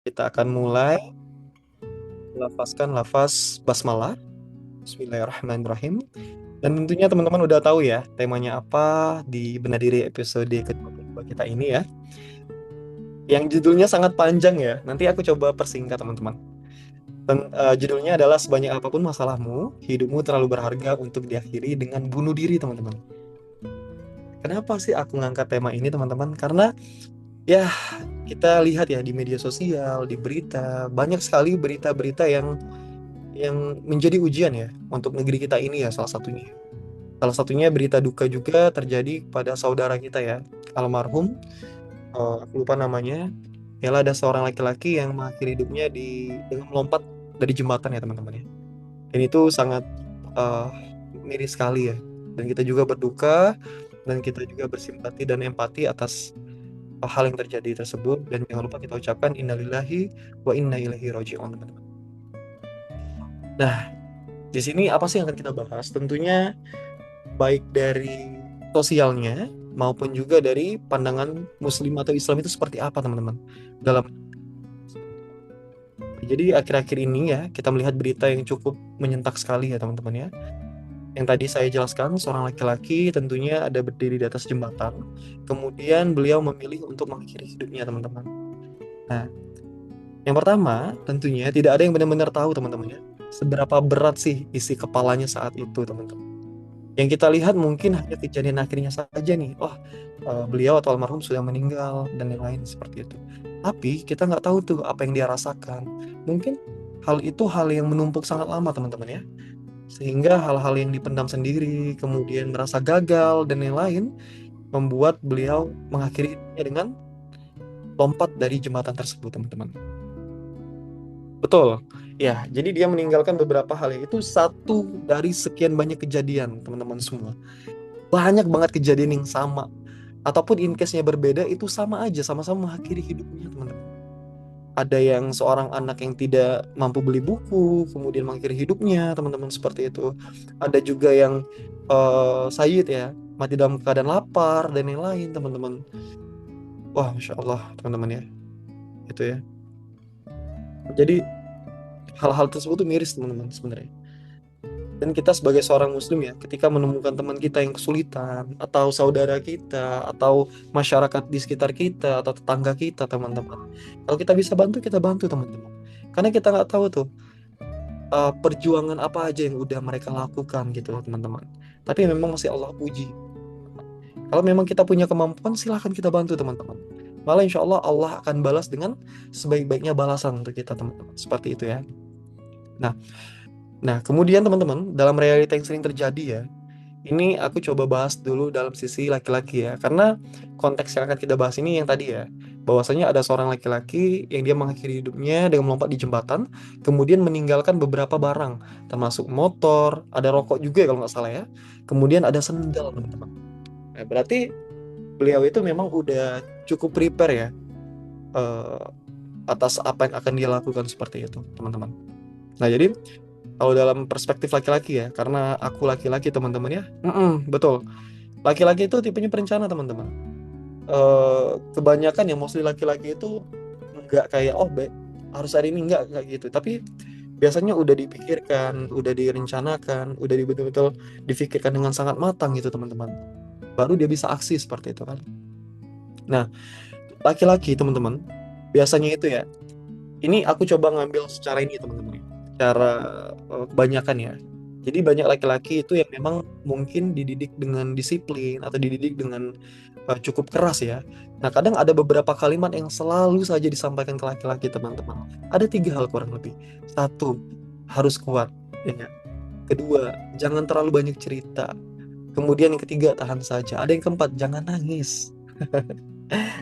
Kita akan mulai melafazkan lafaz basmalah. Bismillahirrahmanirrahim. Dan tentunya teman-teman udah tahu ya temanya apa di Benadiri episode kedua kita ini ya. Yang judulnya sangat panjang ya. Nanti aku coba persingkat teman-teman. Judulnya adalah sebanyak apapun masalahmu, hidupmu terlalu berharga untuk diakhiri dengan bunuh diri teman-teman. Kenapa sih aku ngangkat tema ini teman-teman? Karena ya kita lihat ya di media sosial, di berita, banyak sekali berita-berita yang menjadi ujian ya untuk negeri kita ini ya salah satunya. Salah satunya berita duka juga terjadi pada saudara kita ya, almarhum, aku lupa namanya. Ialah ada seorang laki-laki yang mengakhiri hidupnya dengan melompat dari jembatan ya teman-teman ya. Dan itu sangat eh, miris sekali ya. Dan kita juga berduka dan kita juga bersimpati dan empati atas hal yang terjadi tersebut, dan jangan lupa kita ucapkan innalillahi wa inna ilaihi raji'un teman-teman. Nah, di sini apa sih yang akan kita bahas? Tentunya baik dari sosialnya maupun juga dari pandangan Muslim atau Islam itu seperti apa teman-teman. Dalam jadi akhir-akhir ini ya kita melihat berita yang cukup menyentak sekali ya teman-teman ya. Yang tadi saya jelaskan, seorang laki-laki tentunya ada berdiri di atas jembatan. Kemudian beliau memilih untuk mengakhiri hidupnya teman-teman. Nah, yang pertama tentunya tidak ada yang benar-benar tahu teman-teman ya. Seberapa berat sih isi kepalanya saat itu teman-teman. Yang kita lihat mungkin hanya kejadian akhirnya saja nih. Oh, beliau atau almarhum sudah meninggal dan yang lain seperti itu. Tapi kita nggak tahu tuh apa yang dia rasakan. Mungkin hal itu hal yang menumpuk sangat lama teman-teman ya. Sehingga hal-hal yang dipendam sendiri, kemudian merasa gagal dan yang lain, membuat beliau mengakhiri hidupnya dengan lompat dari jembatan tersebut teman-teman. Betul. Ya, jadi dia meninggalkan beberapa hal yang itu satu dari sekian banyak kejadian teman-teman semua. Banyak banget kejadian yang sama, ataupun in case-nya berbeda itu sama aja, sama-sama mengakhiri hidupnya teman-teman. Ada yang seorang anak yang tidak mampu beli buku kemudian mengakhiri hidupnya teman-teman seperti itu. Ada juga yang Sayyid ya, mati dalam keadaan lapar dan yang lain teman-teman. Wah, masya Allah teman-teman ya, itu ya. Jadi hal-hal tersebut tuh miris teman-teman sebenarnya. Dan kita sebagai seorang muslim ya, ketika menemukan teman kita yang kesulitan, atau saudara kita, atau masyarakat di sekitar kita, atau tetangga kita, teman-teman. Kalau kita bisa bantu, kita bantu teman-teman. Karena kita nggak tahu tuh perjuangan apa aja yang udah mereka lakukan gitu loh teman-teman. Tapi memang masih Allah puji. Kalau memang kita punya kemampuan, silahkan kita bantu teman-teman. Malah insya Allah Allah akan balas dengan sebaik-baiknya balasan untuk kita teman-teman. Seperti itu ya. Nah, Nah, kemudian teman-teman, dalam realita yang sering terjadi ya, ini aku coba bahas dulu dalam sisi laki-laki ya, karena konteks yang akan kita bahas ini yang tadi ya, bahwasanya ada seorang laki-laki yang dia mengakhiri hidupnya dengan melompat di jembatan, kemudian meninggalkan beberapa barang, termasuk motor, ada rokok juga ya kalau nggak salah ya, kemudian ada sendal teman-teman. Nah, berarti beliau itu memang udah cukup prepare ya, eh, atas apa yang akan dia lakukan seperti itu, teman-teman. Nah, jadi kalau dalam perspektif laki-laki ya, karena aku laki-laki teman-teman ya, betul. Laki-laki itu tipenya perencana teman-teman. Kebanyakan ya mostly laki-laki itu nggak kayak harus hari ini nggak gitu. Tapi biasanya udah dipikirkan, udah direncanakan, udah betul-betul difikirkan dengan sangat matang gitu teman-teman. Baru dia bisa aksi seperti itu kan. Nah, laki-laki teman-teman biasanya itu ya. Ini aku coba ngambil secara ini teman-teman. Secara kebanyakan ya. Jadi banyak laki-laki itu yang memang mungkin dididik dengan disiplin atau dididik dengan cukup keras ya. Nah kadang ada beberapa kalimat yang selalu saja disampaikan ke laki-laki teman-teman. Ada tiga hal kurang lebih. Satu, harus kuat. Ya. Kedua, jangan terlalu banyak cerita. Kemudian yang ketiga, tahan saja. Ada yang keempat, jangan nangis.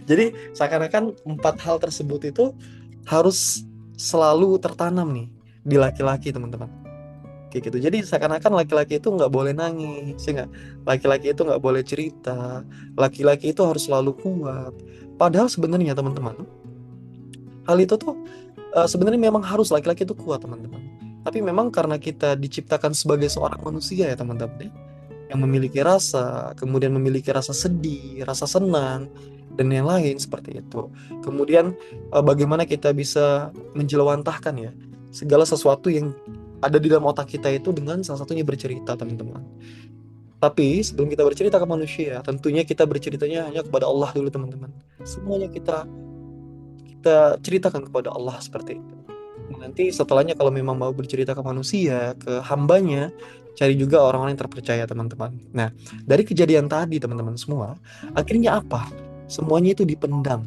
Jadi seakan-akan empat hal tersebut itu harus selalu tertanam nih di laki-laki teman-teman. Kayak gitu. Jadi seakan-akan laki-laki itu nggak boleh nangis, ya nggak? Laki-laki itu nggak boleh cerita. Laki-laki itu harus selalu kuat. Padahal sebenarnya teman-teman, hal itu tuh sebenarnya memang harus laki-laki itu kuat teman-teman. Tapi memang karena kita diciptakan sebagai seorang manusia ya teman-teman ya, yang memiliki rasa, kemudian memiliki rasa sedih, rasa senang, dan yang lain seperti itu. Kemudian bagaimana kita bisa menjelawantahkan ya segala sesuatu yang ada di dalam otak kita itu dengan salah satunya bercerita, teman-teman. Tapi sebelum kita bercerita ke manusia, tentunya kita berceritanya hanya kepada Allah dulu, teman-teman. Semuanya kita ceritakan kepada Allah seperti itu. Nanti setelahnya kalau memang mau bercerita ke manusia, ke hambanya, cari juga orang-orang yang terpercaya, teman-teman. Nah, dari kejadian tadi, teman-teman semua, akhirnya apa? Semuanya itu dipendam,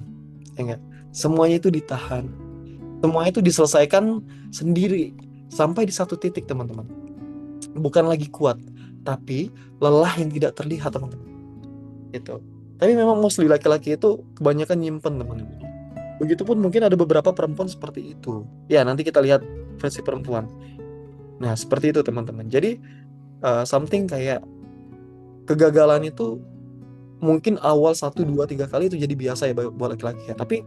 ya nggak? Semuanya itu ditahan, semuanya itu diselesaikan sendiri sampai di satu titik, teman-teman. Bukan lagi kuat, tapi lelah yang tidak terlihat, teman-teman. Gitu. Tapi memang mostly laki-laki itu kebanyakan nyimpen, teman-teman. Begitupun mungkin ada beberapa perempuan seperti itu. Ya, nanti kita lihat versi perempuan. Nah, seperti itu, teman-teman. Jadi, something kayak kegagalan itu mungkin awal 1, 2, 3 kali itu jadi biasa ya buat laki-laki ya. Tapi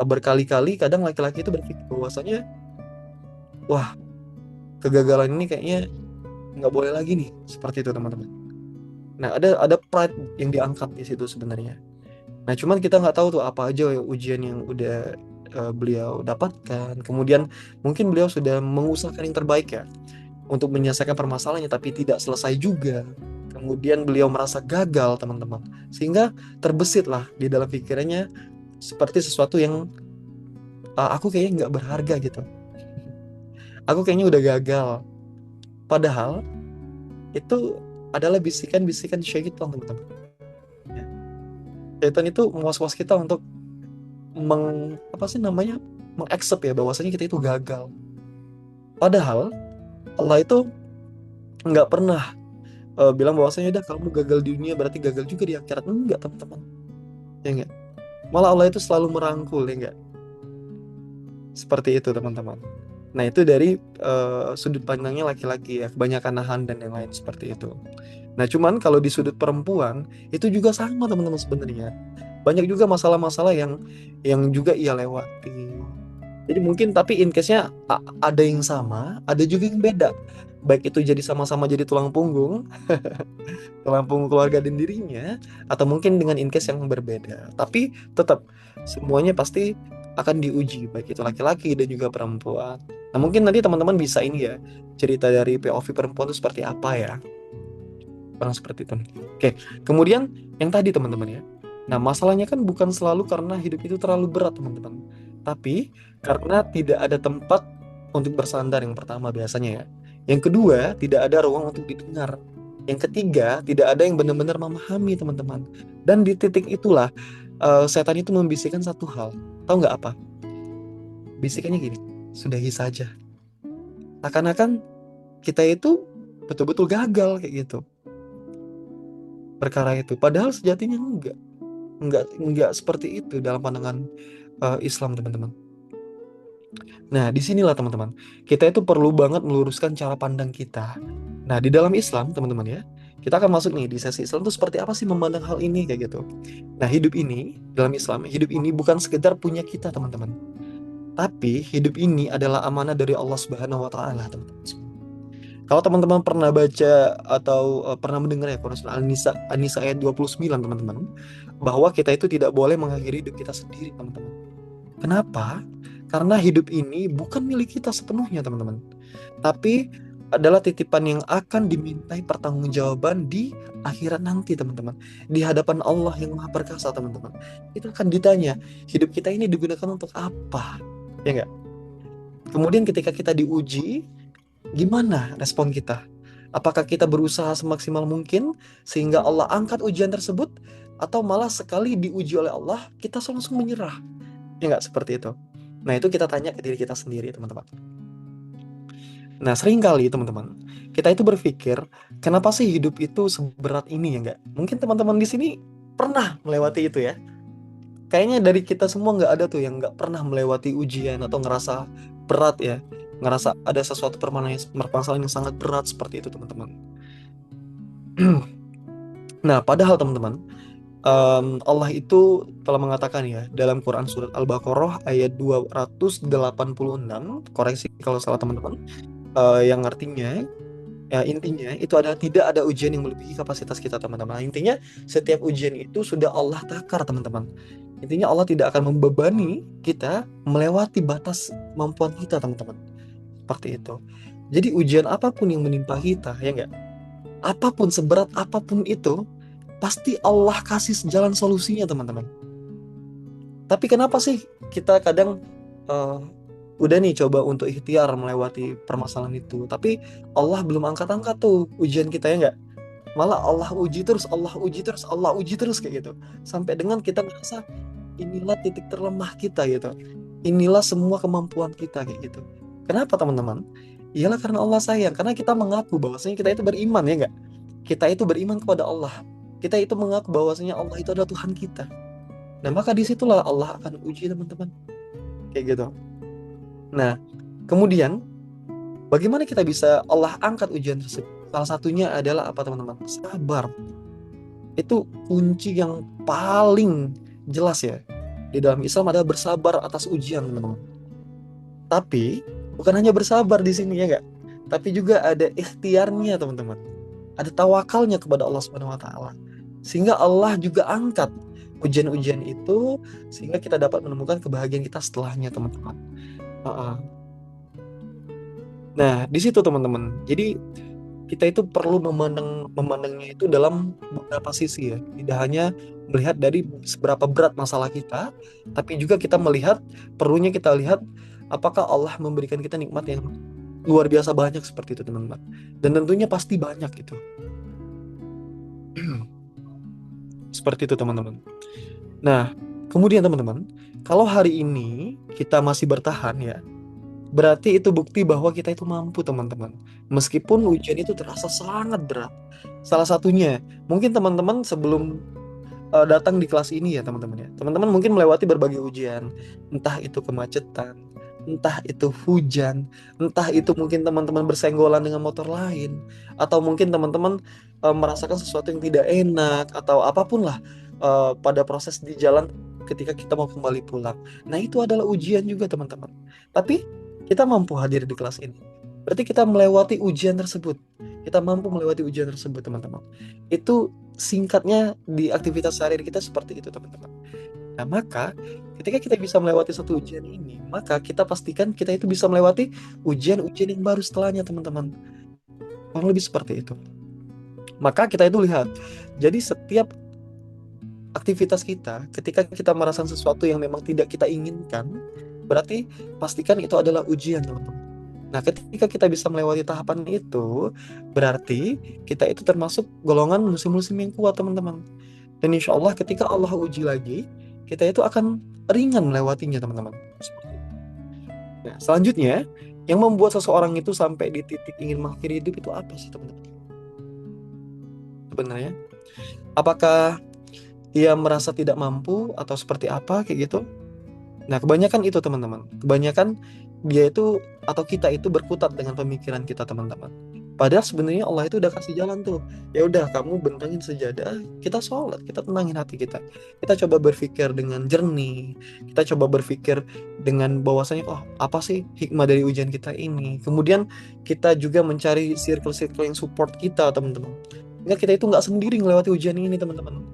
berkali-kali kadang laki-laki itu berpikir bahwasanya, wah, kegagalan ini kayaknya nggak boleh lagi nih. Seperti itu, teman-teman. Nah, ada pride yang diangkat di situ sebenarnya. Nah, cuman kita nggak tahu tuh apa aja ya ujian yang udah beliau dapatkan. Kemudian mungkin beliau sudah mengusahakan yang terbaik ya untuk menyelesaikan permasalahannya, tapi tidak selesai juga. Kemudian beliau merasa gagal, teman-teman. Sehingga terbesit lah di dalam pikirannya seperti sesuatu yang aku kayaknya nggak berharga gitu. Aku kayaknya udah gagal. Padahal itu adalah bisikan-bisikan syaitan, teman-teman. Ya. Syaitan itu mewas-was kita untuk apa sih namanya, mengaccept ya bahwasanya kita itu gagal. Padahal Allah itu nggak pernah bilang bahwasanya udah kamu gagal di dunia berarti gagal juga di akhirat. Enggak, teman-teman, ya enggak. Malah Allah itu selalu merangkul, ya enggak. Seperti itu, teman-teman. Nah, itu dari sudut pandangnya laki-laki ya, kebanyakan nahan dan yang lain seperti itu. Nah, cuman kalau di sudut perempuan itu juga sama, teman-teman, sebenarnya banyak juga masalah-masalah yang juga ia lewati. Jadi mungkin tapi in case-nya ada yang sama, ada juga yang beda. Baik itu jadi sama-sama jadi tulang punggung keluarga dan dirinya, atau mungkin dengan in case yang berbeda. Tapi tetap semuanya pasti akan diuji, baik itu laki-laki dan juga perempuan. Nah, mungkin nanti teman-teman bisa ini ya, cerita dari POV perempuan itu seperti apa ya. Orang seperti itu. Oke, kemudian yang tadi, teman-teman ya. Nah, masalahnya kan bukan selalu karena hidup itu terlalu berat, teman-teman. Tapi karena tidak ada tempat untuk bersandar, yang pertama biasanya ya. Yang kedua, tidak ada ruang untuk didengar. Yang ketiga, tidak ada yang benar-benar memahami, teman-teman. Dan di titik itulah setan itu membisikkan satu hal. Tahu nggak apa? Bisikannya gini, sudahi saja. Seakan-akan kita itu betul-betul gagal kayak gitu perkara itu. Padahal sejatinya enggak seperti itu dalam pandangan Islam, teman-teman. Nah, disinilah, teman-teman, kita itu perlu banget meluruskan cara pandang kita. Nah, di dalam Islam, teman-teman ya, kita akan masuk nih di sesi Islam itu seperti apa sih memandang hal ini kayak gitu. Nah, hidup ini dalam Islam, hidup ini bukan sekedar punya kita, teman-teman. Tapi hidup ini adalah amanah dari Allah Subhanahu wa taala, teman-teman. Kalau teman-teman pernah baca atau pernah mendengar ya Quran Surah An-Nisa ayat 29, teman-teman, bahwa kita itu tidak boleh mengakhiri hidup kita sendiri, teman-teman. Kenapa? Karena hidup ini bukan milik kita sepenuhnya, teman-teman. Tapi adalah titipan yang akan dimintai pertanggungjawaban di akhirat nanti, teman-teman. Di hadapan Allah yang Maha Perkasa, teman-teman. Kita akan ditanya, hidup kita ini digunakan untuk apa? Ya enggak? Kemudian ketika kita diuji, gimana respon kita? Apakah kita berusaha semaksimal mungkin sehingga Allah angkat ujian tersebut, atau malah sekali diuji oleh Allah kita langsung menyerah? Ya nggak seperti itu. Nah, itu kita tanya ke diri kita sendiri, teman-teman. Nah, seringkali, teman-teman, kita itu berpikir, kenapa sih hidup itu seberat ini, ya nggak? Mungkin teman-teman di sini pernah melewati itu ya. Kayaknya dari kita semua nggak ada tuh yang nggak pernah melewati ujian atau ngerasa berat ya, ngerasa ada sesuatu permasalahan yang sangat berat seperti itu, teman-teman. Nah, padahal, teman-teman, Allah itu telah mengatakan ya dalam Quran surat Al-Baqarah ayat 286, koreksi kalau salah, teman-teman, yang artinya Ya, intinya itu adalah tidak ada ujian yang melebihi kapasitas kita, teman-teman. Intinya setiap ujian itu sudah Allah takar, teman-teman. Intinya Allah tidak akan membebani kita melewati batas kemampuan kita, teman-teman. Seperti itu. Jadi ujian apapun yang menimpa kita, ya enggak? Apapun seberat apapun itu, pasti Allah kasih jalan solusinya, teman-teman. Tapi kenapa sih kita kadang eh, udah nih coba untuk ikhtiar melewati permasalahan itu, tapi Allah belum angkat-angkat tuh ujian kita, ya enggak? Malah Allah uji terus, Allah uji terus, Allah uji terus kayak gitu. Sampai dengan kita merasa inilah titik terlemah kita gitu. Inilah semua kemampuan kita kayak gitu. Kenapa, teman-teman? Iyalah karena Allah sayang, karena kita mengaku bahwasanya kita itu beriman, ya enggak? Kita itu beriman kepada Allah. Kita itu mengaku bahwasanya Allah itu adalah Tuhan kita. Nah, maka disitulah Allah akan uji, teman-teman. Kayak gitu. Nah, kemudian bagaimana kita bisa Allah angkat ujian tersebut? Salah satunya adalah apa, teman-teman? Sabar. Itu kunci yang paling jelas ya. Di dalam Islam adalah bersabar atas ujian, teman-teman. Tapi bukan hanya bersabar di sini, ya enggak? Tapi juga ada ikhtiarnya, teman-teman. Ada tawakalnya kepada Allah Subhanahu wa taala. Sehingga Allah juga angkat ujian-ujian itu sehingga kita dapat menemukan kebahagiaan kita setelahnya, teman-teman. Uh-uh. Nah, di situ, teman-teman. Jadi kita itu perlu memandangnya itu dalam beberapa sisi ya. Tidak hanya melihat dari seberapa berat masalah kita, tapi juga kita melihat, perlunya kita lihat apakah Allah memberikan kita nikmat yang luar biasa banyak seperti itu, teman-teman. Dan tentunya pasti banyak itu. Seperti itu, teman-teman. Nah, kemudian teman-teman, kalau hari ini kita masih bertahan ya, berarti itu bukti bahwa kita itu mampu, teman-teman. Meskipun ujian itu terasa sangat berat. Salah satunya, mungkin teman-teman sebelum datang di kelas ini ya, teman-teman ya. Teman-teman mungkin melewati berbagai ujian, entah itu kemacetan, entah itu hujan, entah itu mungkin teman-teman bersenggolan dengan motor lain, atau mungkin teman-teman merasakan sesuatu yang tidak enak atau apapun lah pada proses di jalan ketika kita mau kembali pulang. Nah, itu adalah ujian juga, teman-teman. Tapi kita mampu hadir di kelas ini. Berarti kita melewati ujian tersebut. Kita mampu melewati ujian tersebut, teman-teman. Itu singkatnya di aktivitas sehari-hari kita seperti itu, teman-teman. Nah, maka ketika kita bisa melewati satu ujian ini, maka kita pastikan kita itu bisa melewati ujian-ujian yang baru setelahnya, teman-teman. Kurang lebih seperti itu. Maka kita itu lihat, jadi setiap aktivitas kita, ketika kita merasakan sesuatu yang memang tidak kita inginkan, berarti pastikan itu adalah ujian, teman-teman. Nah, ketika kita bisa melewati tahapan itu, berarti kita itu termasuk golongan muslim-muslim yang kuat, teman-teman. Dan insya Allah ketika Allah uji lagi, kita itu akan ringan melewatinya, teman-teman. Nah, selanjutnya, yang membuat seseorang itu sampai di titik ingin mengakhiri hidup itu apa sih, teman-teman? Sebenarnya, apakah dia merasa tidak mampu atau seperti apa kayak gitu? Nah, kebanyakan itu, teman-teman. Kebanyakan dia itu atau kita itu berkutat dengan pemikiran kita, teman-teman. Padahal sebenarnya Allah itu udah kasih jalan tuh. Ya udah, kamu bentangin sejadah, kita sholat, kita tenangin hati kita. Kita coba berpikir dengan jernih. Kita coba berpikir dengan bahwasanya, oh, apa sih hikmah dari ujian kita ini? Kemudian kita juga mencari circle-circle yang support kita, teman-teman. Enggak, kita itu nggak sendiri melewati ujian ini, teman-teman.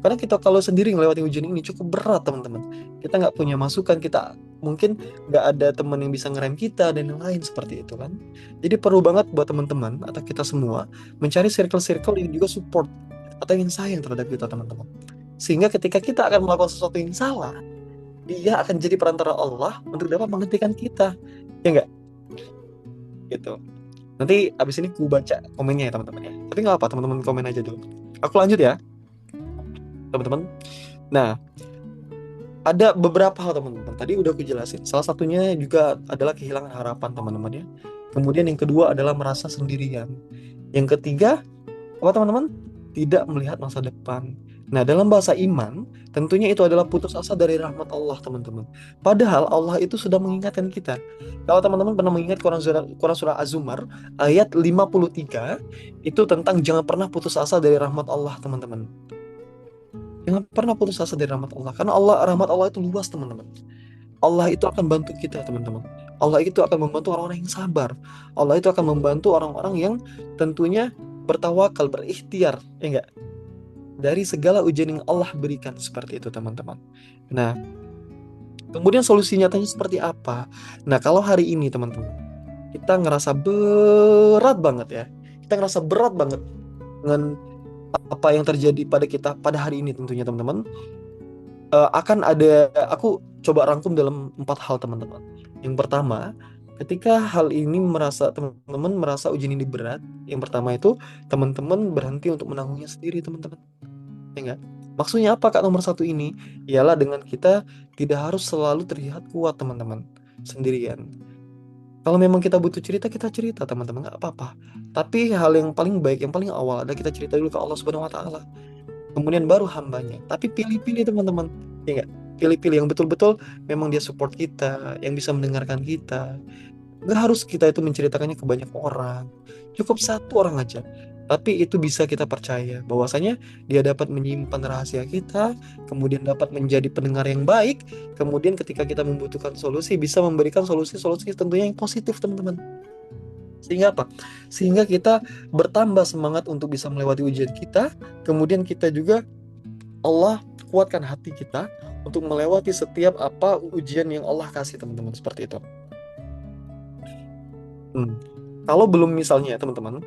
Karena kita kalau sendiri melewati ujian ini cukup berat, teman-teman. Kita nggak punya masukan, kita mungkin nggak ada teman yang bisa ngerem kita dan yang lain seperti itu kan. Jadi perlu banget buat teman-teman atau kita semua mencari circle-circle yang juga support atau yang sayang terhadap kita, teman-teman. Sehingga ketika kita akan melakukan sesuatu yang salah, dia akan jadi perantara Allah untuk dapat menghentikan kita. Ya nggak? Gitu. Nanti abis ini ku baca komennya ya, teman-teman ya. Tapi nggak apa, teman-teman komen aja dulu. Aku lanjut ya, teman-teman. Nah, ada beberapa hal, teman-teman. Tadi udah aku jelasin. Salah satunya juga adalah kehilangan harapan, teman-teman ya. Kemudian yang kedua adalah merasa sendirian. Yang ketiga, apa, teman-teman? Tidak melihat masa depan. Nah, dalam bahasa iman, tentunya itu adalah putus asa dari rahmat Allah, teman-teman. Padahal Allah itu sudah mengingatkan kita. Kalau teman-teman pernah mengingat Quran surah Az-Zumar ayat 53, itu tentang jangan pernah putus asa dari rahmat Allah, teman-teman. Jangan pernah putus asa dari rahmat Allah. Karena rahmat Allah itu luas, teman-teman. Allah itu akan bantu kita, teman-teman. Allah itu akan membantu orang-orang yang sabar. Allah itu akan membantu orang-orang yang tentunya bertawakal, berikhtiar, ya enggak? Dari segala ujian yang Allah berikan seperti itu, teman-teman. Nah, kemudian solusi nyatanya seperti apa? Nah, kalau hari ini, teman-teman, kita ngerasa berat banget ya. Kita ngerasa berat banget dengan apa yang terjadi pada kita pada hari ini tentunya, teman-teman. Akan ada, aku coba rangkum dalam 4 hal, teman-teman. Yang pertama, ketika hal ini teman-teman merasa ujian ini berat, yang pertama itu teman-teman berhenti untuk menanggungnya sendiri, teman-teman. Ya enggak? Maksudnya apa, Kak, nomor satu ini? Ialah dengan kita tidak harus selalu terlihat kuat, teman-teman, sendirian. Kalau memang kita butuh cerita, kita cerita, teman-teman, nggak apa-apa. Tapi hal yang paling baik, yang paling awal adalah kita cerita dulu ke Allah Subhanahu wa Ta'ala. Kemudian baru hambanya. Tapi pilih-pilih, teman-teman. Ya nggak? Pilih-pilih yang betul-betul memang dia support kita, yang bisa mendengarkan kita. Nggak harus kita itu menceritakannya ke banyak orang. Cukup satu orang aja. Tapi itu bisa kita percaya bahwasanya dia dapat menyimpan rahasia kita, kemudian dapat menjadi pendengar yang baik, kemudian ketika kita membutuhkan solusi bisa memberikan solusi-solusi tentunya yang positif, teman-teman. Sehingga apa? Sehingga kita bertambah semangat untuk bisa melewati ujian kita, kemudian kita juga Allah kuatkan hati kita untuk melewati setiap apa ujian yang Allah kasih, teman-teman, seperti itu. Kalau belum misalnya teman-teman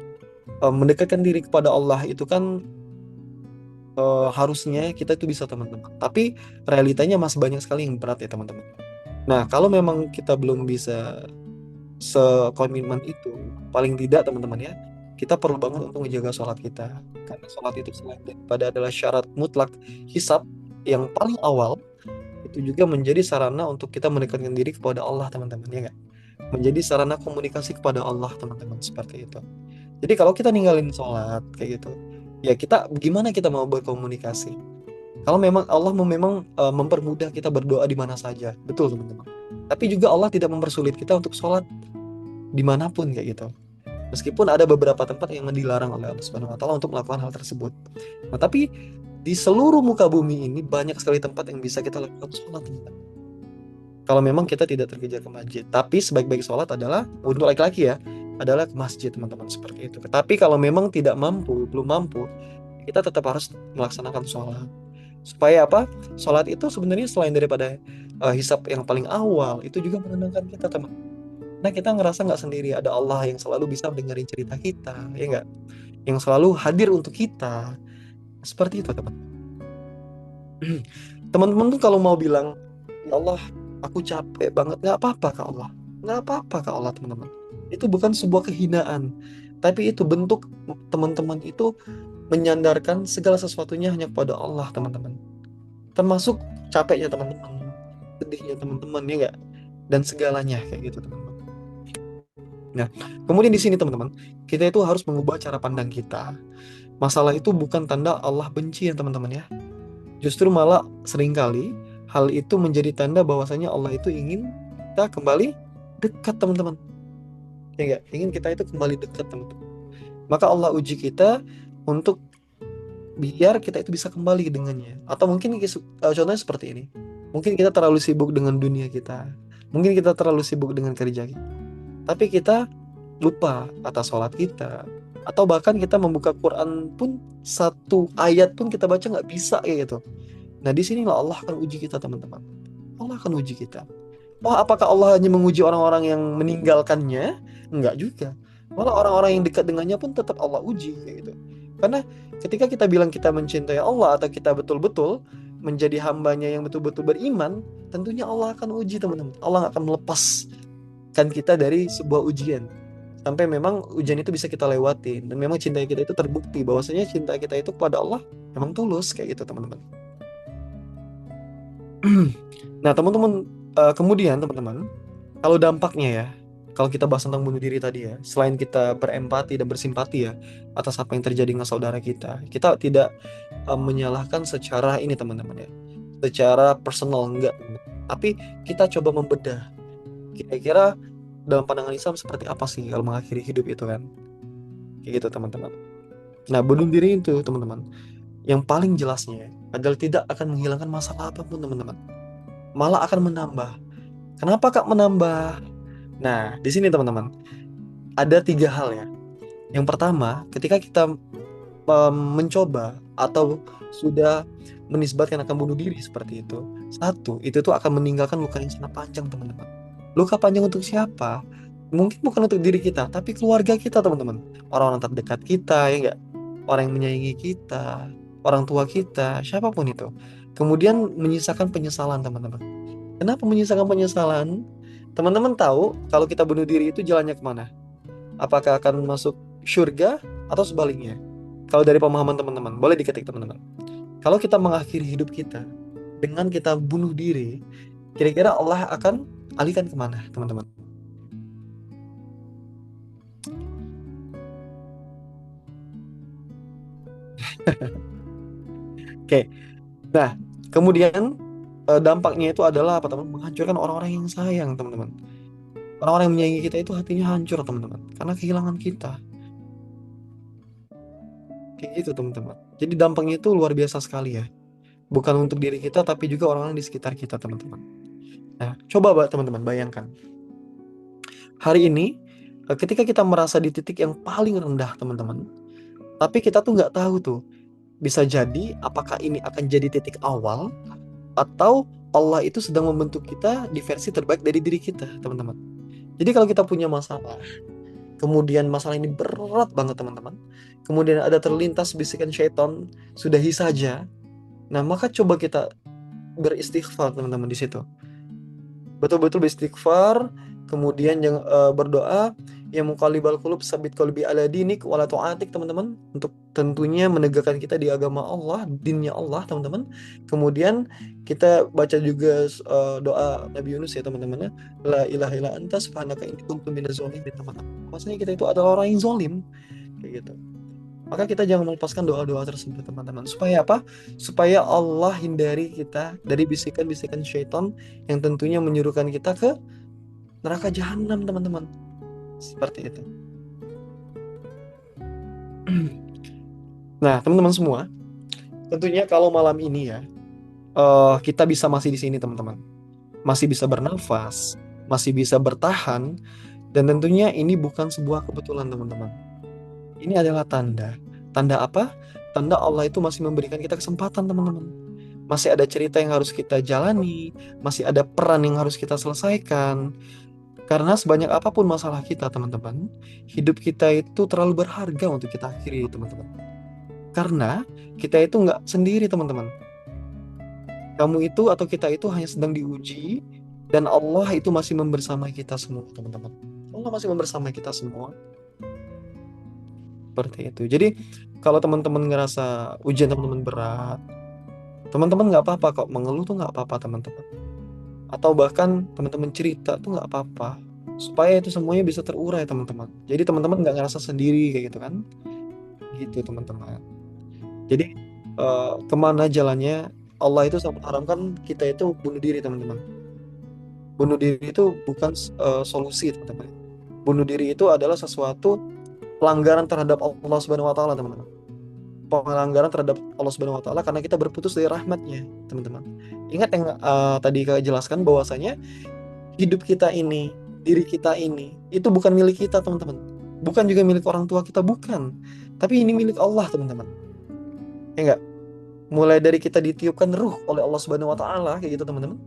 mendekatkan diri kepada Allah itu kan harusnya kita itu bisa, teman-teman. Tapi realitanya masih banyak sekali yang berat ya, teman-teman. Nah, kalau memang kita belum bisa sekomitmen itu, paling tidak, teman-teman ya, kita perlu banget untuk menjaga sholat kita. Karena sholat itu selain daripada adalah syarat mutlak hisab yang paling awal, itu juga menjadi sarana untuk kita mendekatkan diri kepada Allah, teman-teman, ya nggak? Menjadi sarana komunikasi kepada Allah, teman-teman, seperti itu. Jadi kalau kita ninggalin sholat kayak gitu, ya kita gimana kita mau berkomunikasi? Kalau memang Allah memang mempermudah kita berdoa di mana saja, betul, teman-teman. Tapi juga Allah tidak mempersulit kita untuk sholat dimanapun kayak gitu. Meskipun ada beberapa tempat yang dilarang oleh Allah Subhanahu Wa Taala untuk melakukan hal tersebut. Nah, tapi di seluruh muka bumi ini banyak sekali tempat yang bisa kita lakukan sholat, teman-teman. Kalau memang kita tidak terkejar ke masjid, tapi sebaik-baik sholat adalah untuk laki-laki ya, adalah ke masjid, teman-teman, seperti itu. Tapi kalau memang tidak mampu, belum mampu, kita tetap harus melaksanakan sholat. Supaya apa? Sholat itu sebenarnya selain daripada hisab yang paling awal, itu juga menenangkan kita, teman. Nah, kita ngerasa nggak sendiri, ada Allah yang selalu bisa mendengarin cerita kita, ya nggak? Yang selalu hadir untuk kita. Seperti itu, teman. Teman-teman tuh kalau mau bilang, ya Allah, aku capek banget, nggak apa-apa ke Allah. Nggak apa-apa ke Allah, teman-teman. Itu bukan sebuah kehinaan. Tapi itu bentuk teman-teman itu menyandarkan segala sesuatunya hanya kepada Allah, teman-teman. Termasuk capeknya teman-teman, sedihnya teman-teman, ya nggak? Dan segalanya kayak gitu, teman-teman. Nah, kemudian di sini, teman-teman, kita itu harus mengubah cara pandang kita. Masalah itu bukan tanda Allah benci ya, teman-teman ya. Justru malah seringkali hal itu menjadi tanda bahwasanya Allah itu ingin kita kembali dekat, teman-teman. Ya nggak? Ingin kita itu kembali dekat, teman-teman. Maka Allah uji kita untuk biar kita itu bisa kembali dengannya. Atau mungkin contohnya seperti ini. Mungkin kita terlalu sibuk dengan dunia kita. Mungkin kita terlalu sibuk dengan kerja kita. Tapi kita lupa atas sholat kita. Atau bahkan kita membuka Quran pun satu ayat pun kita baca nggak bisa kayak gitu. Nah, di sinilah Allah akan uji kita, teman-teman. Allah akan uji kita. Wah, apakah Allah hanya menguji orang-orang yang meninggalkannya? Enggak juga. Malah orang-orang yang dekat dengannya pun tetap Allah uji kayak gitu. Karena ketika kita bilang kita mencintai Allah atau kita betul-betul menjadi hambanya yang betul-betul beriman, tentunya Allah akan uji, teman-teman. Allah nggak akan melepaskan kita dari sebuah ujian sampai memang ujian itu bisa kita lewatin dan memang cinta kita itu terbukti bahwasanya cinta kita itu kepada Allah memang tulus kayak gitu, teman-teman. Nah, teman-teman, kemudian teman-teman, kalau dampaknya ya, kalau kita bahas tentang bunuh diri tadi ya, selain kita berempati dan bersimpati ya atas apa yang terjadi dengan saudara kita tidak menyalahkan secara ini, teman-teman ya, secara personal, enggak. Tapi kita coba membedah, kira-kira dalam pandangan Islam seperti apa sih kalau mengakhiri hidup itu kan, kayak gitu, teman-teman. Nah, bunuh diri itu, teman-teman, yang paling jelasnya adalah tidak akan menghilangkan masalah apapun, teman-teman, malah akan menambah. Kenapa, Kak, menambah? Nah, di sini teman-teman, ada 3 hal ya. Yang pertama, ketika kita mencoba atau sudah menisbatkan akan bunuh diri seperti itu, satu, itu tuh akan meninggalkan luka yang sangat panjang, teman-teman. Luka panjang untuk siapa? Mungkin bukan untuk diri kita, tapi keluarga kita, teman-teman. Orang-orang terdekat kita, ya enggak? Orang yang menyayangi kita, orang tua kita, siapapun itu. Kemudian menyisakan penyesalan, teman-teman. Kenapa menyisakan penyesalan? Teman-teman tahu kalau kita bunuh diri itu jalannya kemana? Apakah akan masuk surga atau sebaliknya? Kalau dari pemahaman teman-teman, boleh diketik teman-teman. Kalau kita mengakhiri hidup kita dengan kita bunuh diri, kira-kira Allah akan alihkan kemana, teman-teman? Oke, nah kemudian dampaknya itu adalah apa, teman? Menghancurkan orang-orang yang sayang, teman-teman. Orang-orang yang menyayangi kita itu hatinya hancur, teman-teman, karena kehilangan kita. Kayak gitu, teman-teman. Jadi dampaknya itu luar biasa sekali ya. Bukan untuk diri kita, tapi juga orang-orang di sekitar kita, teman-teman. Nah, coba teman-teman bayangkan. Hari ini, ketika kita merasa di titik yang paling rendah, teman-teman, tapi kita tuh nggak tahu tuh, bisa jadi apakah ini akan jadi titik awal, atau Allah itu sedang membentuk kita di versi terbaik dari diri kita, teman-teman. Jadi kalau kita punya masalah, kemudian masalah ini berat banget, teman-teman, kemudian ada terlintas bisikan syaitan, sudahi saja, nah maka coba kita beristighfar, teman-teman, di situ. Betul-betul beristighfar, kemudian yang berdoa, ya muqallibal qulub sabit qalbi ala dinik wala tu'atik, teman-teman, untuk tentunya menegakkan kita di agama Allah, dinnya Allah, teman-teman. Kemudian kita baca juga doa Nabi Yunus ya, teman-teman, ya. La ilaha illa anta subhanaka inni kuntu minaz zalimin, teman-teman. Maksudnya kita itu adalah orang yang zalim, kayak gitu. Maka kita jangan melepaskan doa-doa tersebut, teman-teman. Supaya apa? Supaya Allah hindari kita dari bisikan-bisikan syaitan yang tentunya menyuruhkan kita ke neraka jahanam, teman-teman. Seperti itu. Nah, teman-teman semua, tentunya kalau malam ini ya, kita bisa masih di sini, teman-teman. Masih bisa bernafas, masih bisa bertahan, dan tentunya ini bukan sebuah kebetulan, teman-teman. Ini adalah tanda. Tanda apa? Tanda Allah itu masih memberikan kita kesempatan, teman-teman. Masih ada cerita yang harus kita jalani, masih ada peran yang harus kita selesaikan. Karena sebanyak apapun masalah kita, teman-teman, hidup kita itu terlalu berharga untuk kita akhiri, teman-teman. Karena kita itu nggak sendiri, teman-teman. Kamu itu atau kita itu hanya sedang diuji, dan Allah itu masih membersamai kita semua, teman-teman. Allah masih membersamai kita semua. Seperti itu. Jadi, kalau teman-teman ngerasa ujian teman-teman berat, teman-teman nggak apa-apa kok, mengeluh tuh nggak apa-apa, teman-teman. Atau bahkan teman-teman cerita tuh nggak apa-apa, supaya itu semuanya bisa terurai, teman-teman. Jadi teman-teman nggak ngerasa sendiri kayak gitu kan, gitu teman-teman. Jadi kemana jalannya, Allah itu sangat haramkan kita itu bunuh diri, teman-teman. Bunuh diri itu bukan solusi, teman-teman. Bunuh diri itu adalah sesuatu pelanggaran terhadap Allah Subhanahu Wa Taala, teman-teman. Pelanggaran terhadap Allah Subhanahu Wa Taala karena kita berputus dari rahmatnya, teman-teman. Ingat yang tadi Kak jelaskan bahwasanya hidup kita ini, diri kita ini, itu bukan milik kita, teman-teman. Bukan juga milik orang tua kita, bukan. Tapi ini milik Allah, teman-teman. Ya enggak? Mulai dari kita ditiupkan ruh oleh Allah Subhanahu wa taala kayak gitu, teman-teman.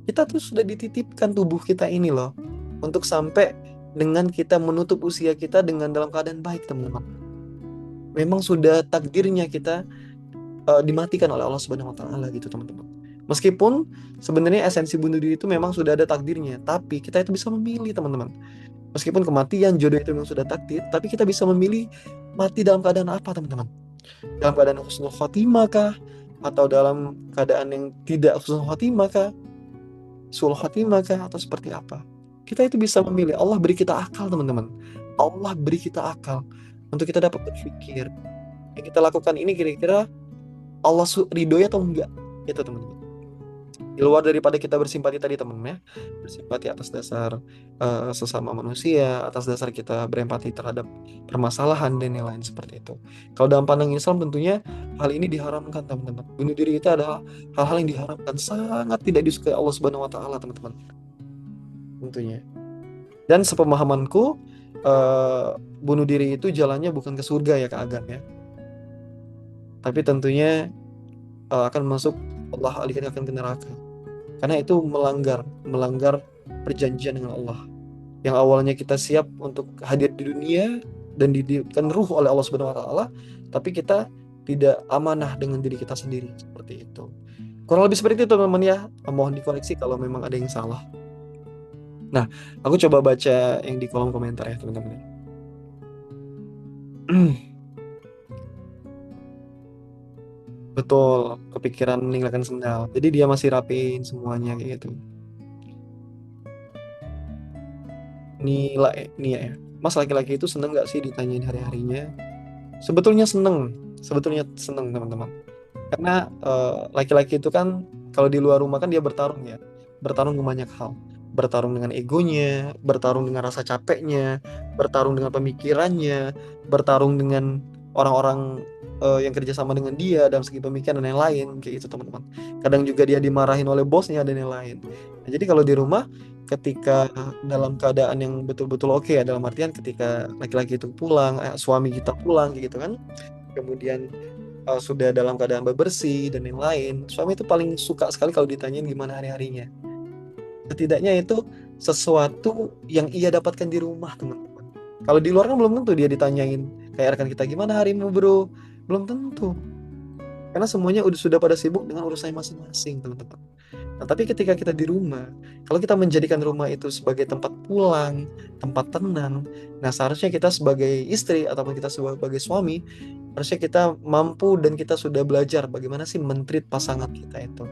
Kita tuh sudah dititipkan tubuh kita ini loh untuk sampai dengan kita menutup usia kita dengan dalam keadaan baik, teman-teman. Memang sudah takdirnya kita dimatikan oleh Allah Subhanahu wa taala gitu, teman-teman. Meskipun sebenarnya esensi bunuh diri itu memang sudah ada takdirnya, tapi kita itu bisa memilih, teman-teman. Meskipun kematian jodoh itu memang sudah takdir, tapi kita bisa memilih mati dalam keadaan apa, teman-teman. Dalam keadaan husnul khotimah kah? Atau dalam keadaan yang tidak husnul khotimah kah? Sul khotimah kah? Atau seperti apa? Kita itu bisa memilih. Allah beri kita akal, teman-teman. Allah beri kita akal untuk kita dapat berpikir. Yang kita lakukan ini kira-kira Allah ridhoi atau enggak? Itu, teman-teman. Di luar daripada kita bersimpati tadi, teman-teman, ya. Bersimpati atas dasar sesama manusia, atas dasar kita berempati terhadap permasalahan dan yang lain seperti itu. Kalau dalam pandang Islam tentunya hal ini diharamkan, teman-teman. Bunuh diri itu adalah hal-hal yang diharamkan, sangat tidak disukai Allah Subhanahu wa taala, teman-teman. Tentunya. Dan sepemahamanku, eh, bunuh diri itu jalannya bukan ke surga ya Kak Agam ya, tapi tentunya akan masuk, Allah alihkan ke neraka, karena itu melanggar melanggar perjanjian dengan Allah. Yang awalnya kita siap untuk hadir di dunia dan didirikan ruh oleh Allah Subhanahu wa taala, tapi kita tidak amanah dengan diri kita sendiri, seperti itu. Kurang lebih seperti itu teman-teman ya. Mohon dikoreksi kalau memang ada yang salah. Nah, aku coba baca yang di kolom komentar ya teman-teman. Betul, kepikiran meninggalkan sendal. Jadi dia masih rapiin semuanya kayak gitu. Nia ya. Mas, laki-laki itu seneng nggak sih ditanyain hari-harinya? Sebetulnya seneng. Sebetulnya seneng teman-teman. Karena laki-laki itu kan kalau di luar rumah kan dia bertarung ya. Bertarung dengan banyak hal. Bertarung dengan egonya, bertarung dengan rasa capeknya, bertarung dengan pemikirannya, bertarung dengan orang-orang yang kerjasama dengan dia dalam segi pemikiran dan yang lain kayak gitu teman-teman. Kadang juga dia dimarahin oleh bosnya dan yang lain. Nah, jadi kalau di rumah ketika dalam keadaan yang betul-betul oke ya, dalam artian ketika laki-laki itu pulang, suami kita pulang kayak gitu kan, kemudian sudah dalam keadaan bebersih dan yang lain, suami itu paling suka sekali kalau ditanyain gimana hari-harinya. Setidaknya itu sesuatu yang ia dapatkan di rumah, teman-teman. Kalau di luar kan belum tentu dia ditanyain kayak rekan kita, gimana harimu bro? Belum tentu. Karena semuanya sudah pada sibuk dengan urusannya masing-masing, teman-teman. Nah, tapi ketika kita di rumah, kalau kita menjadikan rumah itu sebagai tempat pulang, tempat tenang, nah seharusnya kita sebagai istri ataupun kita sebagai suami, harusnya kita mampu dan kita sudah belajar bagaimana sih men-treat pasangan kita itu.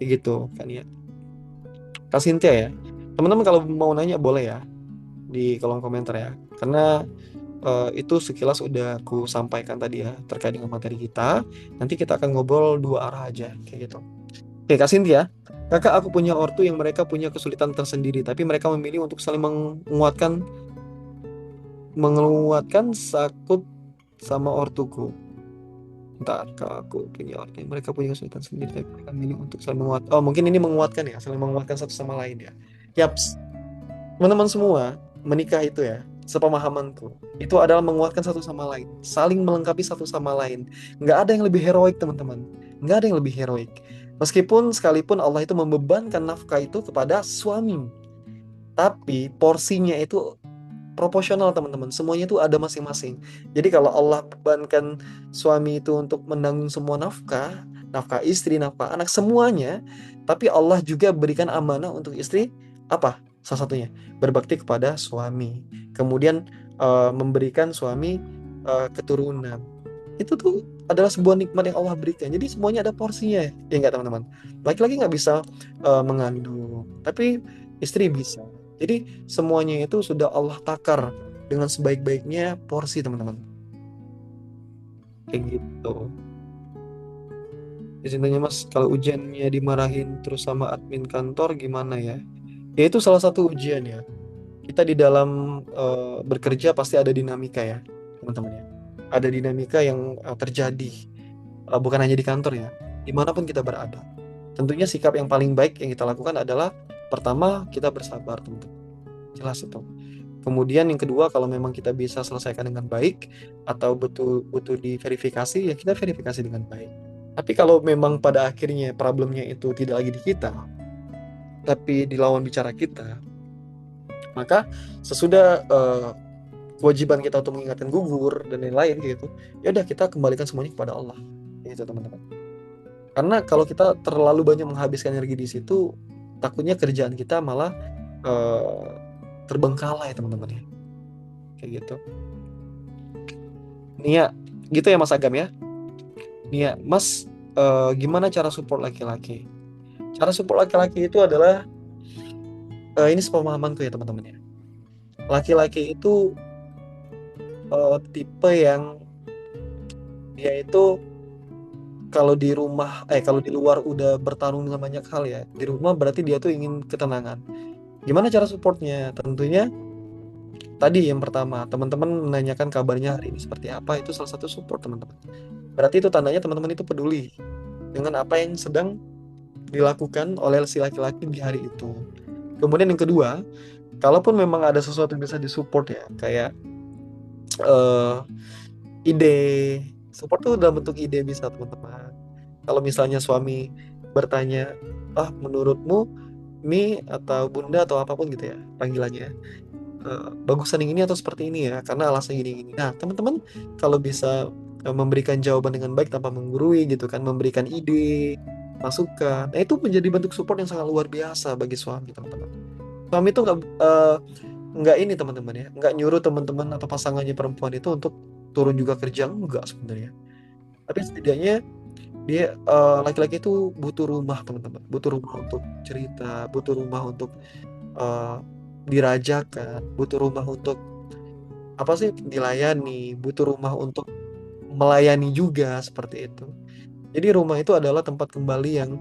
Kayak gitu kan ya. Kak Cynthia ya. Teman-teman kalau mau nanya boleh ya di kolom komentar ya. Karena itu sekilas udah aku sampaikan tadi ya terkait dengan materi kita. Nanti kita akan ngobrol dua arah aja kayak gitu. Oke, Kak Cynthia, kakak aku punya ortu yang mereka punya kesulitan tersendiri, tapi mereka memilih untuk saling menguatkan sakut sama ortuku. Ntar, Kak, aku punya ortu yang mereka punya kesulitan sendiri, tapi mereka memilih untuk saling menguatkan. Oh, mungkin ini menguatkan ya, saling menguatkan satu sama lain ya. Yaps, teman-teman semua, menikah itu ya, sepemahamanku, itu adalah menguatkan satu sama lain, saling melengkapi satu sama lain. Nggak ada yang lebih heroik, teman-teman. Nggak ada yang lebih heroik. Meskipun sekalipun Allah itu membebankan nafkah itu kepada suami, tapi porsinya itu proporsional, teman-teman. Semuanya itu ada masing-masing. Jadi kalau Allah bebankan suami itu untuk menanggung semua nafkah, nafkah istri, nafkah anak, semuanya, tapi Allah juga berikan amanah untuk istri, apa? Salah satunya, berbakti kepada suami. Kemudian memberikan suami keturunan. Itu tuh adalah sebuah nikmat yang Allah berikan. Jadi semuanya ada porsinya, ya enggak teman-teman? Laki-laki nggak bisa mengandung, tapi istri bisa. Jadi semuanya itu sudah Allah takar dengan sebaik-baiknya porsi, teman-teman. Kayak gitu. Biasanya Mas, kalau ujiannya dimarahin terus sama admin kantor gimana ya? Ya itu salah satu ujian ya. Kita di dalam bekerja pasti ada dinamika ya, teman-teman ya. Ada dinamika yang terjadi, bukan hanya di kantor ya, dimanapun kita berada. Tentunya sikap yang paling baik yang kita lakukan adalah pertama kita bersabar, teman-teman. Jelas itu. Kemudian yang kedua, kalau memang kita bisa selesaikan dengan baik atau betul butuh diverifikasi, ya kita verifikasi dengan baik. Tapi kalau memang pada akhirnya problemnya itu tidak lagi di kita, tapi di lawan bicara kita, maka sesudah kewajiban kita untuk mengingatkan gugur dan lain-lain gitu, ya udah kita kembalikan semuanya kepada Allah, gitu teman-teman. Karena kalau kita terlalu banyak menghabiskan energi di situ, takutnya kerjaan kita malah terbengkalai, teman-teman ya, kayak gitu. Nia, gitu ya Mas Agam ya. Nia, Mas, gimana cara support laki-laki? Cara support laki-laki itu adalah ini sepemahamanku ya teman-teman ya. Laki-laki itu tipe yang dia itu kalau di luar udah bertarung dengan banyak hal ya, di rumah berarti dia tuh ingin ketenangan. Gimana cara supportnya? Tentunya tadi yang pertama, teman-teman menanyakan kabarnya hari ini seperti apa, itu salah satu support, teman-teman. Berarti itu tandanya teman-teman itu peduli dengan apa yang sedang dilakukan oleh si laki-laki di hari itu. Kemudian yang kedua, kalaupun memang ada sesuatu yang bisa disupport ya, kayak eh, ide, support tuh dalam bentuk ide bisa teman-teman. Kalau misalnya suami bertanya, menurutmu Mi atau Bunda atau apapun gitu ya panggilannya, bagusan yang ini atau seperti ini ya, karena alasan gini-gini. Nah, teman-teman kalau bisa memberikan jawaban dengan baik tanpa menggurui gitu kan, memberikan ide, masukan, nah itu menjadi bentuk support yang sangat luar biasa bagi suami, teman-teman. Suami itu nggak ini teman-teman ya, nggak nyuruh teman-teman atau pasangannya perempuan itu untuk turun juga kerja, enggak sebenarnya. Tapi setidaknya dia laki-laki itu butuh rumah teman-teman, butuh rumah untuk cerita, butuh rumah untuk eh, dirajakan, butuh rumah untuk apa sih dilayani, butuh rumah untuk melayani juga seperti itu. Jadi rumah itu adalah tempat kembali yang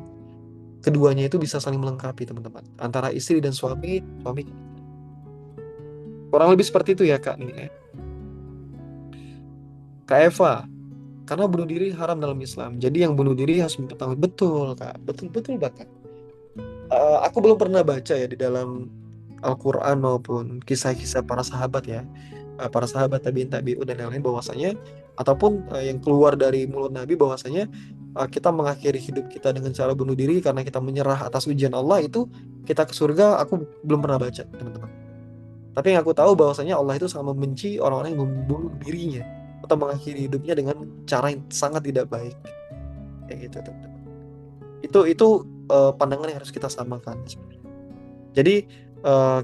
keduanya itu bisa saling melengkapi teman-teman, antara istri dan suami, suami kurang lebih seperti itu ya Kak nih ya. Kak Eva, karena bunuh diri haram dalam Islam, jadi yang bunuh diri harus bertanggung betul Kak, betul betul Kak. Aku belum pernah baca ya di dalam Al-Quran maupun kisah-kisah para sahabat ya, para sahabat tabiin tabiun dan lain-lain bahwasanya ataupun yang keluar dari mulut Nabi bahwasanya kita mengakhiri hidup kita dengan cara bunuh diri karena kita menyerah atas ujian Allah itu kita ke surga. Aku belum pernah baca teman-teman. Tapi yang aku tahu bahwasanya Allah itu sangat membenci orang-orang yang membunuh dirinya atau mengakhiri hidupnya dengan cara yang sangat tidak baik kayak gitu teman-teman. Itu pandangan yang harus kita samakan. Jadi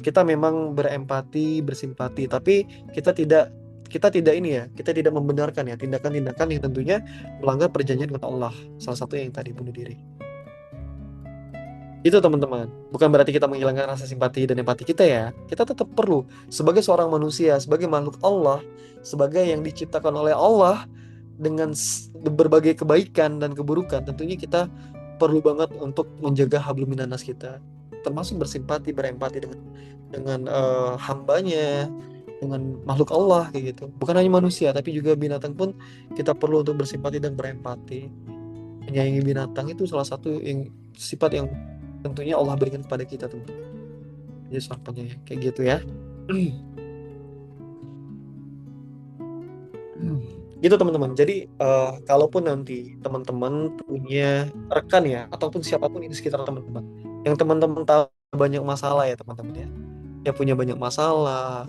kita memang berempati, bersimpati, tapi kita tidak kita tidak ini ya, kita tidak membenarkan ya tindakan-tindakan yang tentunya melanggar perjanjian dengan Allah. Salah satu yang tadi bunuh diri. Itu teman-teman. Bukan berarti kita menghilangkan rasa simpati dan empati kita ya. Kita tetap perlu sebagai seorang manusia, sebagai makhluk Allah, sebagai yang diciptakan oleh Allah dengan berbagai kebaikan dan keburukan, tentunya kita perlu banget untuk menjaga hablum minannas kita, termasuk bersimpati, berempati dengan hambanya, dengan makhluk Allah kayak gitu. Bukan hanya manusia, tapi juga binatang pun kita perlu untuk bersimpati dan berempati. Menyayangi binatang itu salah satu yang sifat yang tentunya Allah berikan kepada kita tuh. Jadi seorang penyayang kayak gitu ya. Gitu teman-teman. Jadi kalaupun nanti teman-teman punya rekan ya ataupun siapapun di sekitar teman-teman yang teman-teman tahu banyak masalah ya teman-teman ya, yang punya banyak masalah,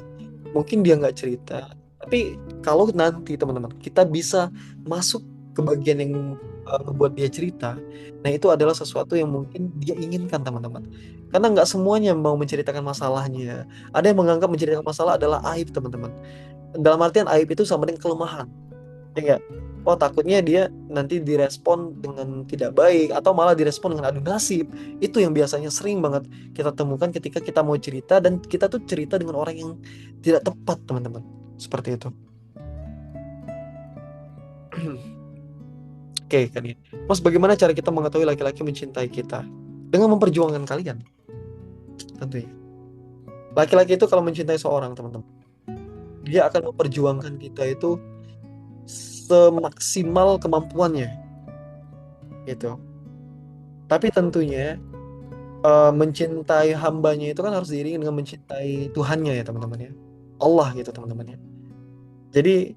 mungkin dia nggak cerita. Tapi kalau nanti teman-teman kita bisa masuk ke bagian yang membuat dia cerita, nah itu adalah sesuatu yang mungkin dia inginkan teman-teman. Karena nggak semuanya mau menceritakan masalahnya. Ada yang menganggap menceritakan masalah adalah aib teman-teman. Dalam artian aib itu sama dengan kelemahan. Ya nggak? Oh takutnya dia nanti direspon dengan tidak baik atau malah direspon dengan adu nasib. Itu yang biasanya sering banget kita temukan ketika kita mau cerita dan kita tuh cerita dengan orang yang tidak tepat teman-teman. Seperti itu. Oke kan ya. Mas bagaimana cara kita mengetahui laki-laki mencintai kita? Dengan memperjuangkan kalian tentunya. Laki-laki itu kalau mencintai seorang teman-teman, dia akan memperjuangkan kita itu semaksimal kemampuannya gitu. Tapi tentunya mencintai hambanya itu kan harus diiringi dengan mencintai Tuhannya ya teman-teman ya. Allah gitu teman-teman ya. Jadi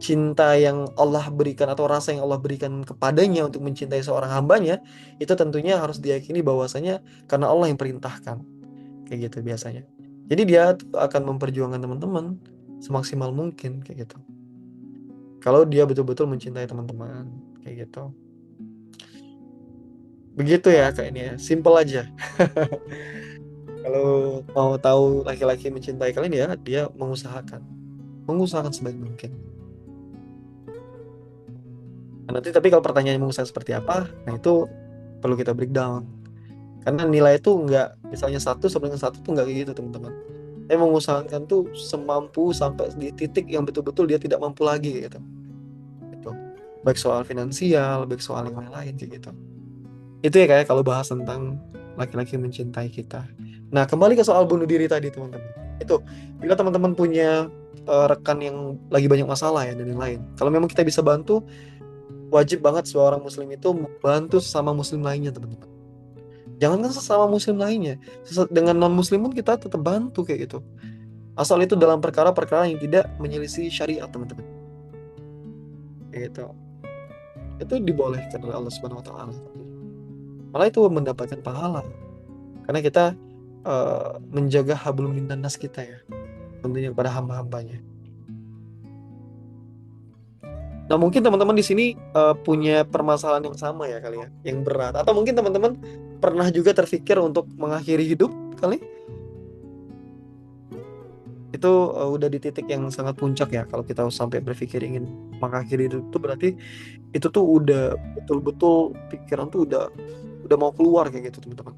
cinta yang Allah berikan atau rasa yang Allah berikan kepadanya untuk mencintai seorang hambanya itu tentunya harus diyakini bahwasanya karena Allah yang perintahkan kayak gitu biasanya. Jadi dia akan memperjuangkan teman-teman semaksimal mungkin kayak gitu. Kalau dia betul-betul mencintai teman-teman kayak gitu. Begitu ya kayak ini ya, simple aja. Kalau mau tahu laki-laki mencintai kalian ya dia mengusahakan sebaik mungkin. Nah, nanti tapi kalau pertanyaannya mengusahakan seperti apa, nah itu perlu kita breakdown. Karena nilai itu nggak misalnya satu sama dengan satu tuh nggak kayak gitu teman-teman. Saya mengusahakan tuh semampu sampai di titik yang betul-betul dia tidak mampu lagi gitu. Gitu. Baik soal finansial, baik soal yang lain-lain kayak gitu. Itu ya kayak kalau bahas tentang laki-laki mencintai kita. Nah, kembali ke soal bunuh diri tadi, teman-teman. Itu, bila teman-teman punya rekan yang lagi banyak masalah ya dan yang lain. Kalau memang kita bisa bantu, wajib banget seorang muslim itu membantu sesama muslim lainnya, teman-teman. Jangankan sesama muslim lainnya, dengan non muslim pun kita tetap bantu kayak gitu. Asal itu dalam perkara-perkara yang tidak menyelisih syariat, teman-teman. Kayak gitu. Itu dibolehkan oleh Allah Subhanahu wa taala. Malah itu mendapatkan pahala karena kita menjaga hablum minannas kita ya, tentunya kepada hamba-hambanya. Nah, mungkin teman-teman di sini punya permasalahan yang sama ya kali ya, yang berat. Atau mungkin teman-teman pernah juga terpikir untuk mengakhiri hidup kali. Itu udah di titik yang sangat puncak ya. Kalau kita sampai berpikir ingin mengakhiri hidup itu berarti itu tuh udah betul-betul pikiran tuh udah mau keluar kayak gitu, teman-teman.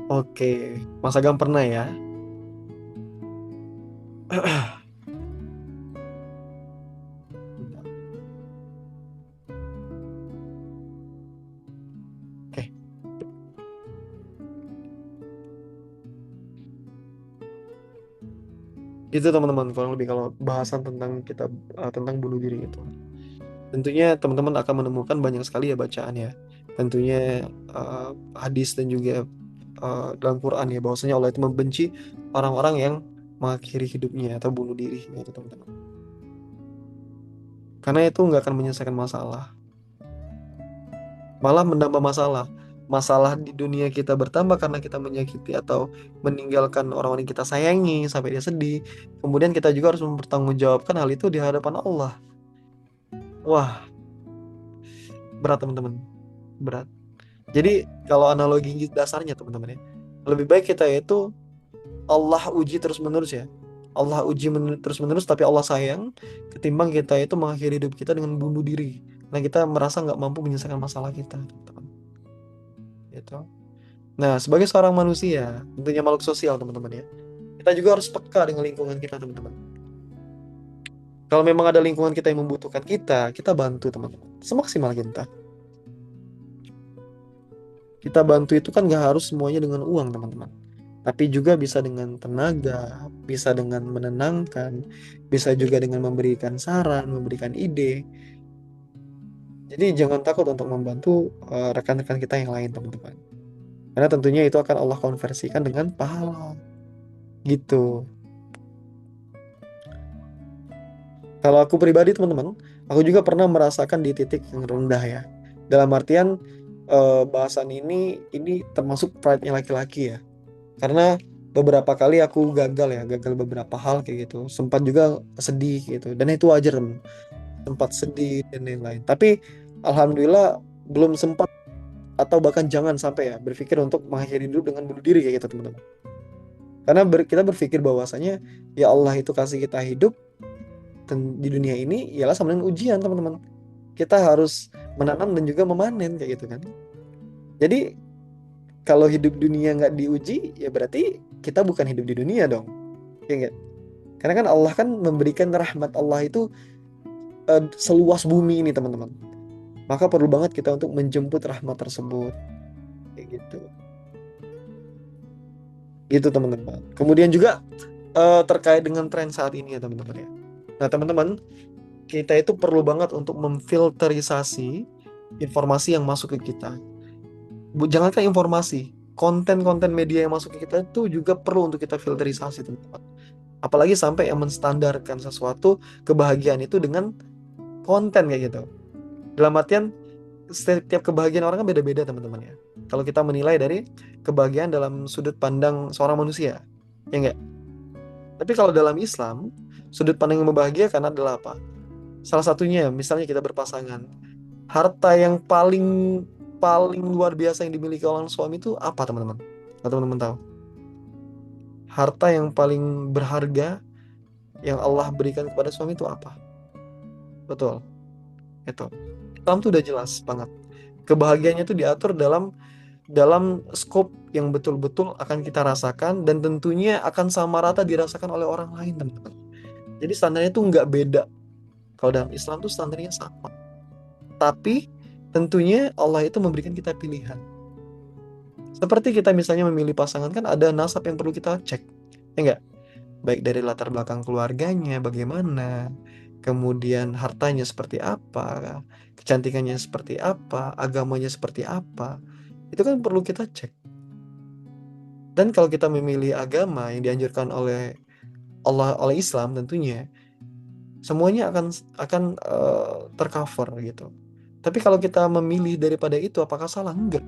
Oke, Mas Agam pernah ya. Oke, itu teman-teman kurang lebih kalau bahasan tentang kita tentang bunuh diri itu. Tentunya teman-teman akan menemukan banyak sekali ya bacaan ya. Tentunya uh, hadis dan juga dalam Quran ya bahwasanya Allah itu membenci orang-orang yang mengakhiri hidupnya atau bunuh diri gitu, teman-teman. Karena itu nggak akan menyelesaikan masalah, malah menambah masalah. Masalah di dunia kita bertambah karena kita menyakiti atau meninggalkan orang-orang yang kita sayangi sampai dia sedih. Kemudian kita juga harus mempertanggungjawabkan hal itu di hadapan Allah. Wah, berat teman-teman, berat. Jadi kalau analogi dasarnya teman-teman ya, lebih baik kita itu Allah uji terus-menerus ya. Allah uji terus-menerus tapi Allah sayang ketimbang kita itu mengakhiri hidup kita dengan bunuh diri. Nah, kita merasa nggak mampu menyelesaikan masalah kita, teman-teman. Gitu. Nah, sebagai seorang manusia, tentunya makhluk sosial, teman-teman ya. Kita juga harus peka dengan lingkungan kita, teman-teman. Kalau memang ada lingkungan kita yang membutuhkan kita bantu, teman-teman. Semaksimal kita. Kita bantu itu kan nggak harus semuanya dengan uang, teman-teman. Tapi juga bisa dengan tenaga, bisa dengan menenangkan, bisa juga dengan memberikan saran, memberikan ide. Jadi jangan takut untuk membantu rekan-rekan kita yang lain, teman-teman. Karena tentunya itu akan Allah konversikan dengan pahala. Gitu. Kalau aku pribadi, teman-teman, aku juga pernah merasakan di titik yang rendah ya. Dalam artian bahasan ini termasuk pride-nya laki-laki ya. Karena beberapa kali aku gagal ya, gagal beberapa hal kayak gitu. Sempat juga sedih gitu. Dan itu wajar, teman. Sempat sedih dan lain-lain. Tapi alhamdulillah belum sempat atau bahkan jangan sampai ya berpikir untuk mengakhiri hidup dengan bunuh diri kayak gitu, teman-teman. Karena kita berpikir bahwasanya ya Allah itu kasih kita hidup di dunia ini ialah sama dengan ujian, teman-teman. Kita harus menanam dan juga memanen kayak gitu kan. Jadi kalau hidup dunia nggak diuji ya berarti kita bukan hidup di dunia dong, ya nggak? Karena kan Allah kan memberikan rahmat Allah itu seluas bumi ini, teman-teman. Maka perlu banget kita untuk menjemput rahmat tersebut kayak gitu. Gitu, teman-teman. Kemudian juga terkait dengan tren saat ini ya, teman-teman ya. Nah, teman-teman, kita itu perlu banget untuk memfilterisasi informasi yang masuk ke kita. Jangankan informasi, konten-konten media yang masuk ke kita itu juga perlu untuk kita filterisasi, teman-teman. Apalagi sampai yang menstandarkan sesuatu kebahagiaan itu dengan konten kayak gitu. Dalam artian setiap kebahagiaan orang kan beda-beda, teman-teman ya. Kalau kita menilai dari kebahagiaan dalam sudut pandang seorang manusia, ya enggak? Tapi kalau dalam Islam, sudut pandang yang membahagiakan adalah apa? Salah satunya, misalnya kita berpasangan, harta yang paling paling luar biasa yang dimiliki oleh suami itu apa, teman-teman? Atau teman-teman tahu? Harta yang paling berharga yang Allah berikan kepada suami itu apa? Betul, itu. Islam tuh udah jelas banget. Kebahagiaannya itu diatur dalam dalam skop yang betul-betul akan kita rasakan dan tentunya akan sama rata dirasakan oleh orang lain, teman-teman. Jadi standarnya tuh nggak beda. Kalau dalam Islam tuh standarnya sama. Tapi tentunya Allah itu memberikan kita pilihan. Seperti kita misalnya memilih pasangan kan ada nasab yang perlu kita cek. Ya enggak? Baik dari latar belakang keluarganya bagaimana. kemudian hartanya seperti apa, kecantikannya seperti apa, agamanya seperti apa. Itu kan perlu kita cek. Dan kalau kita memilih agama yang dianjurkan oleh Allah, oleh Islam tentunya, semuanya akan tercover gitu. Tapi kalau kita memilih daripada itu, apakah salah? Enggak.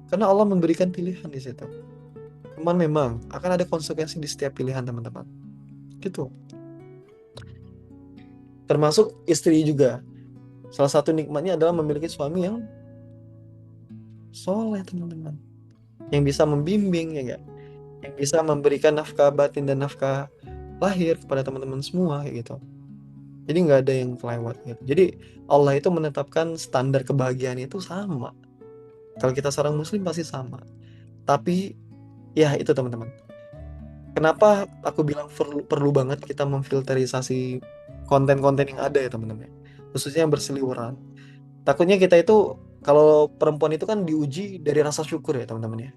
Karena Allah memberikan pilihan di situ. Cuman memang akan ada konsekuensi di setiap pilihan, teman-teman. Gitu. Termasuk istri juga. Salah satu nikmatnya adalah memiliki suami yang soleh, teman-teman. Yang bisa membimbing, ya enggak? Yang bisa memberikan nafkah batin dan nafkah lahir kepada teman-teman semua, kayak gitu. Jadi nggak ada yang kelewat gitu. Jadi Allah itu menetapkan standar kebahagiaan itu sama. Kalau kita seorang muslim pasti sama. Tapi ya itu, teman-teman. Kenapa aku bilang perlu banget kita memfilterisasi konten-konten yang ada ya, teman-teman. Khususnya yang berseliweran. Takutnya kita itu, kalau perempuan itu kan diuji dari rasa syukur ya, teman-teman ya.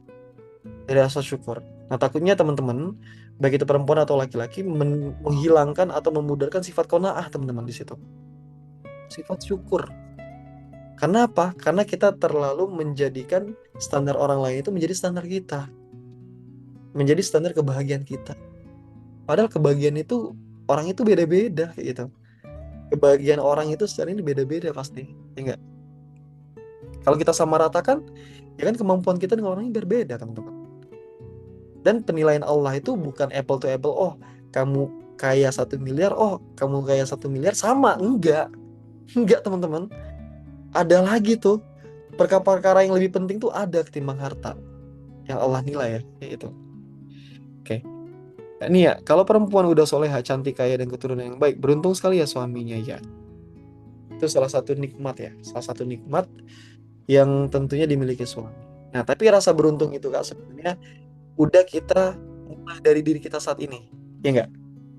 Dari rasa syukur. Nah, takutnya teman-teman, baik itu perempuan atau laki-laki, menghilangkan atau memudarkan sifat qanaah, teman-teman, di situ. Sifat syukur. Karena apa? Karena kita terlalu menjadikan standar orang lain itu menjadi standar kita. Menjadi standar kebahagiaan kita. Padahal kebahagiaan itu, orang itu beda-beda kayak gitu. Kebahagiaan orang itu secara ini beda-beda pasti. Ya enggak? Kalau kita samaratakan, ya kan kemampuan kita dengan orang ini berbeda, teman-teman. Dan penilaian Allah itu bukan apple to apple. Oh, kamu kaya 1 miliar. Oh, kamu kaya 1 miliar. Sama. Enggak. Enggak, teman-teman. Ada lagi tuh. Perkara-perkara yang lebih penting tuh ada ketimbang harta. Yang Allah nilai ya. Kayak gitu. Oke. Nah, ini ya. Kalau perempuan udah soleha, cantik, kaya, dan keturunan yang baik. Beruntung sekali ya suaminya ya. Itu salah satu nikmat ya. Salah satu nikmat yang tentunya dimiliki suami. Nah, tapi rasa beruntung itu Kak sebenarnya udah kita mulai dari diri kita saat ini. Ya enggak,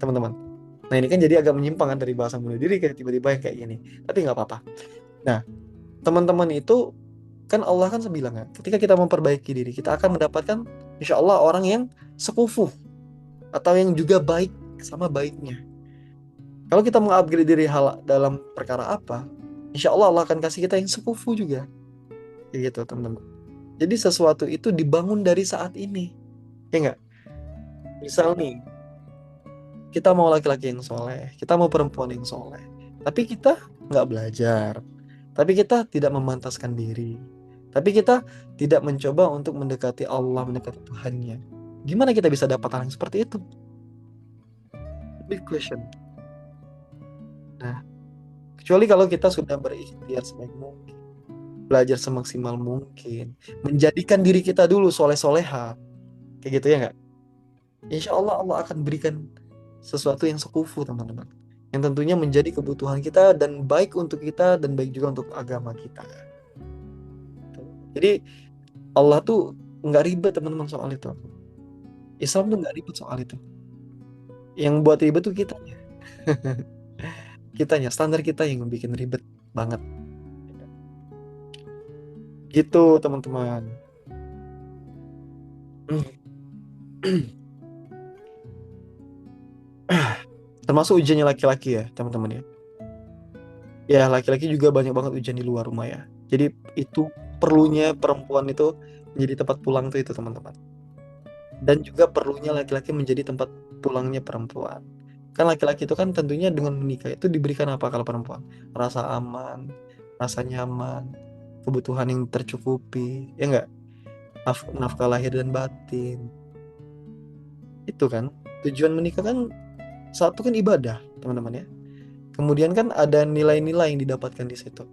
teman-teman? Nah, ini kan jadi agak menyimpang kan dari bahasa bunuh diri kayak tiba-tiba yang kayak gini. Tapi nggak apa-apa. Nah, teman-teman itu kan Allah kan bilang kan, ketika kita memperbaiki diri, kita akan mendapatkan insya Allah orang yang sekufu atau yang juga baik sama baiknya. Kalau kita mengupgrade diri hal dalam perkara apa, insya Allah Allah akan kasih kita yang sekufu juga. Kayak gitu, teman-teman. Jadi sesuatu itu dibangun dari saat ini. Ya enggak? Misal nih, kita mau laki-laki yang soleh, kita mau perempuan yang soleh, tapi kita nggak belajar, tapi kita tidak memantaskan diri, tapi kita tidak mencoba untuk mendekati Allah, mendekati Tuhannya. Gimana kita bisa dapat hal yang seperti itu? Big question. Nah, kecuali kalau kita sudah berikhtiar sebaik mungkin, belajar semaksimal mungkin, menjadikan diri kita dulu soleh-soleha, kayak gitu ya nggak? Insya Allah Allah akan berikan sesuatu yang sekufu, teman-teman. Yang tentunya menjadi kebutuhan kita dan baik untuk kita dan baik juga untuk agama kita. Jadi Allah tuh nggak ribet, teman-teman, soal itu. Islam tuh nggak ribet soal itu. Yang buat ribet tuh kitanya. Kitanya, standar kita yang bikin ribet banget. Gitu, teman-teman. Termasuk ujiannya laki-laki ya, teman-teman ya. Ya, laki-laki juga banyak banget ujian di luar rumah ya. Jadi itu perlunya perempuan itu menjadi tempat pulang tuh itu, teman-teman. Dan juga perlunya laki-laki menjadi tempat pulangnya perempuan. Kan laki-laki itu kan tentunya dengan menikah itu diberikan apa kalau perempuan? Rasa aman, rasa nyaman, kebutuhan yang tercukupi, ya enggak? Nafkah lahir dan batin. Itu kan tujuan menikah kan, satu kan ibadah, teman-teman ya. Kemudian kan ada nilai-nilai yang didapatkan di situ.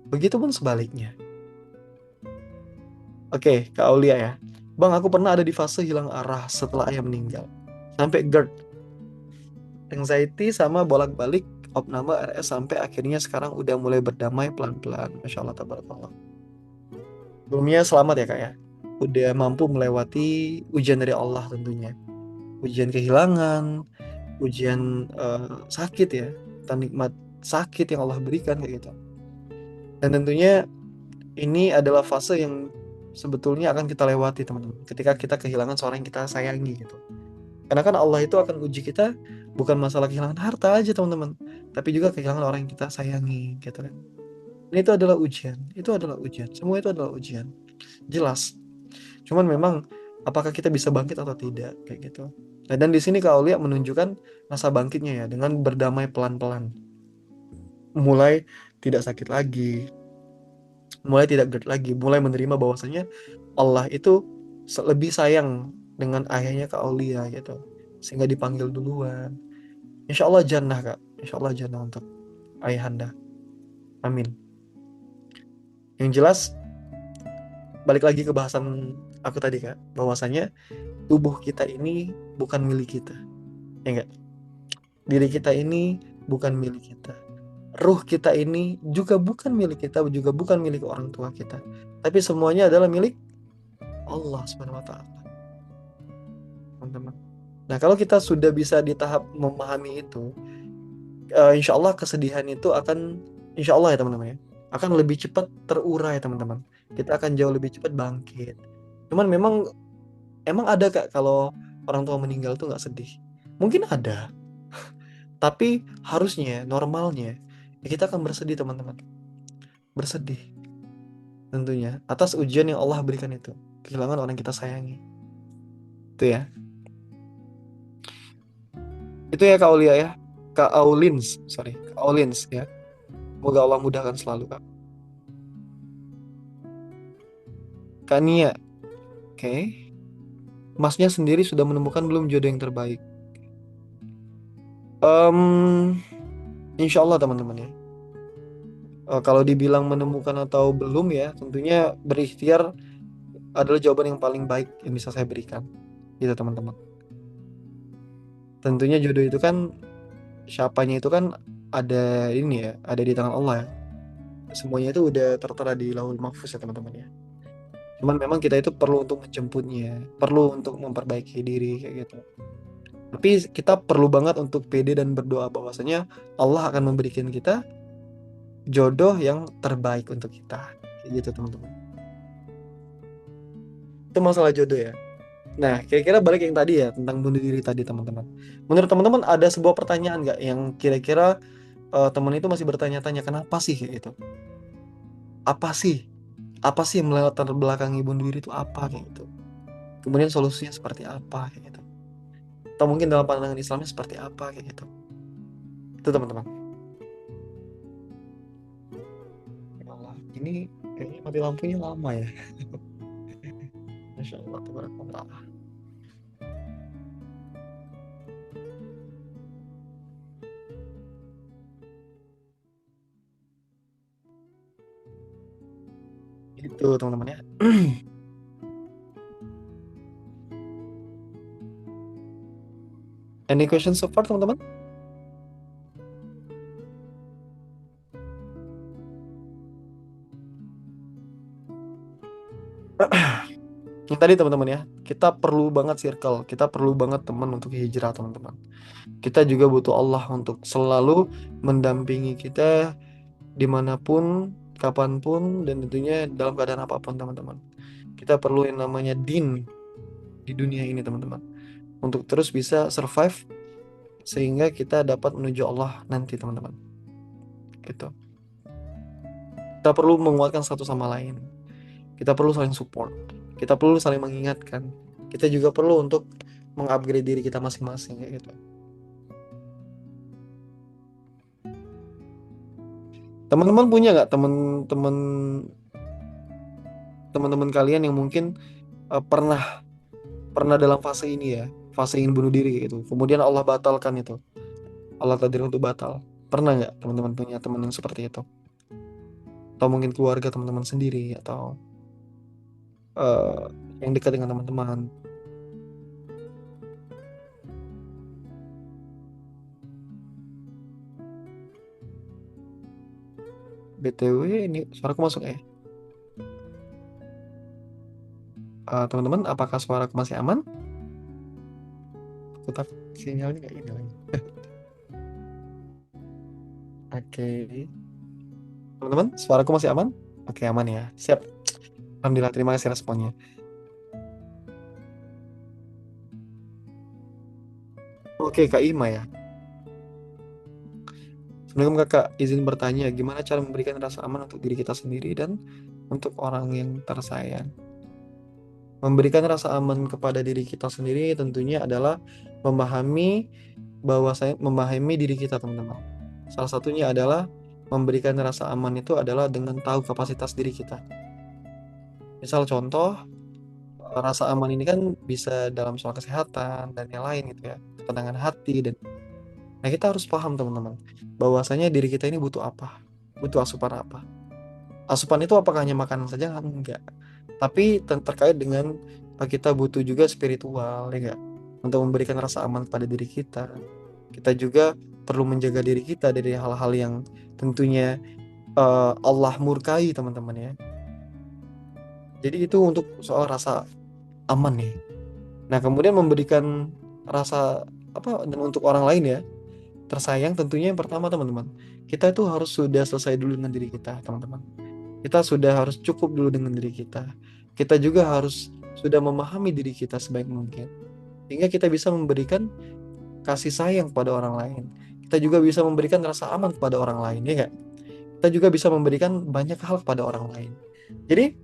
Begitupun sebaliknya. Oke, Kak Aulia ya. Bang, aku pernah ada di fase hilang arah setelah ayah meninggal. Sampai GERD, anxiety sama bolak-balik opname RS sampai akhirnya sekarang udah mulai berdamai pelan-pelan. Masya Allah, tabarakallah. Sebelumnya selamat ya Kak ya. Udah mampu melewati ujian dari Allah tentunya. Ujian kehilangan, ujian sakit ya. Dan nikmat sakit yang Allah berikan kayak gitu. Dan tentunya ini adalah fase yang sebetulnya akan kita lewati, teman-teman. Ketika kita kehilangan seorang yang kita sayangi gitu. Karena kan Allah itu akan uji kita bukan masalah kehilangan harta aja teman-teman, tapi juga kehilangan orang yang kita sayangi gitu kan. Dan itu adalah ujian, itu adalah ujian, semua itu adalah ujian, jelas. Cuman memang apakah kita bisa bangkit atau tidak kayak gitu. Nah, dan di sini Kak Aulia menunjukkan masa bangkitnya ya dengan berdamai pelan-pelan, mulai tidak sakit lagi, mulai tidak GERD lagi, mulai menerima bahwasanya Allah itu lebih sayang dengan ayahnya Kak Aulia gitu, sehingga dipanggil duluan. Insya Allah jannah Kak, Insya Allah jannah untuk ayahanda, amin. Yang jelas balik lagi ke bahasan aku tadi Kak, bahwasanya tubuh kita ini bukan milik kita, ya enggak? Diri kita ini bukan milik kita. Ruh kita ini juga bukan milik kita, juga bukan milik orang tua kita. Tapi semuanya adalah milik Allah Subhanahu wa taala, teman-teman. Nah, kalau kita sudah bisa di tahap memahami itu, insya Allah kesedihan itu akan, insya Allah ya teman-teman ya, akan lebih cepat terurai teman-teman. Kita akan jauh lebih cepat bangkit. Cuman emang ada Kak kalau orang tua meninggal tuh nggak sedih? Mungkin ada, tapi harusnya normalnya ya kita akan bersedih teman-teman, bersedih tentunya atas ujian yang Allah berikan itu, kehilangan orang yang kita sayangi. Itu ya, itu ya Kak Aulia ya, Kak Aulins, sorry, Kak Aulins ya. Semoga Allah mudahkan selalu Kak. Kak Nia, oke. Masnya sendiri sudah menemukan belum jodoh yang terbaik? Em, Insya Allah teman-teman ya. Kalau dibilang menemukan atau belum ya, tentunya berikhtiar adalah jawaban yang paling baik yang bisa saya berikan. Gitu teman-teman. Tentunya jodoh itu kan, siapanya itu kan ada ini ya, ada di tangan Allah ya. Semuanya itu udah tertera di Lauhul Mahfuz ya teman-teman ya. Cuman memang kita itu perlu untuk menjemputnya, perlu untuk memperbaiki diri kayak gitu. Tapi kita perlu banget untuk pede dan berdoa bahwasanya Allah akan memberikan kita jodoh yang terbaik untuk kita. Kayak gitu teman-teman. Itu masalah jodoh ya. Nah, kira-kira balik yang tadi ya tentang bunuh diri tadi teman-teman. Menurut teman-teman ada sebuah pertanyaan nggak yang kira-kira teman itu masih bertanya-tanya kenapa sih kayak gitu? Apa sih? Apa sih yang melatar belakangi bunuh diri itu apa kayak gitu? Kemudian solusinya seperti apa kayak gitu? Atau mungkin dalam pandangan Islamnya seperti apa kayak gitu? Itu teman-teman. Ya Allah, ini kayaknya mati lampunya lama ya. Masya Allah, tabarakallah. Itu teman-teman ya. Any questions so far teman-teman? Yang tadi teman-teman ya, kita perlu banget circle, kita perlu banget teman untuk hijrah teman-teman. Kita juga butuh Allah untuk selalu mendampingi kita dimanapun, kapanpun, dan tentunya dalam keadaan apapun teman-teman. Kita perlu yang namanya din di dunia ini teman-teman, untuk terus bisa survive sehingga kita dapat menuju Allah nanti teman-teman. Gitu. Kita perlu menguatkan satu sama lain. Kita perlu saling support. Kita perlu saling mengingatkan. Kita juga perlu untuk mengupgrade diri kita masing-masing kayak gitu. Teman-teman punya nggak teman-teman teman-teman kalian yang mungkin pernah pernah dalam fase ini ya, fase ingin bunuh diri kayak gitu. Kemudian Allah batalkan itu. Allah takdir untuk batal. Pernah nggak teman-teman punya teman yang seperti itu? Atau mungkin keluarga teman-teman sendiri atau eh, yang dekat dengan teman-teman. BTW ini suaraku masuk ya. Teman-teman, apakah suaraku masih aman? Aku takut sinyalnya kayak ini lagi. Oke. Teman-teman, suaraku masih aman? Oke, aman ya. Siap. Alhamdulillah, terima kasih responnya. Oke, Kak Ima ya. Sebelum Kakak izin bertanya, gimana cara memberikan rasa aman untuk diri kita sendiri dan untuk orang yang tersayang? Memberikan rasa aman kepada diri kita sendiri tentunya adalah memahami bahwa saya memahami diri kita, teman-teman. Salah satunya adalah memberikan rasa aman itu adalah dengan tahu kapasitas diri kita. Misal contoh, rasa aman ini kan bisa dalam soal kesehatan dan yang lain gitu ya, ketenangan hati dan nah kita harus paham teman-teman bahwasanya diri kita ini butuh apa, butuh asupan apa. Asupan itu apakah hanya makanan saja? Enggak. Tapi terkait dengan kita butuh juga spiritual, ya enggak? Untuk memberikan rasa aman pada diri kita. Kita juga perlu menjaga diri kita dari hal-hal yang tentunya Allah murkai, teman-teman ya. Jadi itu untuk soal rasa aman nih. Nah, kemudian memberikan rasa apa dan untuk orang lain ya, tersayang tentunya yang pertama teman-teman. Kita itu harus sudah selesai dulu dengan diri kita, teman-teman. Kita sudah harus cukup dulu dengan diri kita. Kita juga harus sudah memahami diri kita sebaik mungkin. Sehingga kita bisa memberikan kasih sayang kepada orang lain. Kita juga bisa memberikan rasa aman kepada orang lain, ya enggak? Kita juga bisa memberikan banyak hal kepada orang lain. Jadi,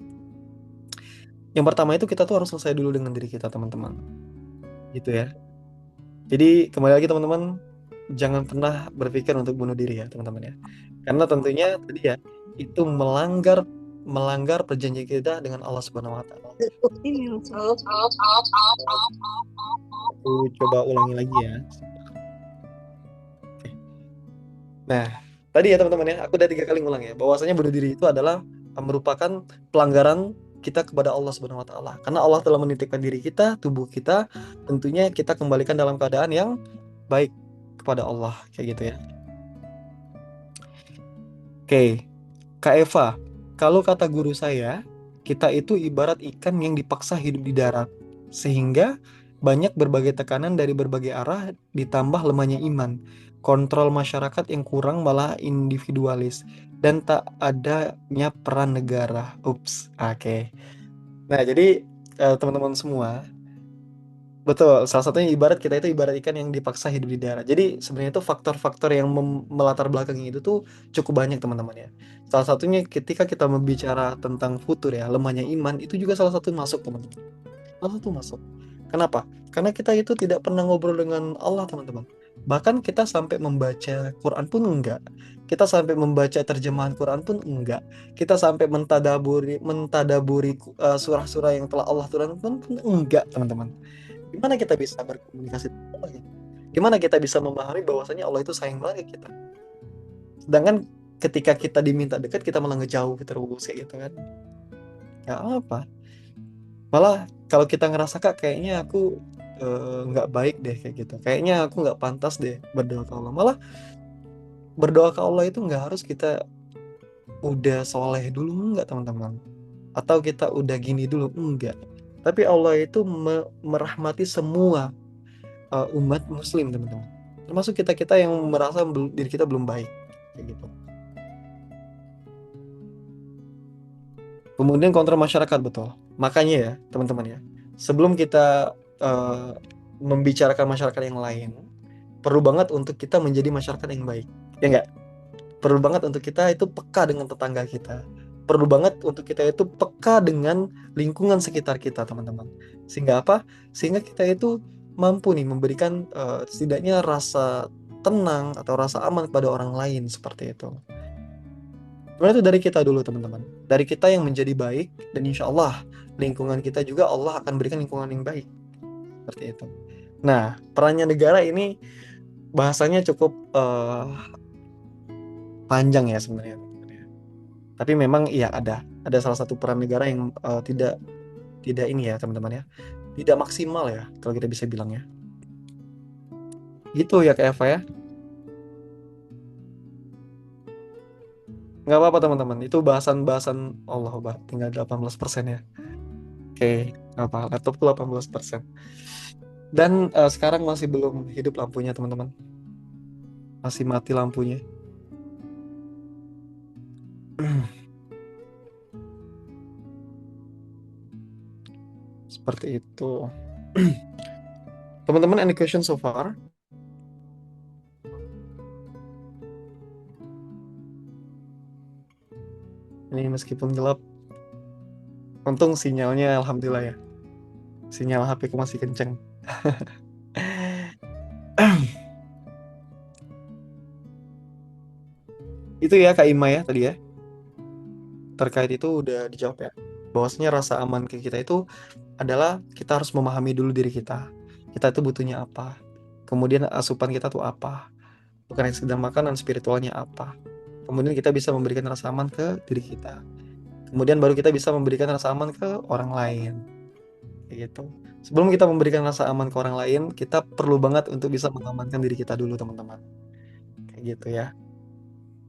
yang pertama itu kita tuh harus selesai dulu dengan diri kita, teman-teman. Gitu ya. Jadi, kembali lagi teman-teman, jangan pernah berpikir untuk bunuh diri ya, teman-teman ya. Karena tentunya tadi ya, itu melanggar melanggar perjanjian kita dengan Allah Subhanahu wa taala. Aku coba ulangi lagi ya. Nah, tadi ya teman-teman ya, aku udah 3 kali ngulang ya, bahwasanya bunuh diri itu adalah merupakan pelanggaran kita kepada Allah Subhanahu wa taala. Karena Allah telah menitipkan diri kita, tubuh kita, tentunya kita kembalikan dalam keadaan yang baik kepada Allah, kayak gitu ya. Oke, Kak Eva, kalau kata guru saya, kita itu ibarat ikan yang dipaksa hidup di darat, sehingga banyak berbagai tekanan dari berbagai arah ditambah lemahnya iman, kontrol masyarakat yang kurang malah individualis, dan tak adanya peran negara. Ups, oke. Nah, jadi teman-teman semua, betul, salah satunya ibarat kita itu ibarat ikan yang dipaksa hidup di darat. Jadi sebenarnya itu faktor-faktor yang melatar belakangi itu tuh cukup banyak teman-teman ya. Salah satunya ketika kita membicara tentang futur ya, lemahnya iman itu juga salah satu masuk teman-teman. Salah satu masuk. Kenapa? Karena kita itu tidak pernah ngobrol dengan Allah teman-teman. Bahkan kita sampai membaca Quran pun enggak. Kita sampai membaca terjemahan Quran pun enggak. Kita sampai mentadaburi surah-surah yang telah Allah turunkan pun enggak teman-teman. Gimana kita bisa berkomunikasi dengan Allah ya? Gimana kita bisa memahami bahwasanya Allah itu sayang banget ke kita? Sedangkan ketika kita diminta dekat, kita malah ngejauh terus kayak gitu kan? Ya apa? Malah kalau kita ngerasa kak, kayaknya aku nggak baik deh kayak gitu. Kayaknya aku nggak pantas deh berdoa ke Allah. Malah berdoa ke Allah itu nggak harus kita udah soleh dulu, enggak teman-teman. Atau kita udah gini dulu, enggak. Tapi Allah itu merahmati semua umat muslim teman-teman, termasuk kita-kita yang merasa diri kita belum baik kayak gitu. Kemudian kontrol masyarakat, betul, makanya ya teman-teman ya, sebelum kita eh, membicarakan masyarakat yang lain, perlu banget untuk kita menjadi masyarakat yang baik, ya enggak? Perlu banget untuk kita itu peka dengan tetangga kita, perlu banget untuk kita itu peka dengan lingkungan sekitar kita teman-teman, sehingga apa, sehingga kita itu mampu nih memberikan setidaknya rasa tenang atau rasa aman kepada orang lain seperti itu. Sebenarnya itu dari kita dulu teman-teman, dari kita yang menjadi baik, dan insya Allah lingkungan kita juga Allah akan berikan lingkungan yang baik seperti itu. Nah, perannya negara ini bahasanya cukup panjang ya sebenarnya. Tapi memang iya ada salah satu peran negara yang tidak tidak ini ya teman-teman ya, tidak maksimal ya kalau kita bisa bilang ya. Gitu ya Kak Eva ya. Nggak apa-apa teman-teman. Itu bahasan-bahasan Allah tinggal 18% ya. Oke, nggak apa laptopku 18%. Dan sekarang masih belum hidup lampunya teman-teman. Masih mati lampunya. Seperti itu. Teman-teman, any question so far? Ini meskipun gelap, untung sinyalnya alhamdulillah ya. Sinyal HP ku masih kenceng. Itu ya Kak Ima ya tadi ya. Terkait itu udah dijawab ya. Bahwasanya rasa aman ke kita itu adalah kita harus memahami dulu diri kita. Kita itu butuhnya apa. Kemudian asupan kita tuh apa. Bukan hanya sekedar makanan, spiritualnya apa. Kemudian kita bisa memberikan rasa aman ke diri kita. Kemudian baru kita bisa memberikan rasa aman ke orang lain. Kayak gitu. Sebelum kita memberikan rasa aman ke orang lain, kita perlu banget untuk bisa mengamankan diri kita dulu, teman-teman. Kayak gitu ya.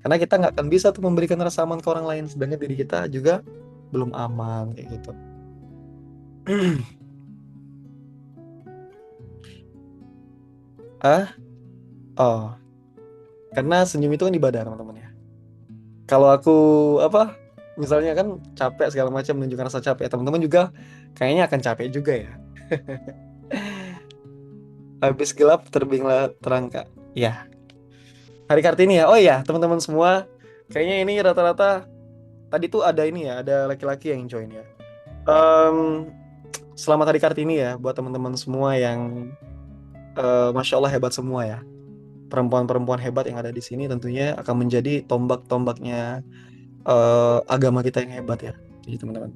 Karena kita nggak akan bisa tuh memberikan rasa aman ke orang lain, sedangkan diri kita juga belum aman, kayak gitu. Ah, oh, karena senyum itu kan ibadah, teman-teman ya. Kalau aku apa, misalnya kan capek segala macam menunjukkan rasa capek, teman-teman juga kayaknya akan capek juga ya. Habis gelap terbitlah terang kak. Ya, hari Kartini ya. Oh iya, teman-teman semua, kayaknya ini rata-rata tadi tuh ada ini ya, ada laki-laki yang join ya. Em, Selamat Hari Kartini ya buat teman-teman semua yang Masya Allah hebat semua ya. Perempuan-perempuan hebat yang ada di sini tentunya akan menjadi tombak-tombaknya agama kita yang hebat ya. Jadi teman-teman,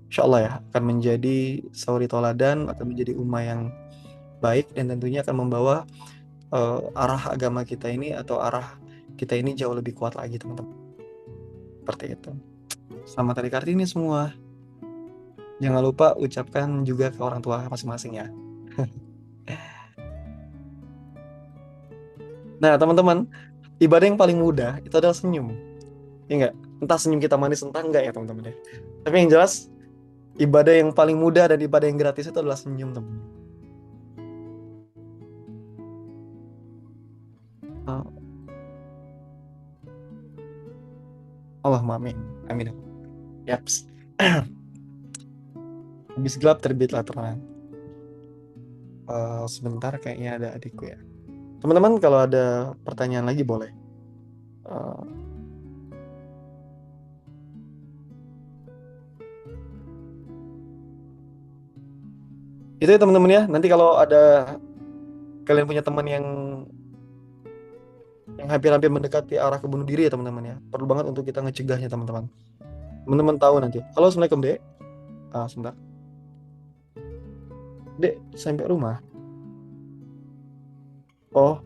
Insya Allah ya akan menjadi sauri toladan, akan menjadi ummah yang baik dan tentunya akan membawa arah agama kita ini atau arah kita ini jauh lebih kuat lagi teman-teman. Seperti itu. Selamat Hari Kartini semua. Jangan lupa ucapkan juga ke orang tua masing-masing ya. Nah teman-teman, ibadah yang paling mudah itu adalah senyum. Ya enggak? Entah senyum kita manis entah enggak ya teman-teman ya. Tapi yang jelas ibadah yang paling mudah dan ibadah yang gratis itu adalah senyum teman. Allahumma amin. Amin. Yaps. Habis gelap terbitlah terang. Sebentar kayaknya ada adikku ya. Teman-teman kalau ada pertanyaan lagi boleh. Eh, itu ya teman-teman ya. Nanti kalau ada kalian punya teman yang hampir-hampir mendekati arah ke bunuh diri ya teman-teman ya. Perlu banget untuk kita ngecegahnya teman-teman. Teman-teman tahu nanti. Halo, Assalamualaikum, Dek. Sebentar. Dek, sampai rumah. Oh,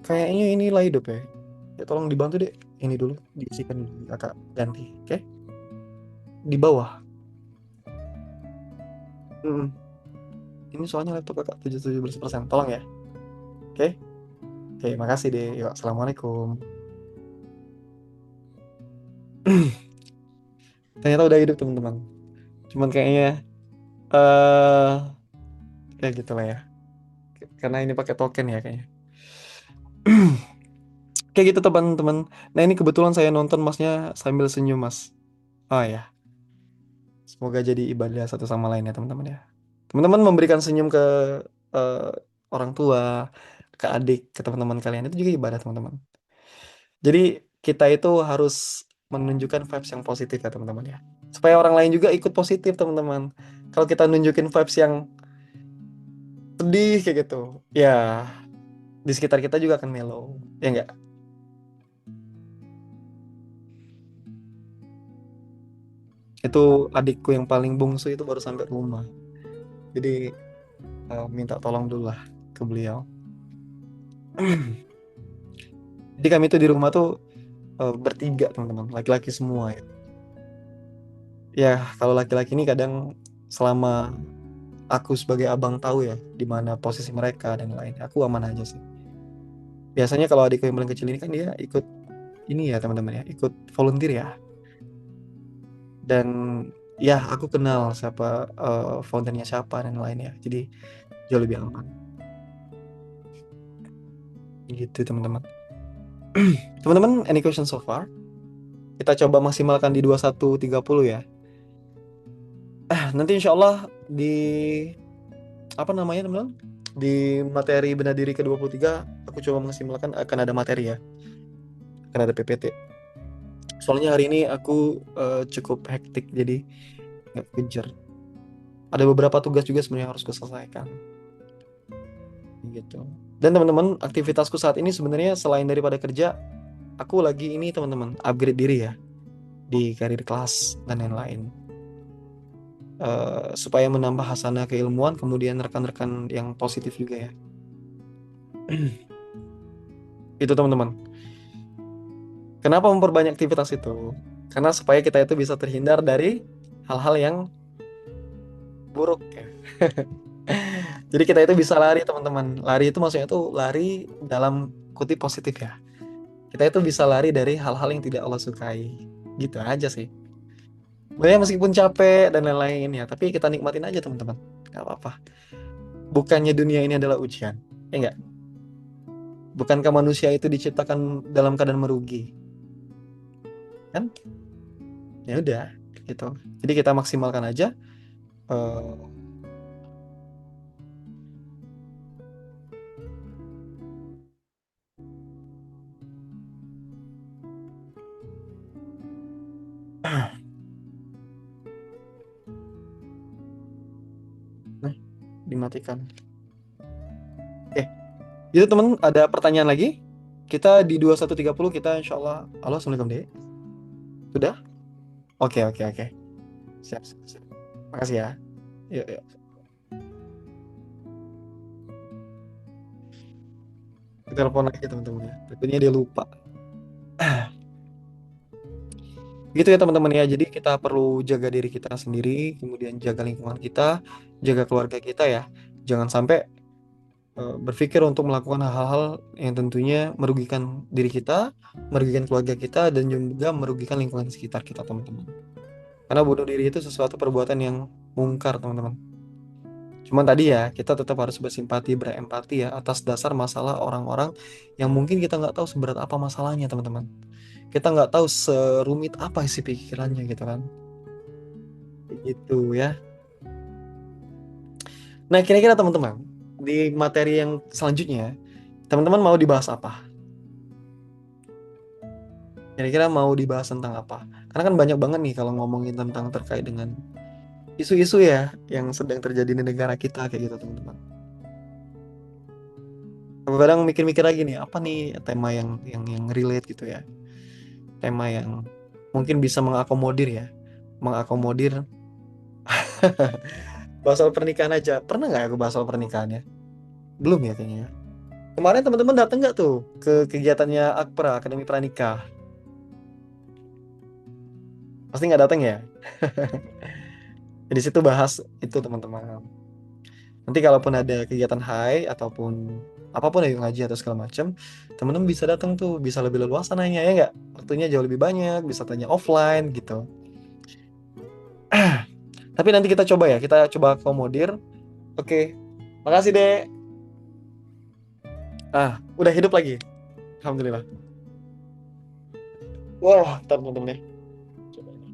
kayaknya ini lah hidup ya. Ya tolong dibantu, Dek. Ini dulu diisikan dulu. Kakak ganti. Oke? Di bawah. Mm-mm. Ini soalnya laptop kakak 77%. Tolong ya. Oke? Oke, makasih deh. Yuk, Assalamualaikum. Ternyata udah hidup teman-teman. Cuman kayaknya eh ya gitu lah ya. Karena ini pakai token ya kayaknya. Kayak gitu teman-teman. Nah ini kebetulan saya nonton masnya sambil senyum mas. Oh ya, semoga jadi ibadah satu sama lain ya teman-teman ya. Teman-teman memberikan senyum ke eh, orang tua, ke adik, ke teman-teman kalian itu juga ibadah teman-teman. Jadi kita itu harus menunjukkan vibes yang positif ya teman-teman ya. Supaya orang lain juga ikut positif teman-teman. Kalau kita nunjukin vibes yang sedih kayak gitu, ya di sekitar kita juga akan mellow. Ya enggak? Itu adikku yang paling bungsu itu baru sampai rumah. Jadi minta tolong dulu lah ke beliau. Jadi kami tuh di rumah tuh bertiga teman-teman, laki-laki semua ya. Ya kalau laki-laki ini kadang selama aku sebagai abang tahu ya di mana posisi mereka dan lain, aku aman aja sih. Biasanya kalau adikku yang paling kecil ini kan dia ikut ini ya teman-teman ya, ikut volunteer ya. Dan ya aku kenal siapa foundernya siapa dan lainnya. Jadi jauh lebih aman. Gitu teman-teman. Teman-teman, any question so far? Kita coba maksimalkan di 21.30 ya. Nanti insya Allah di apa namanya teman-teman? Di materi benar diri ke-23 aku coba maksimalkan akan ada materi ya. Akan ada PPT. Soalnya hari ini aku cukup hektik, jadi nggak kejar. Ada beberapa tugas juga sebenarnya harus kuselesaikan gitu. Dan teman-teman, aktivitasku saat ini sebenarnya selain daripada kerja, aku lagi ini teman-teman, upgrade diri ya di karir kelas dan lain-lain. Supaya menambah hasanah keilmuan, kemudian rekan-rekan yang positif juga ya. Itu teman-teman. Kenapa memperbanyak aktivitas itu? Karena supaya kita itu bisa terhindar dari hal-hal yang buruk ya. Jadi kita itu bisa lari teman-teman. Lari itu maksudnya tuh lari dalam kutip positif ya. Kita itu bisa lari dari hal-hal yang tidak Allah sukai. Gitu aja sih. Sebenarnya meskipun capek dan lain-lain ya, tapi kita nikmatin aja teman-teman. Gak apa-apa. Bukannya dunia ini adalah ujian. Ya enggak? Bukankah manusia itu diciptakan dalam keadaan merugi? Kan? Ya udah, gitu. Jadi kita maksimalkan aja. eh, nah, dimatikan. Oke, itu teman ada pertanyaan lagi? Kita di 21.30 kita insya Allah. Halo, Assalamualaikum deh. Sudah? Oke, oke, oke. Siap, siap, siap. Makasih ya. Yuk, yuk. Kita telepon lagi teman-teman ya. Tentunya dia lupa. Gitu ya teman-teman ya. Jadi kita perlu jaga diri kita sendiri, kemudian jaga lingkungan kita, jaga keluarga kita ya. Jangan sampai berpikir untuk melakukan hal-hal yang tentunya merugikan diri kita, merugikan keluarga kita, dan juga merugikan lingkungan sekitar kita teman-teman. Karena bunuh diri itu sesuatu perbuatan yang mungkar teman-teman. Cuman tadi ya, kita tetap harus bersimpati, berempati ya atas dasar masalah orang-orang yang mungkin kita nggak tahu seberat apa masalahnya teman-teman. Kita nggak tahu serumit apa isi pikirannya gitu kan. Gitu ya. Nah, kira-kira teman-teman, di materi yang selanjutnya, teman-teman mau dibahas apa? Kira-kira mau dibahas tentang apa? Karena kan banyak banget nih kalau ngomongin tentang terkait dengan isu-isu ya yang sedang terjadi di negara kita kayak gitu teman-teman. Kadang mikir-mikir lagi nih, apa nih tema yang relate gitu ya. Tema yang mungkin bisa mengakomodir ya. Mengakomodir bahas soal pernikahan aja. Pernah nggak aku bahas soal pernikahannya? Belum ya kayaknya. Kemarin teman-teman datang nggak tuh ke kegiatannya Akpra, Akademi Pranikah? Pasti nggak datang ya? Di situ bahas itu teman-teman. Nanti kalaupun ada kegiatan hai ataupun apapun ya ngaji atau segala macam, teman-teman bisa datang tuh, bisa lebih leluasa nanya ya nggak? Waktunya jauh lebih banyak, bisa tanya offline gitu. Tapi nanti kita coba ya, kita coba akomodir. Oke, makasih deh. Udah hidup lagi. Alhamdulillah. Wah, ntar teman-teman ya. Coba ini.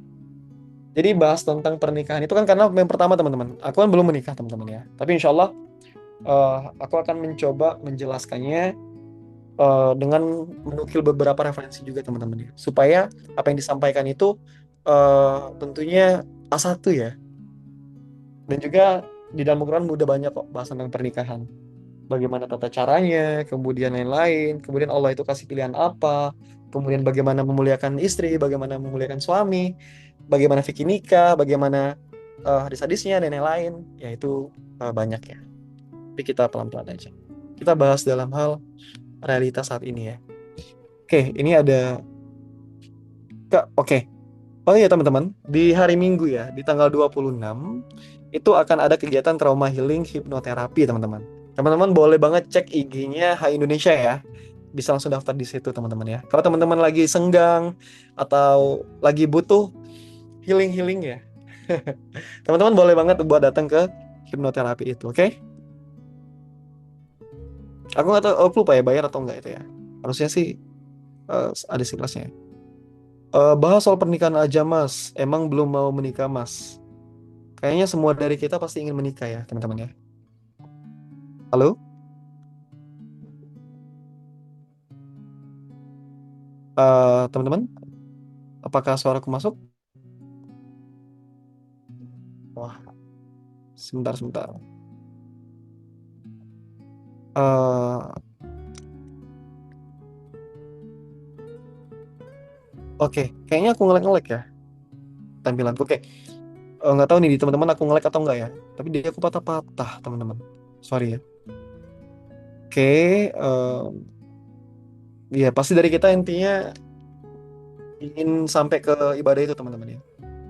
Jadi bahas tentang pernikahan itu kan karena yang pertama teman-teman, aku kan belum menikah teman-teman ya. Tapi insya Allah aku akan mencoba menjelaskannya dengan menukil beberapa referensi juga teman-teman ya. Supaya apa yang disampaikan itu tentunya A1 ya. Dan juga di dalam Al-Quran udah banyak kok bahas tentang pernikahan. Bagaimana tata caranya, kemudian lain-lain, kemudian Allah itu kasih pilihan apa, kemudian bagaimana memuliakan istri, bagaimana memuliakan suami, bagaimana fikih nikah, bagaimana hadis-hadisnya dan lain-lain, ya itu banyak ya. Tapi kita pelan-pelan aja. Kita bahas dalam hal realitas saat ini ya. Oke, ini ada Kak, oke. Oh iya teman-teman, di hari Minggu ya, di tanggal 26 itu akan ada kegiatan trauma healing hipnoterapi teman-teman. Teman-teman boleh banget cek IG-nya Hai Indonesia ya. Bisa langsung daftar di situ teman-teman ya. Kalau teman-teman lagi senggang atau lagi butuh healing-healing ya, teman-teman boleh banget buat datang ke hipnoterapi itu, oke? Aku nggak tahu, aku lupa ya bayar atau enggak itu ya. Harusnya sih ada sih kelasnya. Bahas soal pernikahan aja mas, emang belum mau menikah mas. Kayaknya semua dari kita pasti ingin menikah ya teman-teman ya. Halo? Teman-teman? Apakah suaraku masuk? Wah, sebentar, sebentar. Eh, oke, kayaknya aku ngelek-ngelek ya tampilanku. Oke, nggak tahu nih di teman-teman aku ngelek atau enggak ya. Tapi dia aku patah-patah, teman-teman. Sorry ya. Oke, ya pasti dari kita intinya ingin sampai ke ibadah itu, teman-teman ya.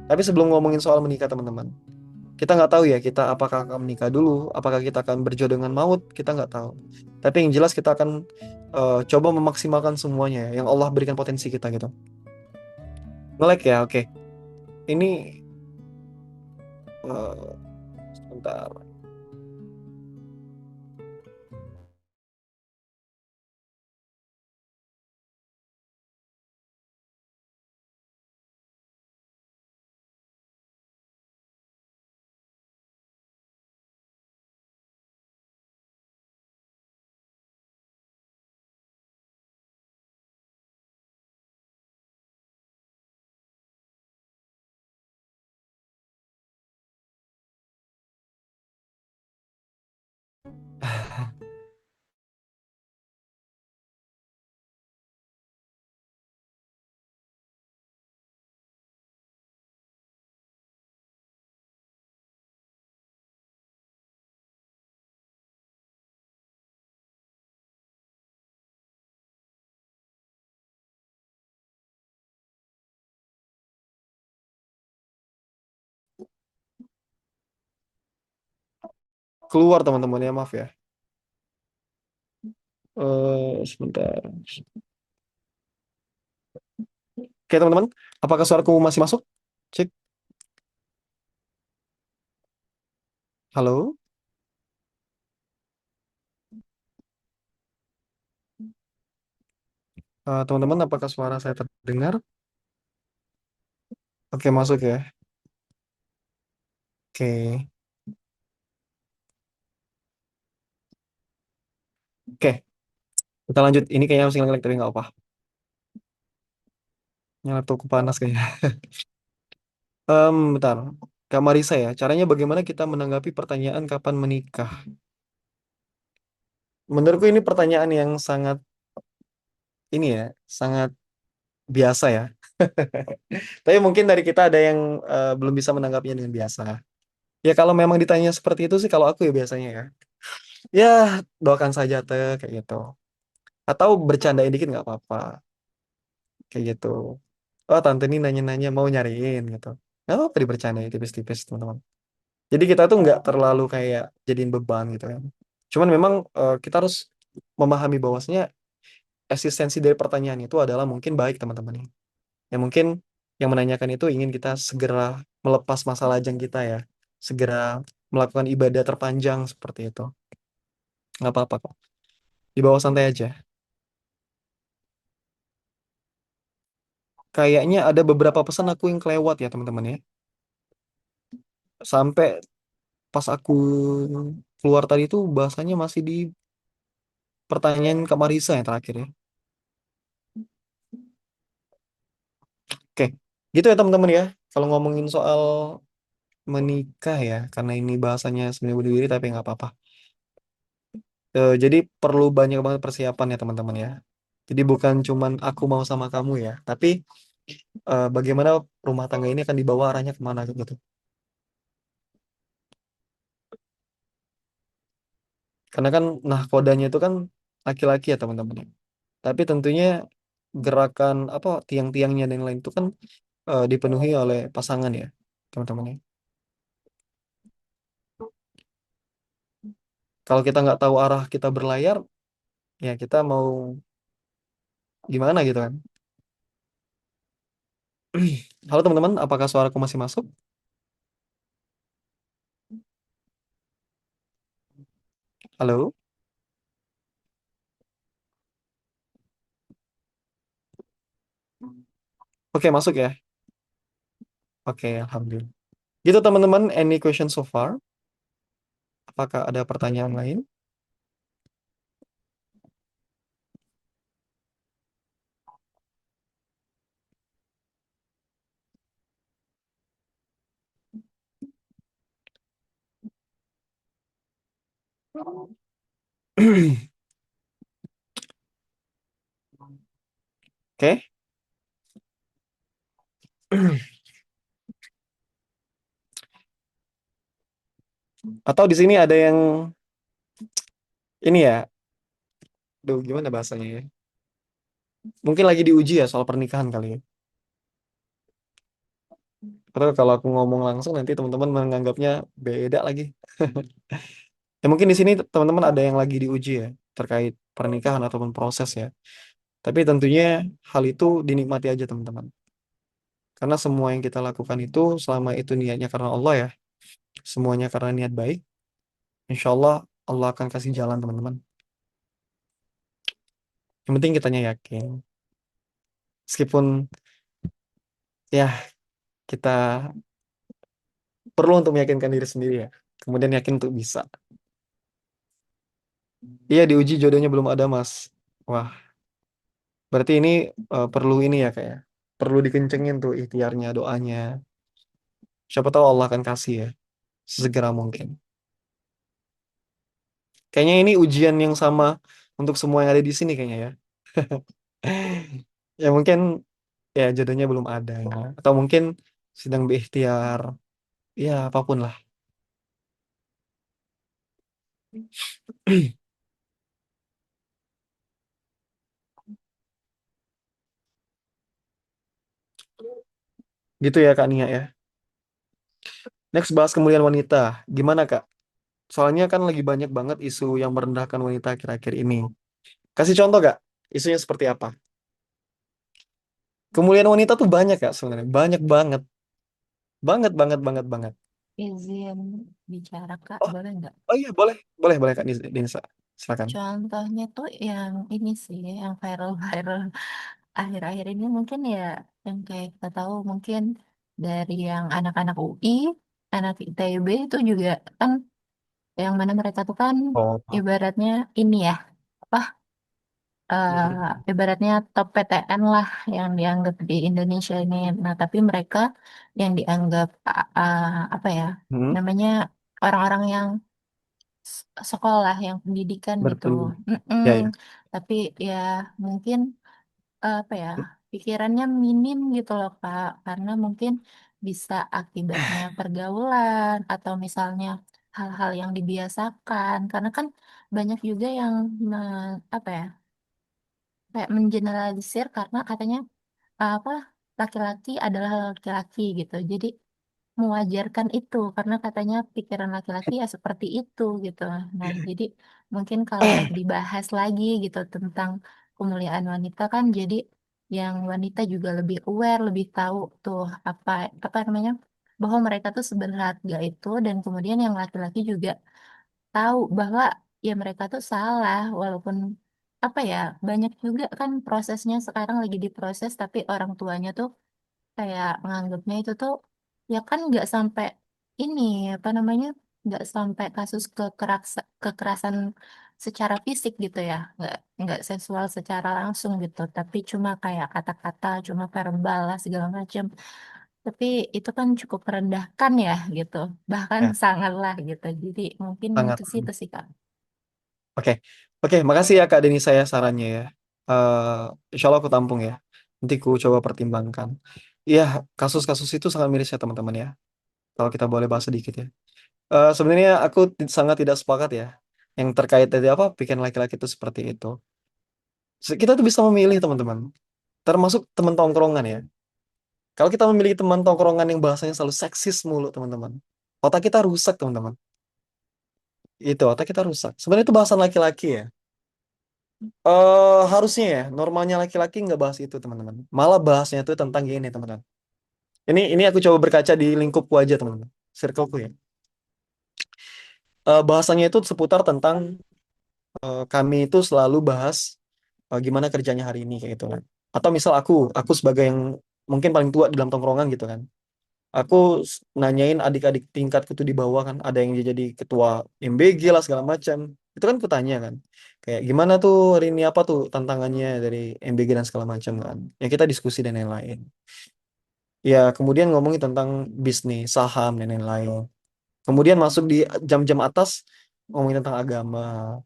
Tapi sebelum ngomongin soal menikah, teman-teman, kita nggak tahu ya kita apakah akan menikah dulu, apakah kita akan berjodoh dengan maut, kita nggak tahu. Tapi yang jelas kita akan coba memaksimalkan semuanya ya, yang Allah berikan potensi kita gitu. Ngelek ya, oke. Ini eh, sebentar. Keluar teman-teman ya, maaf ya. Sebentar. Oke teman-teman, apakah suaraku masih masuk? Cek. Halo. Teman-teman, apakah suara saya terdengar? Oke, masuk ya. Oke. Oke, kita lanjut. Ini kayaknya masih ngelek tapi nggak apa. Yang laptopku panas kayaknya. Bentar. Kak Marisa ya, caranya bagaimana kita menanggapi pertanyaan kapan menikah? Menurutku ini pertanyaan yang sangat ini ya, sangat biasa ya. Tapi mungkin dari kita ada yang belum bisa menanggapinya dengan biasa. Ya kalau memang ditanya seperti itu sih kalau aku ya biasanya ya. Ya doakan saja teh kayak gitu. Atau bercandain dikit nggak apa-apa kayak gitu. Oh tante ini nanya-nanya mau nyariin gitu. Nggak apa-apa dibercandain tipis-tipis teman-teman. Jadi kita tuh nggak terlalu kayak jadiin beban gitu kan. Cuman memang kita harus memahami bahwasanya eksistensi dari pertanyaan itu adalah mungkin baik teman-teman ya. Ya mungkin yang menanyakan itu ingin kita segera melepas masa lajang kita ya. Segera melakukan ibadah terpanjang seperti itu. Nggak apa-apa kok. Di bawah santai aja. Kayaknya ada beberapa pesan aku yang kelewat ya teman-teman ya. Sampai pas aku keluar tadi tuh bahasanya masih di pertanyaan Kak Marisa yang terakhir ya. Oke, gitu ya teman-teman ya. Kalau ngomongin soal menikah ya, karena ini bahasanya sebenarnya bunuh diri tapi nggak apa-apa. Jadi perlu banyak banget persiapan ya teman-teman ya. Jadi bukan cuman aku mau sama kamu ya, tapi bagaimana rumah tangga ini akan dibawa arahnya kemana gitu. Karena kan nah kodanya itu kan laki-laki ya teman-teman ya. Tapi tentunya gerakan apa tiang-tiangnya dan lain itu kan dipenuhi oleh pasangan ya teman-teman ya. Kalau kita nggak tahu arah kita berlayar, ya kita mau gimana gitu kan. Halo teman-teman, apakah suaraku masih masuk? Halo? Oke, masuk ya. Oke, alhamdulillah. Gitu teman-teman, any question so far? Apakah ada pertanyaan lain? Oke. Atau di sini ada yang ini ya, duh gimana bahasanya ya? Mungkin lagi diuji ya soal pernikahan kali ya. Karena kalau aku ngomong langsung nanti teman-teman menganggapnya beda lagi. Ya mungkin di sini teman-teman ada yang lagi diuji ya terkait pernikahan ataupun proses ya. Tapi tentunya hal itu dinikmati aja teman-teman. Karena semua yang kita lakukan itu selama itu niatnya karena Allah ya, semuanya karena niat baik, insya Allah Allah akan kasih jalan teman-teman. Yang penting kitanya yakin. Meskipun ya kita perlu untuk meyakinkan diri sendiri ya. Kemudian yakin untuk bisa. Iya diuji jodohnya belum ada Mas. Wah, berarti ini perlu ini ya kayak. Perlu dikencengin tuh ikhtiarnya, doanya. Siapa tahu Allah akan kasih ya. Sesegera mungkin. Kayaknya ini ujian yang sama untuk semua yang ada di sini kayaknya ya. Ya mungkin ya jodohnya belum ada ya. Atau mungkin sedang berikhtiar. Ya apapun lah. Gitu ya Kak Nia ya. Next bahas kemuliaan wanita. Gimana Kak? Soalnya kan lagi banyak banget isu yang merendahkan wanita akhir-akhir ini. Kasih contoh Kak, isunya seperti apa? Kemuliaan wanita tuh banyak Kak sebenarnya. Banyak banget. Banget, banget, banget, banget. Izin bicara Kak, Oh, boleh nggak? oh iya boleh. Boleh, boleh Kak Dinsa. Silakan. Contohnya tuh yang ini sih, yang viral-viral akhir-akhir ini mungkin ya, yang kayak kita tahu mungkin dari yang anak-anak UI, anak ITB itu juga kan, yang mana mereka tuh kan Oh, ibaratnya ini ya, apa, ibaratnya top PTN lah yang dianggap di Indonesia ini. Nah, tapi mereka yang dianggap apa ya, hmm, namanya orang-orang yang sekolah yang pendidikan gitu. berpendidikan. Mm-mm. Ya, ya. Tapi ya mungkin apa ya, pikirannya minim gitu loh Kak, karena mungkin bisa akibatnya pergaulan atau misalnya hal-hal yang dibiasakan, karena kan banyak juga yang apa ya, kayak mengeneralisir karena katanya apa, laki-laki adalah laki-laki gitu. Jadi mewajarkan itu karena katanya pikiran laki-laki ya seperti itu gitu. Nah, jadi mungkin kalau dibahas lagi gitu tentang kemuliaan wanita kan, jadi yang wanita juga lebih aware, lebih tahu tuh apa apa namanya, bahwa mereka tuh seberharga itu, dan kemudian yang laki-laki juga tahu bahwa ya mereka tuh salah, walaupun apa ya, banyak juga kan prosesnya sekarang lagi diproses, tapi orang tuanya tuh kayak menganggapnya itu tuh ya kan nggak sampai ini, apa namanya, nggak sampai kasus kekerasan secara fisik gitu ya, nggak seksual secara langsung gitu, tapi cuma kayak kata-kata, cuma verbal lah segala macam, tapi itu kan cukup merendahkan ya gitu, bahkan Ya, sangatlah gitu, jadi mungkin sangat. ke situ sih Kak. Oke, oke, makasih ya Kak Deni saya sarannya ya. Insya Allah aku tampung ya. Nanti ku coba pertimbangkan. Iya, kasus-kasus itu sangat miris ya teman-teman ya. Kalau kita boleh bahas sedikit ya. Sebenarnya aku sangat tidak sepakat ya. Yang terkait tadi apa, pikiran laki-laki itu seperti itu. Kita tuh bisa memilih teman-teman. Termasuk teman tongkrongan ya. Kalau kita memilih teman tongkrongan yang bahasanya selalu seksis mulu teman-teman. Otak kita rusak teman-teman. Itu otak kita rusak. Sebenarnya itu bahasan laki-laki ya. Harusnya ya, normalnya laki-laki nggak bahas itu teman-teman. Malah bahasnya itu tentang gini teman-teman. Ini aku coba berkaca di lingkupku aja teman-teman, circleku ya. Bahasanya itu seputar tentang kami itu selalu bahas gimana kerjanya hari ini kayak gitu kan. Atau misal aku sebagai yang mungkin paling tua di dalam tongkrongan gitu kan. Aku nanyain adik-adik tingkatku tuh di bawah kan, ada yang jadi ketua MBG lah segala macam. Itu kan kutanya kan. Kayak gimana tuh hari ini apa tuh tantangannya dari MBG dan segala macam kan. Ya kita diskusi dan lain-lain. Ya kemudian ngomongin tentang bisnis, saham dan lain-lain. Kemudian masuk di jam-jam atas ngomongin tentang agama.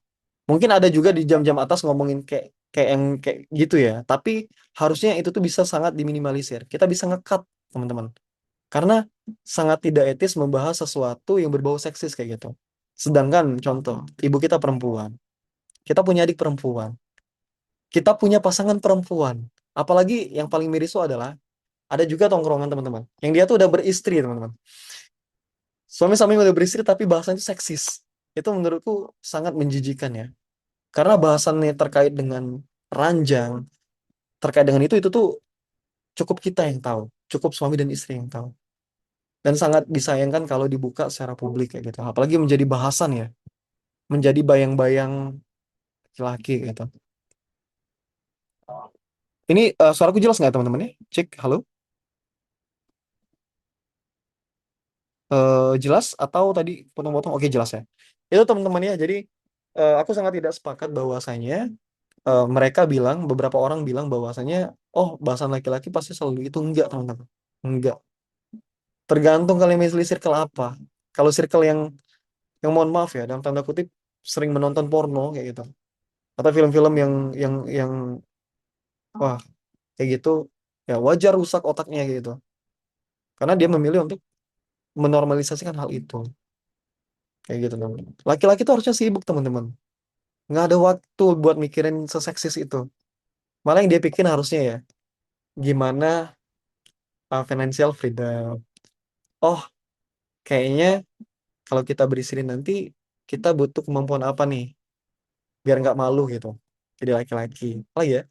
Mungkin ada juga di jam-jam atas ngomongin kayak kayak yang kayak gitu ya. Tapi harusnya itu tuh bisa sangat diminimalisir. Kita bisa ngekat, teman-teman. Karena sangat tidak etis membahas sesuatu yang berbau seksis kayak gitu. Sedangkan contoh, ibu kita perempuan, kita punya adik perempuan, kita punya pasangan perempuan. Apalagi yang paling miris itu adalah ada juga tongkrongan teman-teman, yang dia tuh udah beristri teman-teman. Suami-suami udah beristri tapi bahasanya itu seksis. Itu menurutku sangat menjijikan ya. Karena bahasannya terkait dengan ranjang, terkait dengan itu tuh cukup kita yang tahu, cukup suami dan istri yang tahu. Dan sangat disayangkan kalau dibuka secara publik kayak gitu. Apalagi menjadi bahasan ya, menjadi bayang-bayang laki gitu. Ini suaraku jelas nggak teman-teman ya? Cek, halo. Jelas atau tadi potong-potong? Oke, jelas ya. Itu teman-teman ya. Jadi aku sangat tidak sepakat bahwasanya mereka bilang, beberapa orang bilang bahwasanya, oh bahasan laki-laki pasti selalu itu. Enggak, teman-teman. Enggak. Tergantung kalian milih circle apa. Kalau circle yang mohon maaf ya, dalam tanda kutip sering menonton porno kayak gitu, atau film-film yang wah kayak gitu, ya wajar rusak otaknya kayak gitu. Karena dia memilih untuk menormalisasikan hal itu kayak gitu teman-teman. Laki-laki tuh harusnya sibuk teman-teman. Nggak ada waktu buat mikirin seseksis itu. Malah yang dia pikirin harusnya ya, gimana financial freedom. Oh, kayaknya kalau kita beristri nanti kita butuh kemampuan apa nih biar nggak malu gitu. Jadi laki-laki. Oh ya,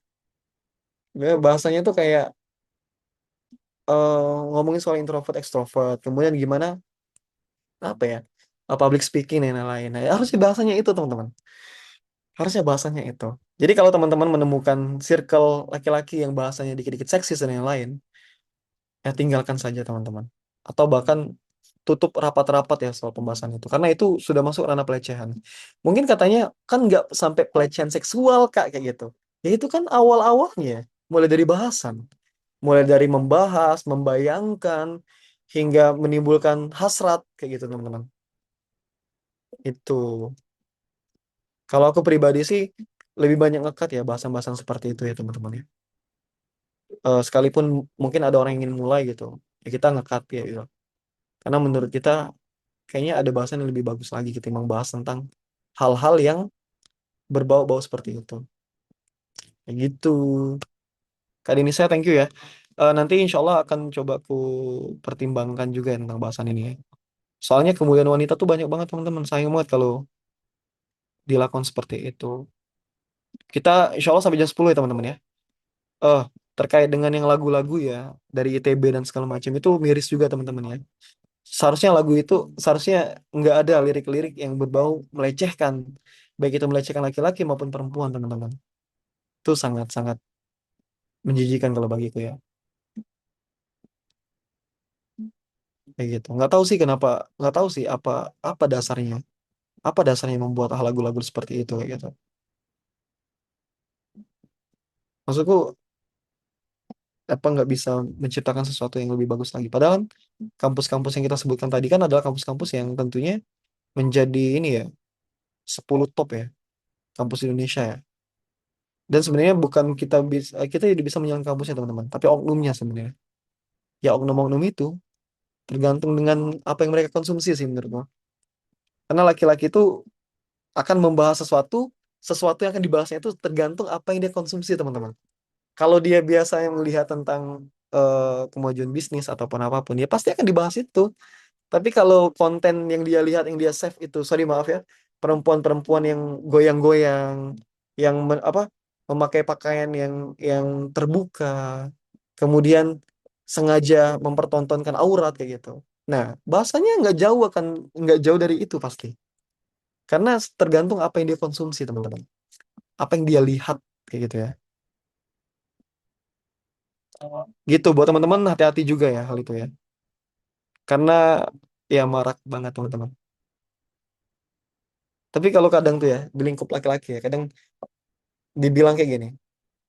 bahasanya tuh kayak ngomongin soal introvert extrovert. Kemudian gimana apa ya? Public speaking dan lain-lain. Nah, harusnya bahasanya itu teman-teman. Harusnya bahasanya itu. Jadi kalau teman-teman menemukan circle laki-laki yang bahasanya dikit-dikit seksis dan yang lain, ya tinggalkan saja teman-teman. Atau bahkan tutup rapat-rapat ya soal pembahasan itu. Karena itu sudah masuk ranah pelecehan. Mungkin katanya kan nggak sampai pelecehan seksual Kak kayak gitu. Ya itu kan awal-awalnya. Mulai dari bahasan. Mulai dari membahas, membayangkan, hingga menimbulkan hasrat kayak gitu teman-teman. Itu. Kalau aku pribadi sih lebih banyak ngekat ya bahasan-bahasan seperti itu ya teman-teman ya. Sekalipun mungkin ada orang yang ingin mulai gitu, ya kita ngekat ya gitu. Karena menurut kita kayaknya ada bahasan yang lebih bagus lagi ketimbang bahas tentang hal-hal yang berbau-bau seperti itu. Kayak gitu. Kak Dini saya thank you ya. Nanti insya Allah akan coba aku pertimbangkan juga ya tentang bahasan ini ya. Soalnya kemudian wanita tuh banyak banget teman-teman. Sayang banget kalau dilakukan seperti itu. Kita insya Allah sampai jam 10 ya teman-teman ya. Oh, terkait dengan yang lagu-lagu ya dari ITB dan segala macam itu miris juga teman-teman ya. Seharusnya lagu itu seharusnya nggak ada lirik-lirik yang berbau melecehkan, baik itu melecehkan laki-laki maupun perempuan teman-teman. Itu sangat-sangat menjijikan kalau bagiku ya. Kayak gitu. Nggak tahu sih kenapa, nggak tahu sih apa dasarnya, apa dasarnya membuat lagu-lagu seperti itu kayak gitu. Maksudku apa nggak bisa menciptakan sesuatu yang lebih bagus lagi. Padahal kampus-kampus yang kita sebutkan tadi kan adalah kampus-kampus yang tentunya menjadi ini ya 10 top ya kampus di Indonesia ya. Dan sebenarnya bukan kita jadi bisa menyalahkan kampusnya teman-teman, tapi oknumnya sebenarnya. Ya oknum-oknum itu tergantung dengan apa yang mereka konsumsi sih menurutku. Karena laki-laki itu akan membahas sesuatu yang akan dibahasnya itu tergantung apa yang dia konsumsi teman-teman. Kalau dia biasanya melihat tentang kemajuan bisnis ataupun apapun, ya pasti akan dibahas itu. Tapi kalau konten yang dia lihat, yang dia save itu, sorry maaf ya, perempuan-perempuan yang goyang-goyang, yang memakai pakaian yang terbuka, kemudian sengaja mempertontonkan aurat kayak gitu. Nah, bahasanya nggak jauh dari itu pasti. Karena tergantung apa yang dia konsumsi, teman-teman. Apa yang dia lihat kayak gitu ya. Gitu buat teman-teman hati-hati juga ya hal itu ya. Karena ya marak banget teman-teman. Tapi kalau kadang tuh ya, di lingkup laki-laki ya, kadang dibilang kayak gini,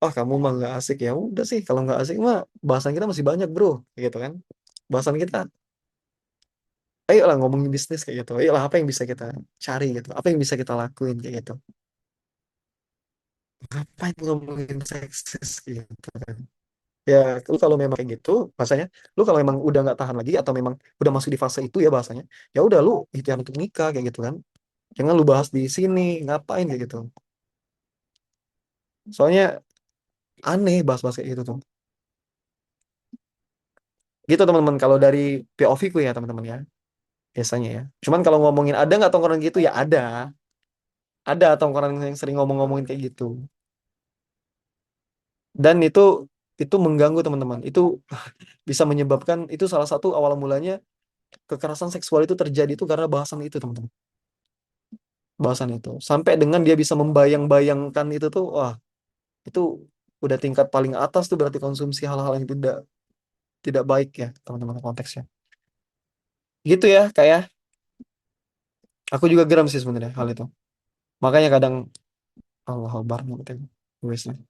oh kamu mah nggak asik ya udah sih kalau nggak asik mah bahasan kita masih banyak bro. Kayak gitu kan bahasan kita Ayolah ngomongin bisnis kayak gitu. Ayolah apa yang bisa kita cari gitu. Apa yang bisa kita lakuin kayak gitu. Ngapain ngomongin seksis gitu kan. Ya, lu kalau memang kayak gitu, bahasanya, lu kalau memang udah nggak tahan lagi atau memang udah masuk di fase itu ya bahasanya, ya udah lu ikhtiar untuk nikah kayak gitu kan. Jangan lu bahas di sini, ngapain kayak gitu. Soalnya aneh bahas-bahas kayak gitu tuh. Gitu teman-teman kalau dari POV ku ya teman-teman ya, biasanya ya. Cuman kalau ngomongin ada nggak tongkrongan gitu ya ada. Ada tongkrongan yang sering ngomong-ngomongin kayak gitu. Dan itu mengganggu teman-teman. Itu bisa menyebabkan itu salah satu awal mulanya kekerasan seksual itu terjadi itu karena bahasan itu teman-teman. Bahasan itu sampai dengan dia bisa membayang-bayangkan itu tuh wah itu udah tingkat paling atas tuh berarti konsumsi hal-hal yang tidak tidak baik ya teman-teman konteksnya gitu ya kayak aku juga geram sih sebenarnya hal itu makanya kadang Allah Akbar gitu wes lah.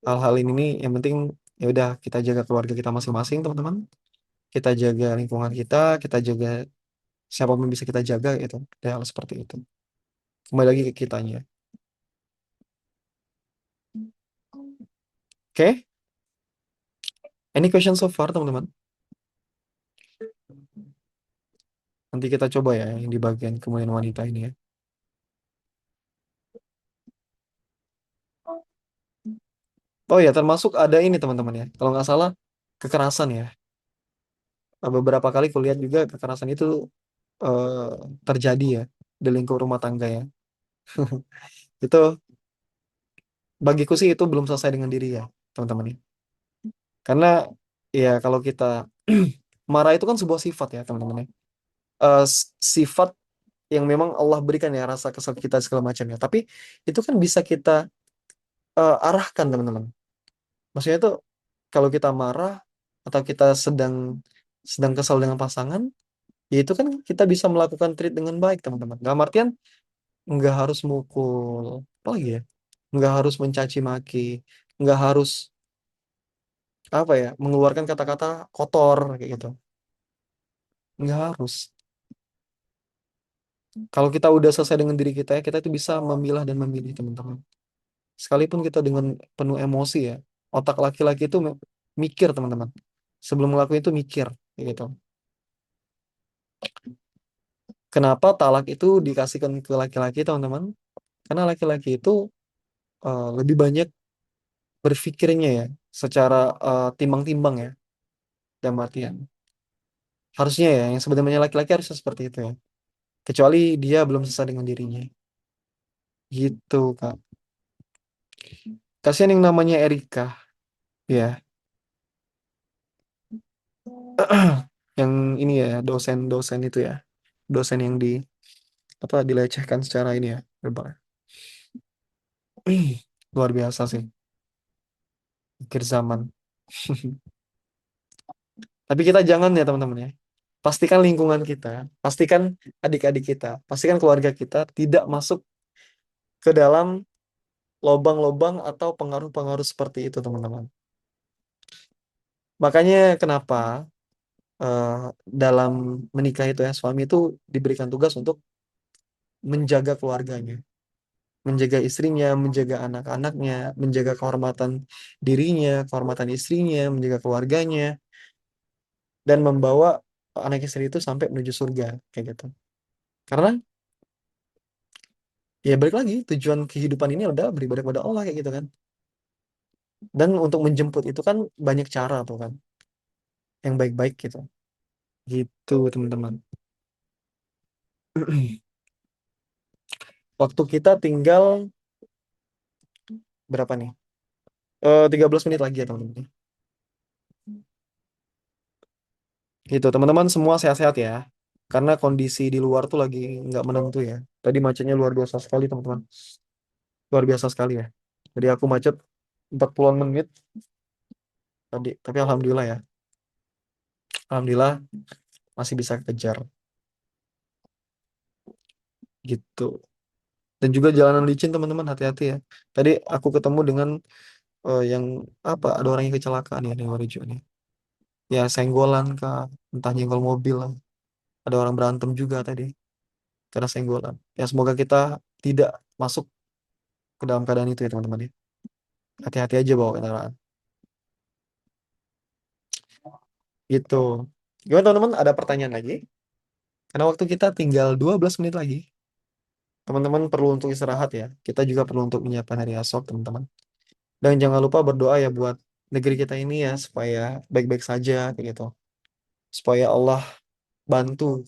Hal-hal ini nih yang penting ya udah kita jaga keluarga kita masing-masing teman-teman kita jaga lingkungan kita jaga siapapun bisa kita jaga itu ya hal seperti itu kembali lagi ke kitanya oke any question so far teman-teman nanti kita coba ya yang di bagian kemudian wanita ini ya. Oh ya, termasuk ada ini teman-teman ya. Kalau nggak salah, kekerasan ya. Beberapa kali kulihat juga kekerasan itu eh, terjadi ya di lingkup rumah tangga ya. Itu bagiku sih itu belum selesai dengan diri ya, teman-teman ya. Karena ya kalau kita marah itu kan sebuah sifat ya, teman-teman ya. Sifat yang memang Allah berikan ya rasa kesal kita segala macam ya. Tapi itu kan bisa kita arahkan teman-teman. Maksudnya itu kalau kita marah atau kita sedang sedang kesal dengan pasangan ya itu kan kita bisa melakukan treat dengan baik teman-teman dalam artian nggak harus mukul apa lagi ya nggak harus mencaci maki nggak harus apa ya mengeluarkan kata-kata kotor kayak gitu nggak harus kalau kita udah selesai dengan diri kita itu bisa memilah dan memilih teman-teman sekalipun kita dengan penuh emosi ya otak laki-laki itu mikir teman-teman sebelum ngelakuin itu mikir kayak gitu kenapa talak itu dikasihkan ke laki-laki teman-teman karena laki-laki itu lebih banyak berpikirnya ya secara timbang-timbang ya dalam artian harusnya ya yang sebenarnya laki-laki harusnya seperti itu ya kecuali dia belum selesai dengan dirinya gitu kak kasihan yang namanya Erika ya yang ini ya dosen-dosen itu ya dosen yang di apa dilecehkan secara ini ya verbal luar biasa sih akhir zaman tapi kita jangan ya teman-teman ya pastikan lingkungan kita pastikan adik-adik kita pastikan keluarga kita tidak masuk ke dalam lobang-lobang atau pengaruh-pengaruh seperti itu, teman-teman. Makanya kenapa eh, dalam menikah itu ya suami itu diberikan tugas untuk menjaga keluarganya, menjaga istrinya, menjaga anak-anaknya, menjaga kehormatan dirinya, kehormatan istrinya, menjaga keluarganya, dan membawa anak istri itu sampai menuju surga kayak gitu. Karena ya balik lagi tujuan kehidupan ini adalah beribadah kepada Allah kayak gitu kan. Dan untuk menjemput itu kan banyak cara tuh kan, yang baik-baik gitu. Gitu teman-teman. Waktu kita tinggal berapa nih? 13 menit lagi ya teman-teman. Gitu teman-teman semua sehat-sehat ya. Karena kondisi di luar tuh lagi nggak menentu ya. Tadi macetnya luar biasa sekali teman-teman. Luar biasa sekali ya. Jadi aku macet 40-an menit tadi. Tapi alhamdulillah ya. Alhamdulillah masih bisa kejar gitu. Dan juga jalanan licin teman-teman hati-hati ya. Tadi aku ketemu dengan yang apa ada orang yang kecelakaan ya di Waringin nih. Ya senggolan kah, entah nyenggol mobil lah. ada orang berantem juga tadi karena senggolan. Ya semoga kita tidak masuk ke dalam keadaan itu ya teman-teman ya. Hati-hati aja bawa kendaraan. Gitu. Gimana teman-teman? Ada pertanyaan lagi? Karena waktu kita tinggal 12 menit lagi. Teman-teman perlu untuk istirahat ya. Kita juga perlu untuk menyiapkan hari esok, teman-teman. Dan jangan lupa berdoa ya buat negeri kita ini ya, supaya baik-baik saja, kayak gitu. Supaya Allah bantu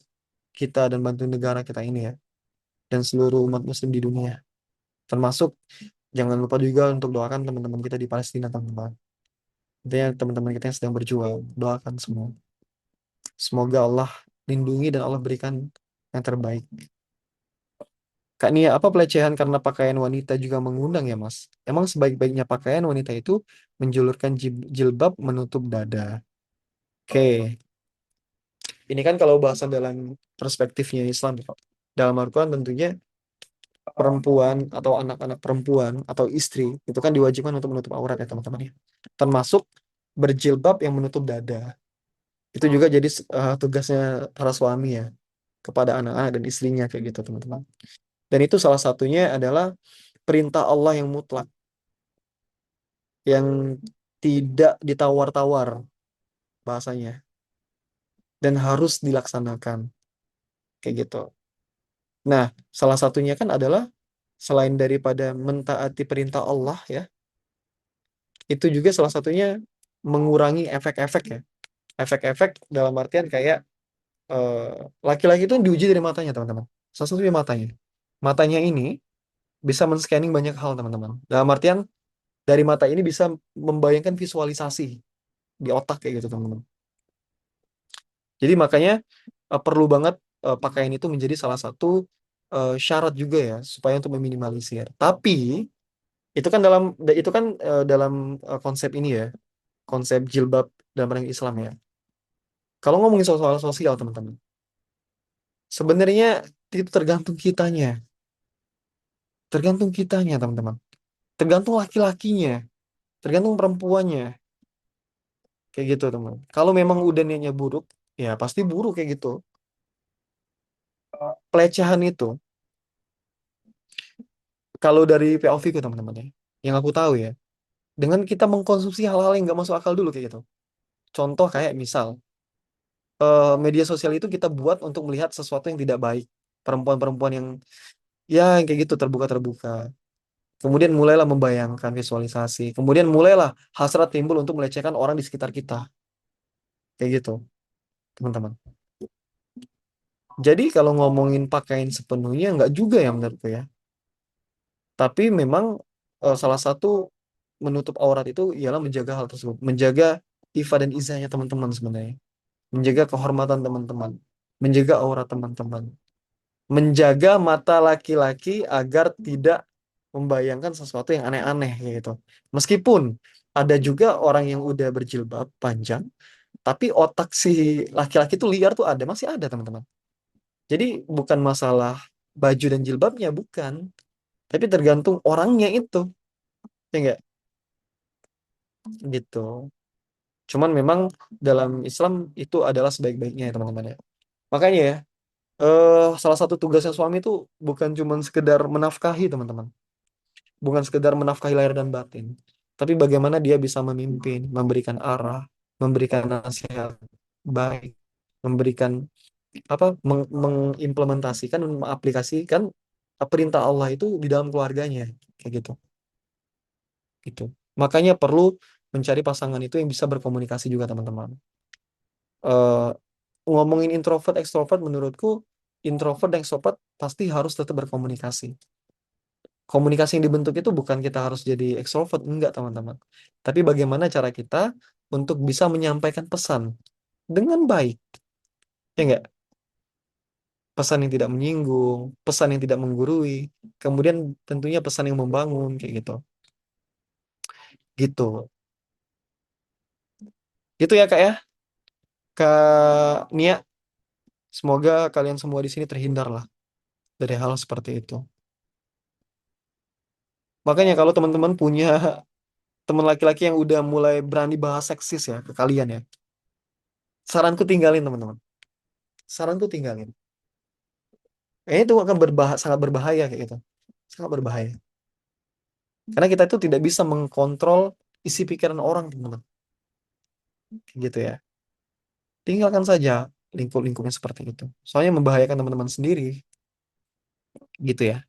kita dan bantu negara kita ini ya. Dan seluruh umat muslim di dunia. Termasuk, jangan lupa juga untuk doakan teman-teman kita di Palestina, teman-teman. Intinya teman-teman kita yang sedang berjuang, doakan semua. Semoga Allah lindungi dan Allah berikan yang terbaik. Kak Nia, apa pelecehan karena pakaian wanita juga mengundang ya, Mas? Emang sebaik-baiknya pakaian wanita itu menjulurkan jilbab menutup dada. Oke, ini kan kalau bahasan dalam perspektifnya Islam, ya, Pak. Dalam Al-Quran tentunya perempuan atau anak-anak perempuan atau istri itu kan diwajibkan untuk menutup aurat ya teman-teman ya. Termasuk berjilbab yang menutup dada. Itu juga jadi tugasnya para suami ya kepada anak-anak dan istrinya kayak gitu teman-teman. Dan itu salah satunya adalah perintah Allah yang mutlak, yang tidak ditawar-tawar bahasanya dan harus dilaksanakan kayak gitu. Nah, salah satunya kan adalah selain daripada mentaati perintah Allah ya, itu juga salah satunya mengurangi efek-efek ya. Efek-efek dalam artian kayak eh, laki-laki itu diuji dari matanya, teman-teman. Salah satunya matanya. Matanya ini bisa men-scanning banyak hal, teman-teman. Dalam artian dari mata ini bisa membayangkan visualisasi di otak kayak gitu, teman-teman. Jadi makanya perlu banget pakaian itu menjadi salah satu syarat juga ya supaya untuk meminimalisir. Tapi itu kan dalam konsep ini ya, konsep jilbab dalam agama Islam ya. Kalau ngomongin soal sosial, teman-teman, sebenarnya itu tergantung kitanya, tergantung kitanya, teman-teman. Tergantung laki-lakinya, tergantung perempuannya, kayak gitu, teman. Kalau memang udah niatnya buruk, ya pasti buruk kayak gitu. Pelecehan itu, kalau dari POV ku teman-teman ya, yang aku tahu ya, dengan kita mengkonsumsi hal-hal yang nggak masuk akal dulu kayak gitu. Contoh kayak misal, media sosial itu kita buat untuk melihat sesuatu yang tidak baik. Perempuan-perempuan yang ya yang kayak gitu terbuka-terbuka. Kemudian mulailah membayangkan visualisasi. Kemudian mulailah hasrat timbul untuk melecehkan orang di sekitar kita. Kayak gitu, teman-teman. Jadi kalau ngomongin pakaian sepenuhnya nggak juga ya menurutku ya. Tapi memang salah satu menutup aurat itu ialah menjaga hal tersebut. Menjaga ifa dan izahnya teman-teman sebenarnya. Menjaga kehormatan teman-teman. Menjaga aurat teman-teman. Menjaga mata laki-laki agar tidak membayangkan sesuatu yang aneh-aneh kayak gitu. Meskipun ada juga orang yang udah berjilbab panjang, tapi otak si laki-laki itu liar tuh ada, masih ada teman-teman. Jadi bukan masalah baju dan jilbabnya, bukan. Tapi tergantung orangnya itu, ya enggak? Gitu. Cuman memang dalam Islam itu adalah sebaik-baiknya ya teman-teman ya. Makanya ya, salah satu tugasnya suami itu bukan cuma sekedar menafkahi teman-teman. Bukan sekedar menafkahi lahir dan batin. Tapi bagaimana dia bisa memimpin, memberikan arah, memberikan nasihat baik, memberikan mengimplementasikan, mengaplikasikan perintah Allah itu di dalam keluarganya, kayak gitu. Gitu. Makanya perlu mencari pasangan itu yang bisa berkomunikasi juga teman-teman. Eh, Ngomongin introvert, ekstrovert, menurutku introvert dan ekstrovert pasti harus tetap berkomunikasi. Komunikasi yang dibentuk itu bukan kita harus jadi ekstrovert, enggak teman-teman. Tapi bagaimana cara kita untuk bisa menyampaikan pesan dengan baik, ya enggak? Pesan yang tidak menyinggung, pesan yang tidak menggurui, kemudian tentunya pesan yang membangun, kayak gitu. Gitu. Gitu ya Kak ya. Kak Nia, semoga kalian semua di sini terhindar lah dari hal seperti itu. Makanya kalau teman-teman punya teman laki-laki yang udah mulai berani bahas seksis ya ke kalian ya, saranku tinggalin teman-teman. Saranku tinggalin. Itu akan sangat berbahaya kayak gitu. Sangat berbahaya. Karena kita itu tidak bisa mengkontrol isi pikiran orang, teman-teman. Gitu ya. Tinggalkan saja lingkup-lingkupnya seperti itu. Soalnya membahayakan teman-teman sendiri. Gitu ya.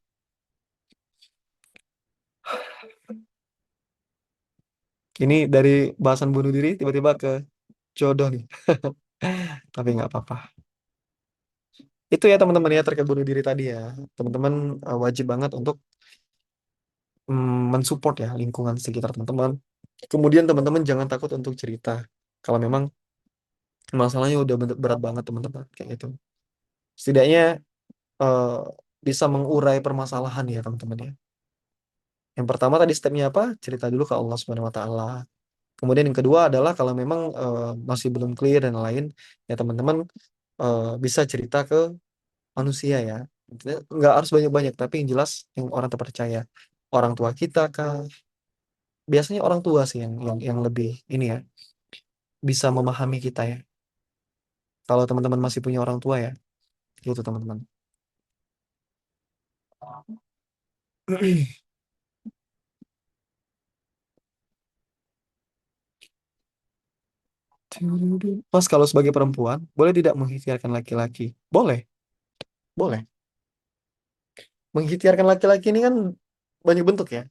Ini dari bahasan bunuh diri tiba-tiba ke jodoh nih. Tapi nggak apa-apa. Itu ya teman-teman ya terkait bunuh diri tadi ya. Teman-teman wajib banget untuk mensupport ya lingkungan sekitar teman-teman. Kemudian teman-teman jangan takut untuk cerita. Kalau memang masalahnya udah berat banget teman-teman kayak gitu. Setidaknya eh, bisa mengurai permasalahan ya teman-teman ya. Yang pertama tadi stepnya apa? Cerita dulu ke Allah Subhanahu Wa Taala. Kemudian yang kedua adalah kalau memang masih belum clear dan lain, ya teman-teman bisa cerita ke manusia ya. Nggak harus banyak-banyak, tapi yang jelas yang orang terpercaya. Orang tua kita kah? Biasanya orang tua sih yang lebih ini ya, bisa memahami kita ya. Kalau teman-teman masih punya orang tua ya, gitu teman-teman. Mas, kalau sebagai perempuan, boleh tidak mengikhtiarkan laki-laki? Boleh, boleh. Mengikhtiarkan laki-laki ini kan banyak bentuk ya,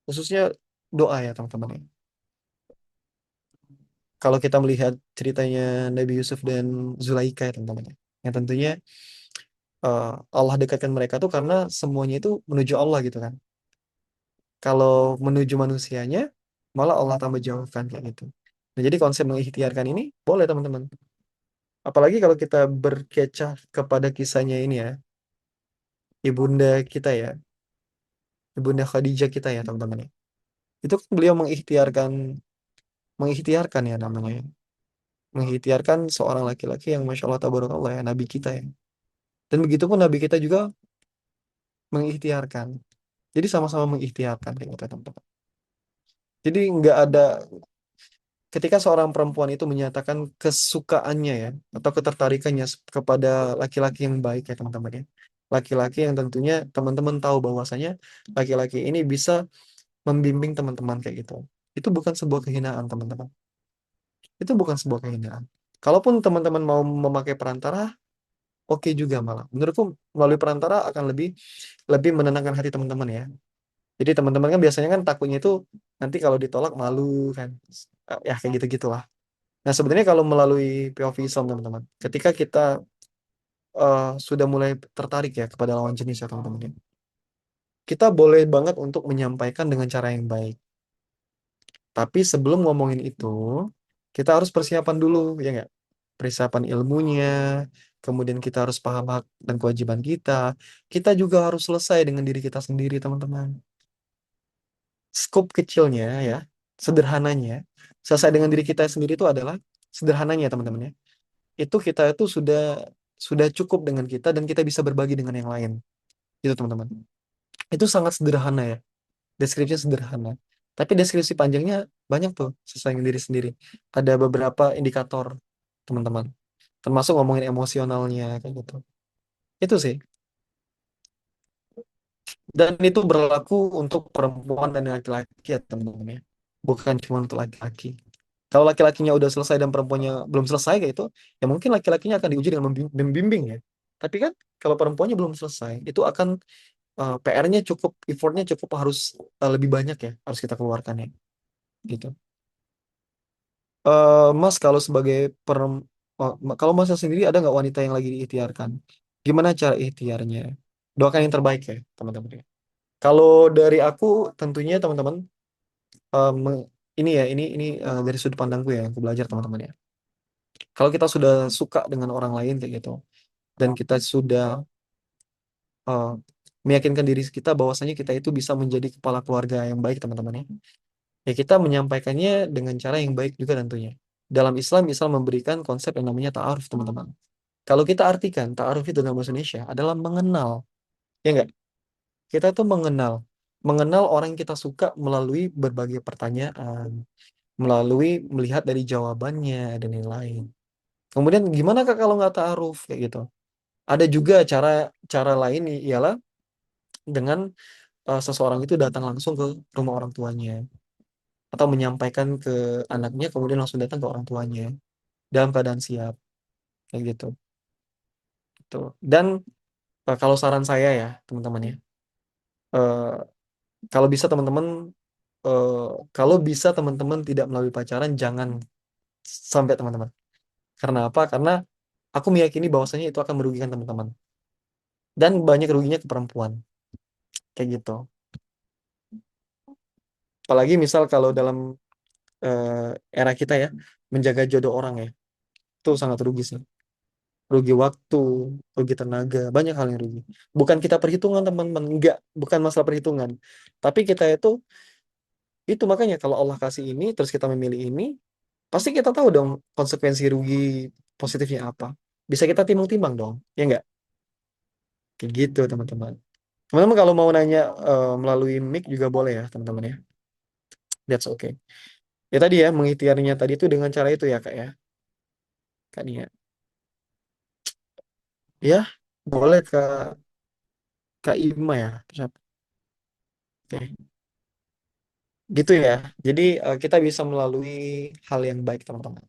khususnya doa ya teman-teman ya. Kalau kita melihat ceritanya Nabi Yusuf dan Zulaika ya teman-teman ya, yang tentunya eh, Allah dekatkan mereka tuh karena semuanya itu menuju Allah gitu kan. Kalau menuju manusianya, malah Allah tambah jauhkan kayak gitu. Nah, jadi konsep mengikhtiarkan ini boleh teman-teman. Apalagi kalau kita berkaca kepada kisahnya ini ya, ibunda kita ya, ibunda Khadijah kita ya teman-teman ya. Itu kan beliau mengikhtiarkan ya namanya, ya. Mengikhtiarkan seorang laki-laki yang masya Allah tabarakallah ya, nabi kita ya. Dan begitu pun nabi kita juga mengikhtiarkan. Jadi sama-sama mengikhtiarkan kayak gitu teman-teman. Jadi nggak ada ketika seorang perempuan itu menyatakan kesukaannya ya atau ketertarikannya kepada laki-laki yang baik ya teman-teman ya. Laki-laki yang tentunya teman-teman tahu bahwasanya laki-laki ini bisa membimbing teman-teman kayak gitu. Itu bukan sebuah kehinaan teman-teman. Itu bukan sebuah kehinaan. Kalaupun teman-teman mau memakai perantara, oke juga malah. Menurutku melalui perantara akan lebih lebih menenangkan hati teman-teman ya. Jadi teman-teman kan biasanya kan takutnya itu nanti kalau ditolak malu kan. Ya kayak gitu-gitulah. Nah, sebenarnya kalau melalui POV Islam, teman-teman, ketika kita sudah mulai tertarik ya kepada lawan jenis ya, teman-teman, ya, kita boleh banget untuk menyampaikan dengan cara yang baik. Tapi sebelum ngomongin itu, kita harus persiapan dulu, ya nggak? Persiapan ilmunya, kemudian kita harus paham hak dan kewajiban kita. Kita juga harus selesai dengan diri kita sendiri, teman-teman. Skop kecilnya ya, sederhananya, selesai dengan diri kita sendiri itu adalah sederhananya, teman-teman ya. Itu kita itu sudah cukup dengan kita dan kita bisa berbagi dengan yang lain gitu teman-teman. Itu sangat sederhana ya, deskripsinya sederhana, tapi deskripsi panjangnya banyak tuh sesuai dengan diri sendiri. Ada beberapa indikator teman-teman, termasuk ngomongin emosionalnya kayak gitu. Itu sih, dan itu berlaku untuk perempuan dan laki-laki ya teman-teman ya, bukan cuma untuk laki-laki. Kalau laki-lakinya udah selesai dan perempuannya belum selesai kayak itu, ya mungkin laki-lakinya akan diuji dengan membimbing ya. Tapi kan kalau perempuannya belum selesai, itu akan PR-nya cukup, effortnya cukup harus lebih banyak ya, harus kita keluarkan ya, gitu. Mas, kalau sebagai kalau Mas sendiri ada nggak wanita yang lagi diikhtiarkan? Gimana cara ikhtiarnya? Doakan yang terbaik ya, teman-teman ya. Kalau dari aku, tentunya teman-teman, eh, me- ini ya, ini dari sudut pandangku ya, yang aku belajar teman-teman ya. Kalau kita sudah suka dengan orang lain kayak gitu, dan kita sudah eh, meyakinkan diri kita bahwasanya kita itu bisa menjadi kepala keluarga yang baik teman-teman ya. Ya kita menyampaikannya dengan cara yang baik juga tentunya. Dalam Islam, Islam memberikan konsep yang namanya ta'aruf teman-teman. Kalau kita artikan ta'aruf itu dalam bahasa Indonesia adalah mengenal, ya enggak? Kita tuh mengenal orang yang kita suka melalui berbagai pertanyaan, melalui melihat dari jawabannya dan lain-lain. Kemudian gimana Kak kalau nggak ta'aruf kayak gitu? Ada juga cara cara lain ialah dengan seseorang itu datang langsung ke rumah orang tuanya atau menyampaikan ke anaknya kemudian langsung datang ke orang tuanya dalam keadaan siap kayak gitu. Tuh. Dan kalau saran saya ya teman-teman ya, eh, kalau bisa teman-teman eh, kalau bisa teman-teman tidak melalui pacaran jangan sampai teman-teman. Karena apa? Karena aku meyakini bahwasanya itu akan merugikan teman-teman dan banyak ruginya ke perempuan kayak gitu. Apalagi misal kalau dalam era kita ya menjaga jodoh orang ya itu sangat rugi sih. Rugi waktu, rugi tenaga, banyak hal yang rugi. Bukan kita perhitungan teman-teman, enggak, bukan masalah perhitungan. Tapi kita itu makanya kalau Allah kasih ini terus kita memilih ini, pasti kita tahu dong konsekuensi rugi positifnya apa. Bisa kita timbang-timbang dong, ya enggak? Kayak gitu teman-teman. Teman-teman kalau mau nanya melalui mic juga boleh ya teman-teman ya. That's okay. Ya tadi ya mengikhtiarnya tadi itu dengan cara itu ya Kak ya. Kak Nia. Ya, boleh Kak Ima ya. Siapa? Oke. Gitu ya. Jadi kita bisa melalui hal yang baik teman-teman.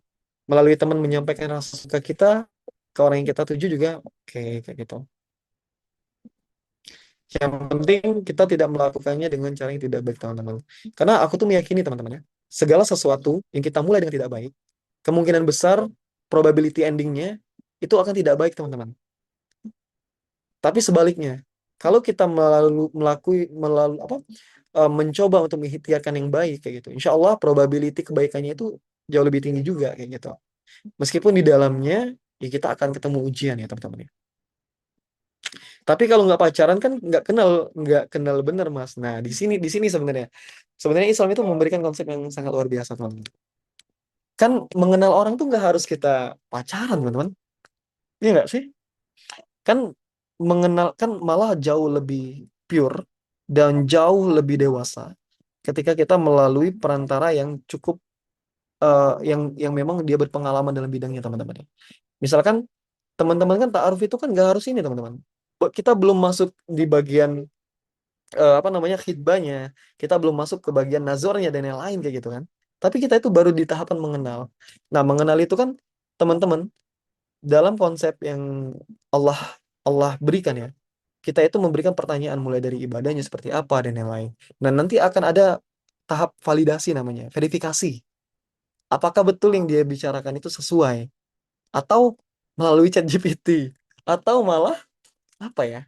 Melalui teman menyampaikan rasa suka kita ke orang yang kita tuju juga oke kayak gitu. Yang penting kita tidak melakukannya dengan cara yang tidak baik teman-teman. Karena aku tuh meyakini teman-teman ya, segala sesuatu yang kita mulai dengan tidak baik, kemungkinan besar probability endingnya itu akan tidak baik teman-teman. Tapi sebaliknya, kalau kita mencoba untuk mengikhtiarkan yang baik kayak gitu, insya Allah probability kebaikannya itu jauh lebih tinggi juga kayak gitu. Meskipun di dalamnya ya kita akan ketemu ujian ya teman-teman ya. Tapi kalau nggak pacaran kan nggak kenal bener Mas. Nah di sini sebenarnya Islam itu memberikan konsep yang sangat luar biasa teman-teman. Kan mengenal orang tuh nggak harus kita pacaran teman-teman. Iya nggak sih? Kan mengenal kan malah jauh lebih pure dan jauh lebih dewasa ketika kita melalui perantara yang cukup yang memang dia berpengalaman dalam bidangnya teman-teman ya. Misalkan teman-teman kan ta'aruf itu kan nggak harus ini teman-teman. Kita belum masuk di bagian apa namanya khidbahnya, kita belum masuk ke bagian nazornya dan yang lain kayak gitu kan. Tapi kita itu baru di tahapan mengenal. Nah, mengenal itu kan teman-teman dalam konsep yang Allah Allah berikan ya. Kita itu memberikan pertanyaan mulai dari ibadahnya seperti apa dan yang lain. Dan nanti akan ada tahap validasi namanya, verifikasi. Apakah betul yang dia bicarakan itu sesuai atau melalui chat GPT atau malah apa ya?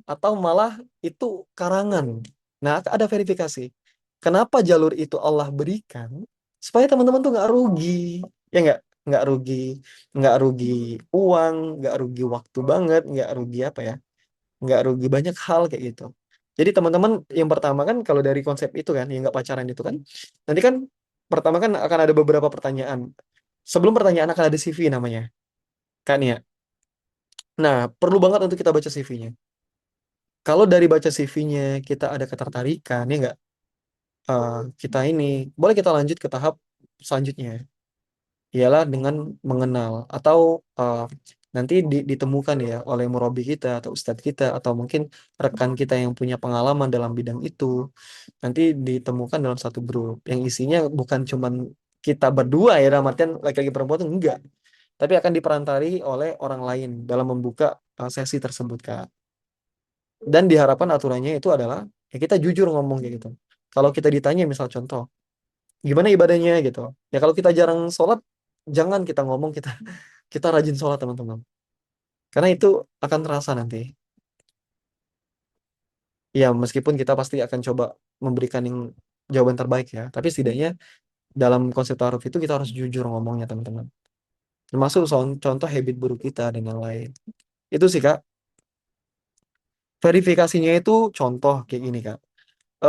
Atau malah itu karangan. Nah, ada verifikasi. Kenapa jalur itu Allah berikan supaya teman-teman tuh nggak rugi, ya nggak rugi, nggak rugi uang, nggak rugi waktu banget, nggak rugi apa ya, nggak rugi banyak hal kayak gitu. Jadi teman-teman yang pertama kan kalau dari konsep itu kan, yang nggak pacaran itu kan, nanti kan pertama kan akan ada beberapa pertanyaan. Sebelum pertanyaan akan ada CV namanya, kan ya. Nah, perlu banget untuk kita baca CV-nya. Kalau dari baca CV-nya kita ada ketertarikan, ya nggak? Eh, kita ini boleh kita lanjut ke tahap selanjutnya, ialah dengan mengenal atau nanti ditemukan ya oleh murabi kita atau ustadz kita atau mungkin rekan kita yang punya pengalaman dalam bidang itu, nanti ditemukan dalam satu grup yang isinya bukan cuman kita berdua ya dalam artian laki-laki perempuan itu enggak, tapi akan diperantari oleh orang lain dalam membuka sesi tersebut Kak. Dan diharapkan aturannya itu adalah ya kita jujur ngomong kayak gitu. Kalau kita ditanya misal contoh, gimana ibadahnya gitu. Ya kalau kita jarang sholat, jangan kita ngomong kita rajin sholat teman-teman. Karena itu akan terasa nanti. Ya meskipun kita pasti akan coba memberikan yang jawaban terbaik ya. Tapi setidaknya dalam konsep ta'aruf itu kita harus jujur ngomongnya teman-teman. Termasuk contoh habit buruk kita dan yang lain. Itu sih Kak. Verifikasinya itu contoh kayak gini Kak.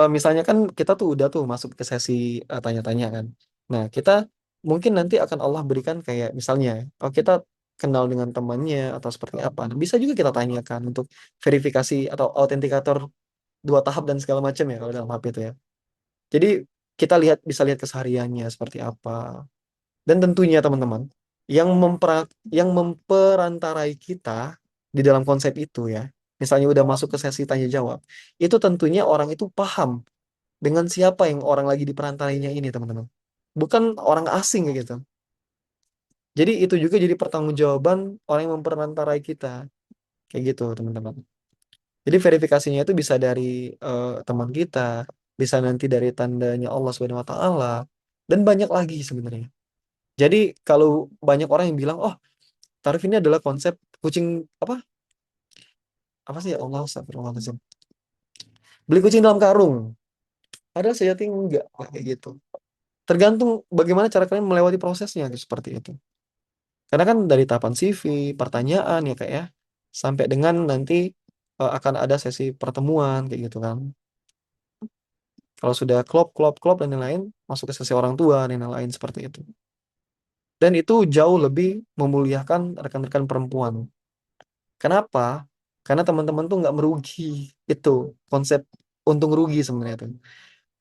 Misalnya kan kita tuh udah tuh masuk ke sesi tanya-tanya kan. Nah, kita mungkin nanti akan Allah berikan kayak misalnya, kalau kita kenal dengan temannya atau seperti apa. Nah, bisa juga kita tanyakan untuk verifikasi atau autentikator dua tahap dan segala macam ya kalau dalam HP itu ya. Jadi kita bisa lihat kesehariannya seperti apa. Dan tentunya teman-teman, yang yang memperantarai kita di dalam konsep itu ya. Misalnya udah masuk ke sesi tanya jawab, itu tentunya orang itu paham dengan siapa yang orang lagi diperantarainya ini, teman-teman. Bukan orang asing kayak gitu. Jadi itu juga jadi pertanggungjawaban orang yang memperantarai kita, kayak gitu, teman-teman. Jadi verifikasinya itu bisa dari teman kita, bisa nanti dari tandanya Allah Subhanahu wa taala, dan banyak lagi sebenarnya. Jadi kalau banyak orang yang bilang, "Oh, tarif ini adalah konsep kucing apa? Apa sih ya Allah, astagfirullahaladzim. Beli kucing dalam karung." Padahal sejati enggak kayak gitu. Tergantung bagaimana cara kalian melewati prosesnya gitu, seperti itu. Karena kan dari tahapan CV, pertanyaan ya kayak ya, sampai dengan nanti akan ada sesi pertemuan kayak gitu kan. Kalau sudah klop, klop, klop dan lain-lain, masuk ke sesi orang tua dan lain-lain seperti itu. Dan itu jauh lebih memuliakan rekan-rekan perempuan. Kenapa? Karena teman-teman tuh nggak merugi. Itu konsep untung rugi sebenarnya tuh.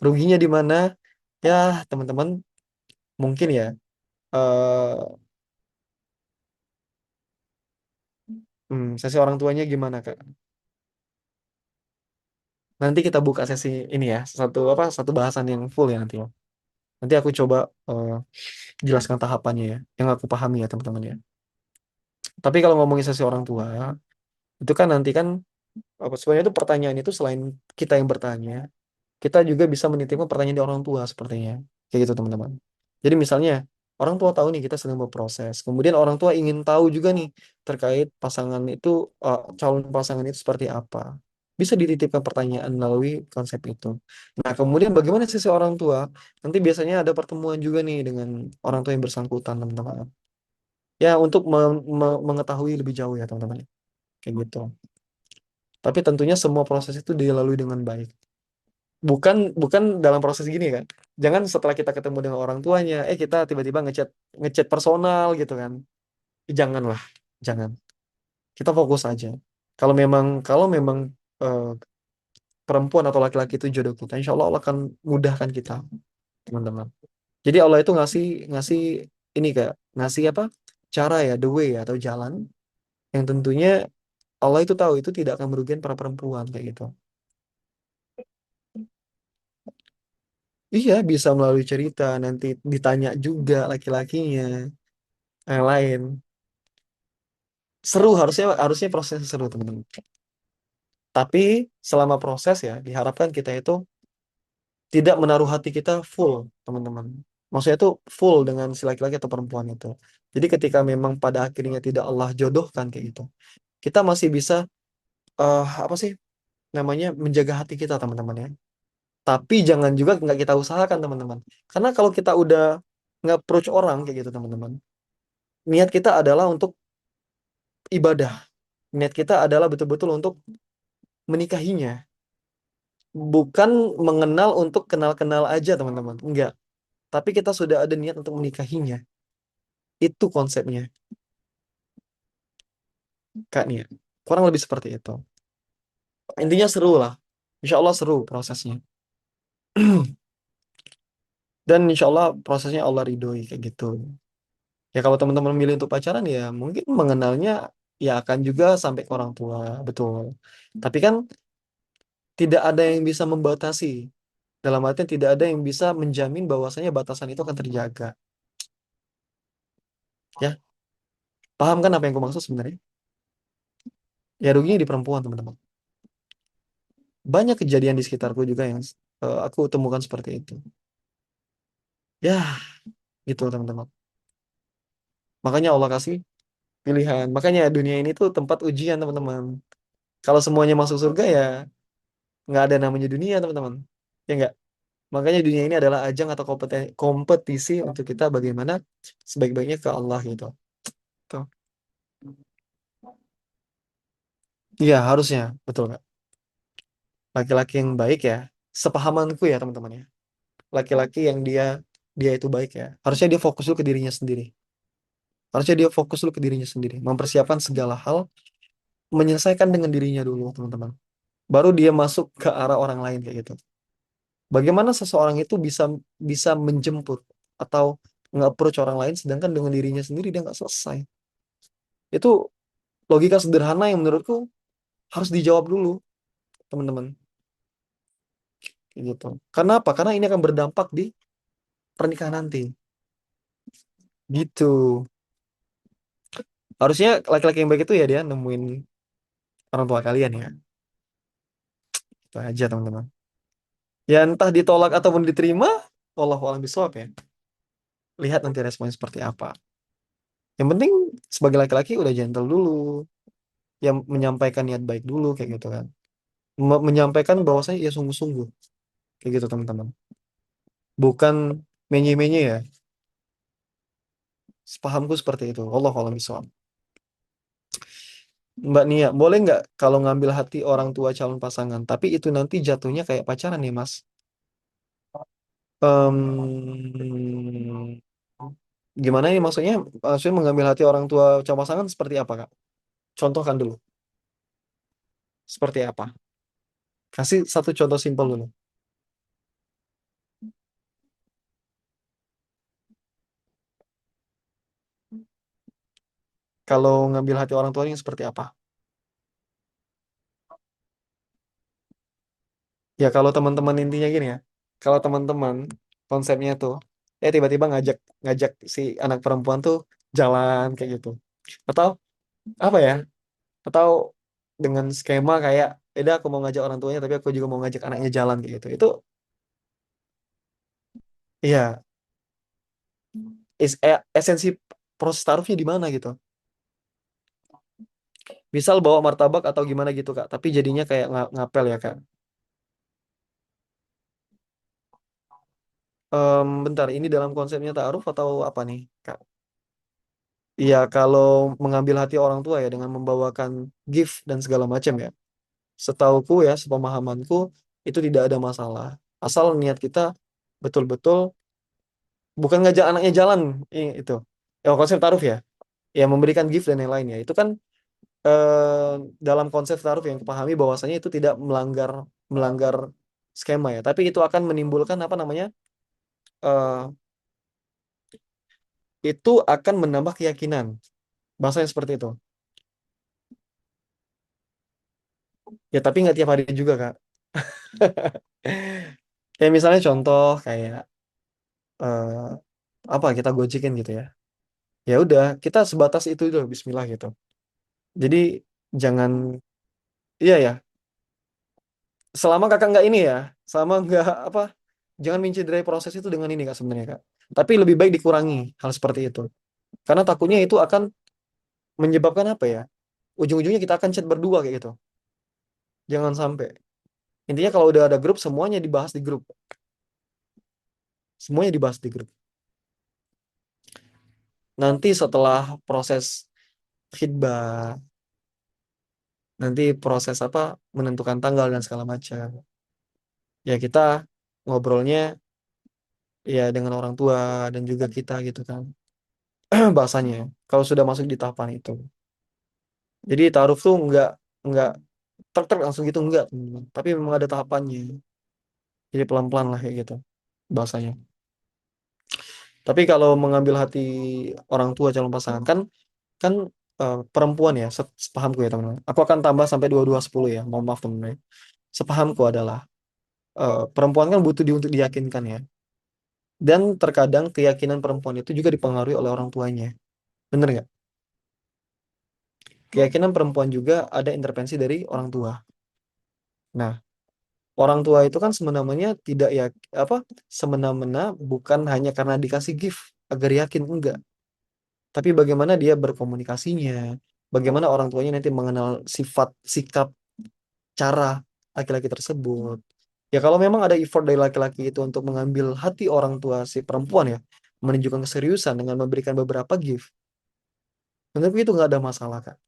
Ruginya di mana? Ya, teman-teman mungkin ya eh sesi orang tuanya gimana, Kak? Nanti kita buka sesi ini ya, satu bahasan yang full ya nanti ya. Nanti aku coba eh, jelaskan tahapannya ya, yang aku pahami ya teman-teman ya. Tapi kalau ngomongin sesi orang tua, itu kan nanti kan apa sebenarnya itu pertanyaan itu selain kita yang bertanya, kita juga bisa menitipkan pertanyaan di orang tua sepertinya. Kayak gitu teman-teman. Jadi misalnya orang tua tahu nih kita sedang berproses. Kemudian orang tua ingin tahu juga nih terkait pasangan itu calon pasangan itu seperti apa. Bisa dititipkan pertanyaan melalui konsep itu. Nah, kemudian bagaimana sisi orang tua? Nanti biasanya ada pertemuan juga nih dengan orang tua yang bersangkutan, teman-teman. Ya, untuk mengetahui lebih jauh ya, teman-teman. Kayak gitu. Tapi tentunya semua proses itu dilalui dengan baik. Bukan bukan dalam proses gini kan. Jangan setelah kita ketemu dengan orang tuanya, kita tiba-tiba ngechat ngechat personal gitu kan. Janganlah, jangan. Kita fokus aja. Kalau memang eh, perempuan atau laki-laki itu jodoh kita, insya Allah Allah akan mudahkan kita, teman-teman. Jadi Allah itu ngasih ngasih ini kayak ngasih apa? Cara ya, the way ya, atau jalan yang tentunya Allah itu tahu itu tidak akan merugikan para perempuan kayak gitu. Iya, bisa melalui cerita, nanti ditanya juga laki-lakinya, yang lain. Seru, harusnya harusnya proses seru, teman-teman. Tapi selama proses ya, diharapkan kita itu tidak menaruh hati kita full, teman-teman. Maksudnya itu full dengan si laki-laki atau perempuan itu. Jadi ketika memang pada akhirnya tidak Allah jodohkan kayak gitu, kita masih bisa apa sih namanya menjaga hati kita, teman-teman ya. Tapi jangan juga nggak kita usahakan, teman-teman. Karena kalau kita udah nggak approach orang kayak gitu, teman-teman. Niat kita adalah untuk ibadah. Niat kita adalah betul-betul untuk menikahinya. Bukan mengenal untuk kenal-kenal aja, teman-teman. Enggak. Tapi kita sudah ada niat untuk menikahinya. Itu konsepnya, Kak Nia. Kurang lebih seperti itu. Intinya seru lah. Insya Allah seru prosesnya. Dan insya Allah prosesnya Allah ridhoi kayak gitu. Ya kalau teman-teman milih untuk pacaran ya mungkin mengenalnya ya akan juga sampai ke orang tua. Betul. Tapi kan tidak ada yang bisa membatasi. Dalam artian tidak ada yang bisa menjamin bahwasanya batasan itu akan terjaga. Ya, paham kan apa yang aku maksud sebenarnya? Ya ruginya di perempuan, teman-teman. Banyak kejadian di sekitarku juga yang aku temukan seperti itu. Ya, gitu teman-teman. Makanya Allah kasih pilihan. Makanya dunia ini tuh tempat ujian, teman-teman. Kalau semuanya masuk surga ya nggak ada namanya dunia, teman-teman. Ya nggak? Makanya dunia ini adalah ajang atau kompetisi untuk kita bagaimana sebaik-baiknya ke Allah gitu. Tuh. Iya, harusnya. Betul, Kak. Laki-laki yang baik ya, sepahamanku ya, teman-teman ya. Laki-laki yang dia dia itu baik ya. Harusnya dia fokus dulu ke dirinya sendiri. Harusnya dia fokus dulu ke dirinya sendiri, mempersiapkan segala hal, menyelesaikan dengan dirinya dulu, teman-teman. Baru dia masuk ke arah orang lain kayak gitu. Bagaimana seseorang itu bisa bisa menjemput atau nge-approach orang lain, sedangkan dengan dirinya sendiri dia nggak selesai. Itu logika sederhana yang menurutku harus dijawab dulu, teman-teman. Kayak gitu. Karena apa? Karena ini akan berdampak di pernikahan nanti. Gitu. Harusnya laki-laki yang baik itu ya dia nemuin orang tua kalian ya. Itu aja, teman-teman. Ya entah ditolak ataupun diterima, wallahu a'lam bishawab ya. Lihat nanti responnya seperti apa. Yang penting sebagai laki-laki udah gentle dulu, yang menyampaikan niat baik dulu kayak gitu kan. Menyampaikan bahwasanya ya sungguh-sungguh kayak gitu, teman-teman. Bukan menye-menye ya. Sepahamku seperti itu. Wallahu a'lam bishawab. Mbak Nia, boleh nggak kalau ngambil hati orang tua calon pasangan, tapi itu nanti jatuhnya kayak pacaran nih, Mas? Gimana nih maksudnya? Maksudnya mengambil hati orang tua calon pasangan seperti apa, Kak? Contohkan dulu. Seperti apa? Kasih satu contoh simpel dulu. Kalau ngambil hati orang tuanya seperti apa? Ya kalau teman-teman intinya gini ya. Kalau teman-teman konsepnya tuh, tiba-tiba ngajak ngajak si anak perempuan tuh jalan kayak gitu. Atau apa ya? Atau dengan skema kayak, aku mau ngajak orang tuanya tapi aku juga mau ngajak anaknya jalan kayak gitu. Itu iya, esensi proses taruhnya di mana gitu. Misal bawa martabak atau gimana gitu Kak, tapi jadinya kayak ngapel ya Kak. Bentar, ini dalam konsepnya ta'aruf atau apa nih Kak? Iya, kalau mengambil hati orang tua ya dengan membawakan gift dan segala macam ya. Setauku ya, sepemahamanku itu tidak ada masalah. Asal niat kita betul-betul bukan ngajak anaknya jalan itu. Ya konsep taruh ya. Ya memberikan gift dan yang lainnya. Itu kan dalam konsep taruh yang kepahami bahwasanya itu tidak melanggar melanggar skema ya. Tapi itu akan menimbulkan apa namanya? eh, itu akan menambah keyakinan. Bahasanya seperti itu. Ya tapi nggak tiap hari juga Kak. Kayak misalnya contoh kayak eh, apa kita gojekin gitu ya. Ya udah kita sebatas itu dulu Bismillah gitu. Jadi jangan, iya ya, selama kakak nggak ini ya, selama nggak apa, jangan mencederai proses itu dengan ini kak sebenarnya kak. Tapi lebih baik dikurangi hal seperti itu. Karena takutnya itu akan menyebabkan apa ya? Ujung-ujungnya kita akan chat berdua kayak gitu. Jangan sampai. Intinya kalau udah ada grup semuanya dibahas di grup. Semuanya dibahas di grup. Nanti setelah proses khidbah, nanti proses apa menentukan tanggal dan segala macam. Ya kita ngobrolnya ya dengan orang tua dan juga kita gitu kan. Bahasanya kalau sudah masuk di tahapan itu. Jadi taruh tuh nggak tek langsung gitu enggak, teman-teman. Tapi memang ada tahapannya. Jadi pelan-pelan lah kayak gitu bahasanya. Tapi kalau mengambil hati orang tua calon pasangan kan kan perempuan ya, sepahamku ya teman-teman. Aku akan tambah sampai 2210 ya. Mohon maaf teman-teman. Sepahamku adalah perempuan kan butuh untuk diyakinkan ya. Dan terkadang keyakinan perempuan itu juga dipengaruhi oleh orang tuanya. Bener nggak? Keyakinan perempuan juga ada intervensi dari orang tua. Nah, orang tua itu kan semena-mena tidak ya apa semena-mena bukan hanya karena dikasih gift agar yakin enggak, tapi bagaimana dia berkomunikasinya, bagaimana orang tuanya nanti mengenal sifat, sikap, cara laki-laki tersebut. Ya kalau memang ada effort dari laki-laki itu untuk mengambil hati orang tua si perempuan ya, menunjukkan keseriusan dengan memberikan beberapa gift, menurutku itu nggak ada masalah Kak.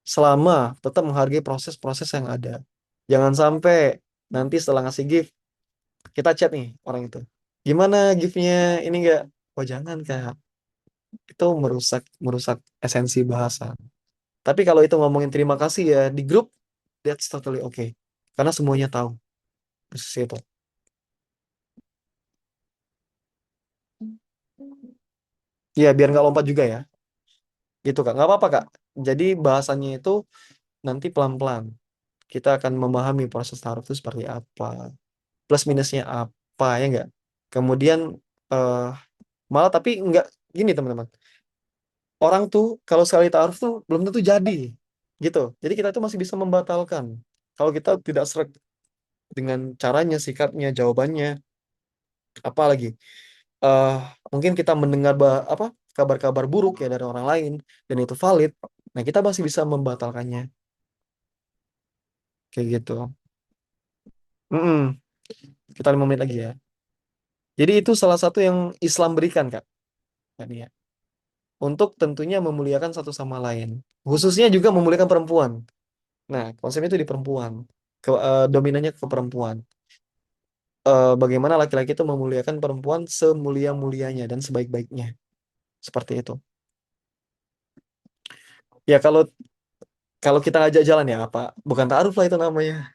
Selama tetap menghargai proses-proses yang ada. Jangan sampai nanti setelah ngasih gift kita chat nih orang itu. Gimana giftnya ini enggak? Oh jangan Kak. Itu merusak merusak esensi bahasa. Tapi kalau itu ngomongin terima kasih ya di grup, that's totally okay. Karena semuanya tahu. Persis itu. Iya, biar nggak lompat juga ya. Gitu Kak. Nggak apa-apa Kak. Jadi bahasannya itu nanti pelan-pelan. Kita akan memahami proses taruh itu seperti apa. Plus minusnya apa, ya nggak? Kemudian eh malah tapi nggak gini teman-teman. Orang tuh kalau sekali taruh tuh belum tentu jadi. Gitu. Jadi kita tuh masih bisa membatalkan. Kalau kita tidak sreg dengan caranya, sikapnya, jawabannya, apalagi eh mungkin kita mendengar apa kabar-kabar buruk ya dari orang lain dan itu valid, nah kita masih bisa membatalkannya kayak gitu. Mm-mm. Kita 5 menit lagi ya. Jadi itu salah satu yang Islam berikan Kak, tadi ya. Untuk tentunya memuliakan satu sama lain. Khususnya juga memuliakan perempuan. Nah, konsepnya itu di perempuan. Dominannya ke perempuan. Bagaimana laki-laki itu memuliakan perempuan semulia-mulianya dan sebaik-baiknya. Seperti itu. Ya kalau kalau kita ngajak jalan ya apa? Bukan ta'aruf lah itu namanya.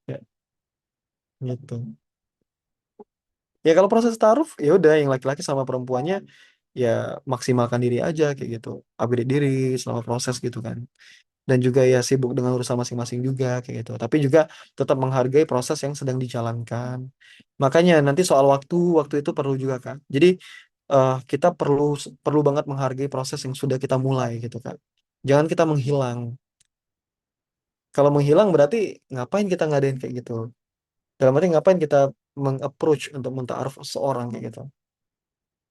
Ya, gitu. Ya kalau proses taruh ya udah yang laki-laki sama perempuannya ya maksimalkan diri aja kayak gitu. Upgrade diri selama proses gitu kan. Dan juga ya sibuk dengan urusan masing-masing juga kayak gitu. Tapi juga tetap menghargai proses yang sedang dijalankan. Makanya nanti soal waktu, waktu itu perlu juga kan. Jadi kita perlu perlu banget menghargai proses yang sudah kita mulai gitu kan. Jangan kita menghilang. Kalau menghilang berarti ngapain kita ngadain kayak gitu? Dalam arti ngapain kita meng-approach untuk mentaaruf seorang kayak gitu.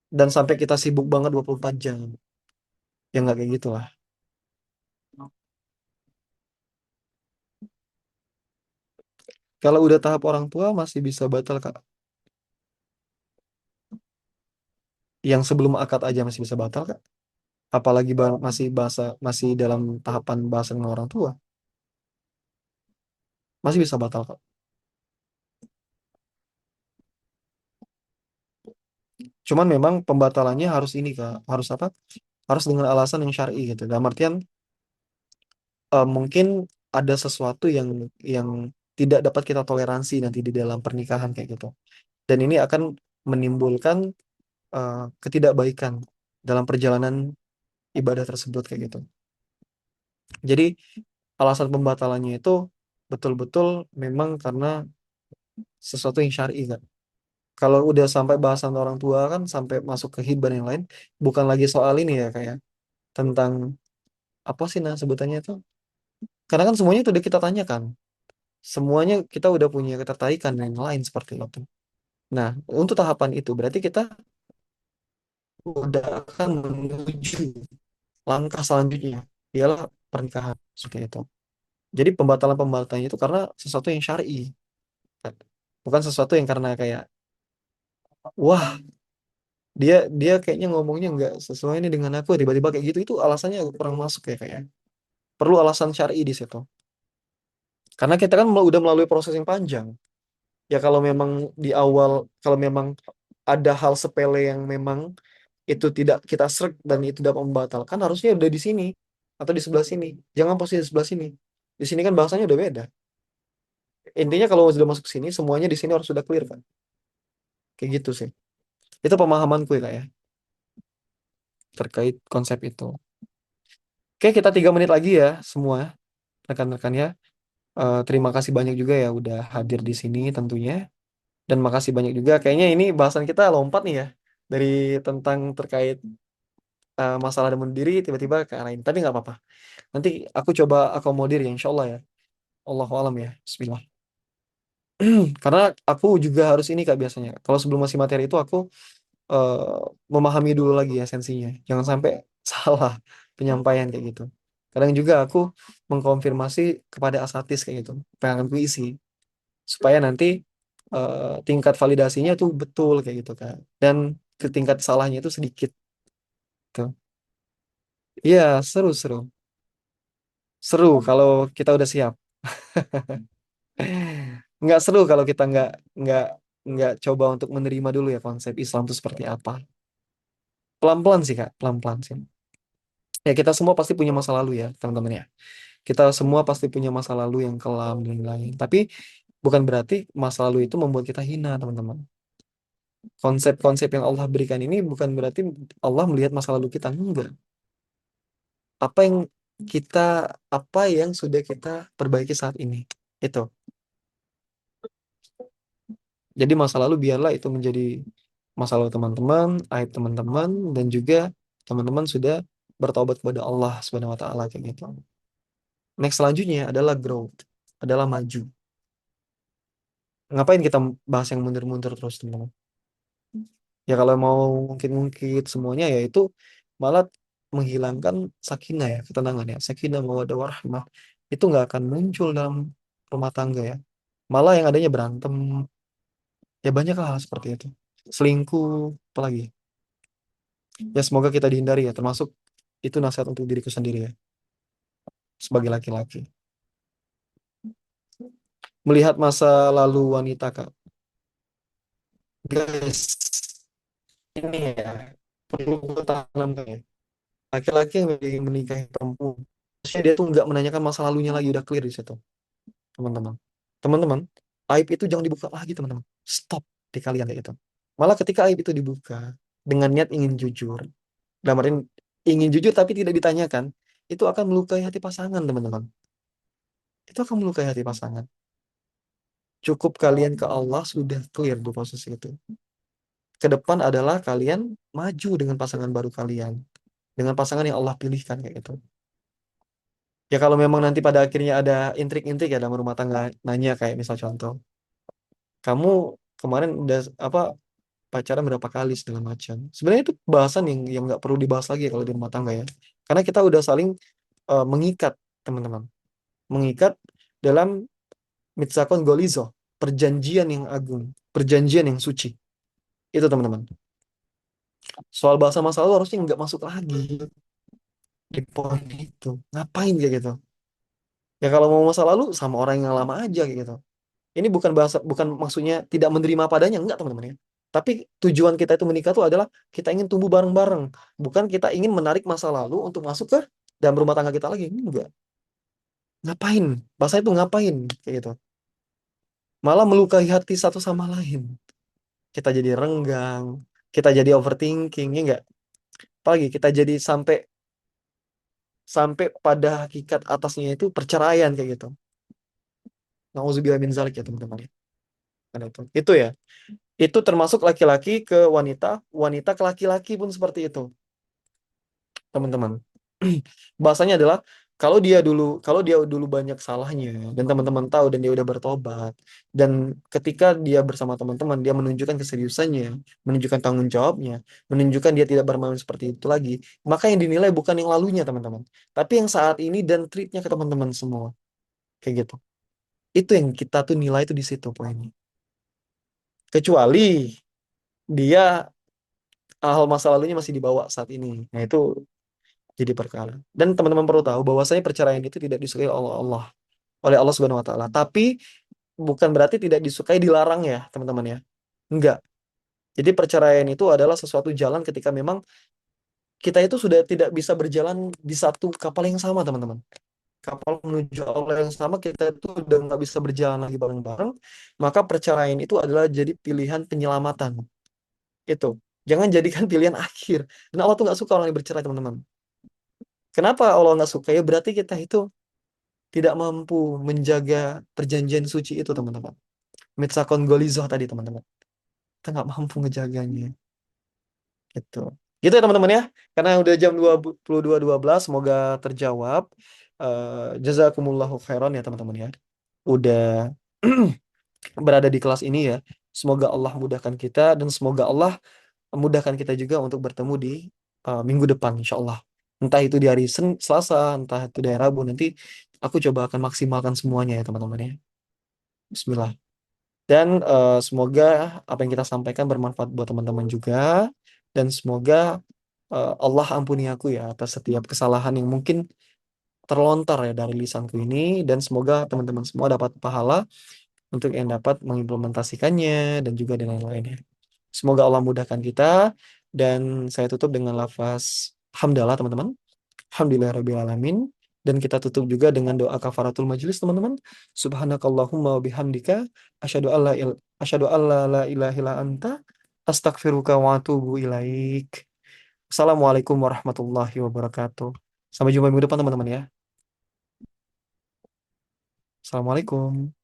Dan sampai kita sibuk banget 24 jam. Ya nggak kayak gitu lah. Kalau udah tahap orang tua masih bisa batal Kak. Yang sebelum akad aja masih bisa batal Kak. Apalagi masih bahasa masih dalam tahapan bahasa dengan orang tua, masih bisa batal Kak. Cuman memang pembatalannya harus ini Kak, harus apa? Harus dengan alasan yang syar'i gitu. Dalam artian mungkin ada sesuatu yang tidak dapat kita toleransi nanti di dalam pernikahan kayak gitu. Dan ini akan menimbulkan ketidakbaikan dalam perjalanan ibadah tersebut kayak gitu. Jadi alasan pembatalannya itu betul-betul memang karena sesuatu yang syar'i kan. Kalau udah sampai bahasan orang tua kan sampai masuk ke hibah yang lain, bukan lagi soal ini ya kayak tentang apa sih nah sebutannya itu? Karena kan semuanya itu udah kita tanyakan. Semuanya kita udah punya ketertarikan dan yang lain seperti itu. Nah, untuk tahapan itu berarti kita udah akan menuju langkah selanjutnya, ialah pernikahan seperti itu. Jadi pembatalan-pembatalannya itu karena sesuatu yang syar'i, kan? Bukan sesuatu yang karena kayak wah dia dia kayaknya ngomongnya nggak sesuai nih dengan aku tiba-tiba kayak gitu itu alasannya kurang masuk ya kayak perlu alasan syar'i di situ karena kita kan udah melalui proses yang panjang ya kalau memang di awal kalau memang ada hal sepele yang memang itu tidak kita srek dan itu dapat membatalkan harusnya udah di sini atau di sebelah sini jangan posisi di sebelah sini di sini kan bahasanya udah beda intinya kalau sudah masuk sini semuanya di sini harus sudah clear kan kayak gitu sih itu pemahamanku ya kak ya terkait konsep itu. Oke, kita 3 menit lagi ya semua rekan-rekannya. Terima kasih banyak juga ya udah hadir di sini tentunya. Dan makasih banyak juga. Kayaknya ini bahasan kita lompat nih ya. Dari tentang terkait masalah demam diri tiba-tiba ke arah ini. Tapi nggak apa-apa. Nanti aku coba akomodir ya insya Allah ya. Allahu alam ya. Bismillah. Karena aku juga harus ini Kak biasanya. Kalau sebelum masih materi itu aku eh, memahami dulu lagi esensinya. Jangan sampai salah penyampaian kayak gitu. Kadang juga aku mengkonfirmasi kepada asatidz kayak gitu. Apa yang akan kuisi. Supaya nanti tingkat validasinya tuh betul kayak gitu kan. Dan ke tingkat salahnya itu sedikit tuh. Iya, seru-seru. Seru kalau kita udah siap. Nggak seru kalau kita nggak nggak coba untuk menerima dulu ya konsep Islam itu seperti apa. Pelan-pelan sih Kak, pelan-pelan sih. Ya kita semua pasti punya masa lalu ya teman-teman ya. Kita semua pasti punya masa lalu yang kelam dan lain. Tapi bukan berarti masa lalu itu membuat kita hina teman-teman. Konsep-konsep yang Allah berikan ini bukan berarti Allah melihat masa lalu kita, enggak. Apa yang kita apa yang sudah kita perbaiki saat ini. Itu. Jadi masa lalu biarlah itu menjadi masa lalu teman-teman, aib teman-teman, dan juga teman-teman sudah bertobat kepada Allah Subhanahu wa taala kayak gitu. Next selanjutnya adalah growth, adalah maju. Ngapain kita bahas yang mundur-mundur terus, teman-teman? Ya kalau mau mungkin-mungkin semuanya ya itu malah menghilangkan sakinah ya, ketenangan ya. Sakinah mawaddah warahmah itu nggak akan muncul dalam rumah tangga ya. Malah yang adanya berantem, ya banyak hal seperti itu. Selingkuh, apalagi. Ya semoga kita dihindari ya, termasuk itu nasihat untuk diriku sendiri ya, sebagai laki-laki. Melihat masa lalu wanita, Kak. Guys, ini ya, perlu gue tanamkan ya. Laki-laki yang menikahi perempuan, maksudnya dia tuh nggak menanyakan masa lalunya lagi, udah clear di situ, teman-teman. Teman-teman, aib itu jangan dibuka lagi, teman-teman. Stop di kalian kayak gitu. Malah ketika aib itu dibuka dengan niat ingin jujur, dalam artian ingin jujur tapi tidak ditanyakan, itu akan melukai hati pasangan, teman-teman. Itu akan melukai hati pasangan. Cukup kalian ke Allah sudah clear di posisi itu. Ke depan adalah kalian maju dengan pasangan baru kalian, dengan pasangan yang Allah pilihkan kayak gitu. Ya kalau memang nanti pada akhirnya ada intrik-intrik ya dalam rumah tangga, nanya kayak misal contoh, kamu kemarin udah apa pacaran berapa kali segala macam. Sebenarnya itu bahasan yang nggak perlu dibahas lagi kalau di rumah tangga ya, karena kita udah saling mengikat, teman-teman, mengikat dalam mitsakon golizo, perjanjian yang agung, perjanjian yang suci. Itu teman-teman. Soal bahasa masa lalu harusnya nggak masuk lagi di poin itu. Ngapain kayak gitu? Ya kalau mau masa lalu sama orang yang lama aja kayak gitu. Ini bukan bahasa, bukan maksudnya tidak menerima padanya, enggak teman-teman ya. Tapi tujuan kita itu menikah itu adalah kita ingin tumbuh bareng-bareng, bukan kita ingin menarik masa lalu untuk masuk ke dalam rumah tangga kita lagi. Enggak. Ngapain? Bahasa itu ngapain kayak gitu. Malah melukai hati satu sama lain. Kita jadi renggang, kita jadi overthinking, ya enggak? Apalagi kita jadi sampai sampai pada hakikat atasnya itu perceraian kayak gitu. Nauzubillah min zalik ya teman-teman ya. Karena itu ya. Itu termasuk laki-laki ke wanita, wanita ke laki-laki pun seperti itu, teman-teman. Bahasanya adalah kalau dia dulu banyak salahnya dan teman-teman tahu dan dia udah bertobat dan ketika dia bersama teman-teman dia menunjukkan keseriusannya, menunjukkan tanggung jawabnya, menunjukkan dia tidak bermain seperti itu lagi, maka yang dinilai bukan yang lalunya, teman-teman, tapi yang saat ini dan treatnya ke teman-teman semua kayak gitu. Itu yang kita tuh nilai itu di situ poinnya. Kecuali dia hal masa lalunya masih dibawa saat ini. Nah, itu jadi perkara. Dan teman-teman perlu tahu bahwasanya perceraian itu tidak disukai oleh Allah, oleh Allah Subhanahu wa taala. Tapi bukan berarti tidak disukai, dilarang ya, teman-teman ya. Enggak. Jadi perceraian itu adalah sesuatu jalan ketika memang kita itu sudah tidak bisa berjalan di satu kapal yang sama, teman-teman. Kapal menuju Allah yang sama, kita itu udah nggak bisa berjalan lagi bareng-bareng, maka perceraian itu adalah jadi pilihan penyelamatan. Itu. Jangan jadikan pilihan akhir. Dan Allah tuh nggak suka orang yang bercerai, teman-teman. Kenapa Allah nggak suka? Ya berarti kita itu tidak mampu menjaga perjanjian suci itu, teman-teman. Mitsakon golizoh tadi, teman-teman. Kita nggak mampu ngejaganya. Gitu. Gitu ya, teman-teman ya. Karena udah jam 22.12, semoga terjawab. Jazakumullahu khairan ya, teman-teman ya. Udah berada di kelas ini ya. Semoga Allah mudahkan kita dan semoga Allah mudahkan kita juga untuk bertemu di minggu depan, insya Allah. Entah itu di hari Selasa, entah itu di hari Rabu. Nanti aku coba akan maksimalkan semuanya ya, teman-teman ya. Bismillah. Dan semoga apa yang kita sampaikan bermanfaat buat teman-teman juga. Dan semoga Allah ampuni aku ya atas setiap kesalahan yang mungkin terlontar ya dari lisanku ini. Dan semoga teman-teman semua dapat pahala untuk yang dapat mengimplementasikannya dan juga dan lain-lainnya. Semoga Allah mudahkan kita. Dan saya tutup dengan lafaz hamdalah, teman-teman. Alhamdulillahirrabbilalamin. Dan kita tutup juga dengan doa kafaratul majelis, teman-teman. Subhanakallahumma wa bihamdika asyhadu alla ilaha illa anta Astaghfiruka wa atubu ilaik. Assalamualaikum warahmatullahi wabarakatuh. Sampai jumpa minggu depan teman-teman ya. Assalamualaikum.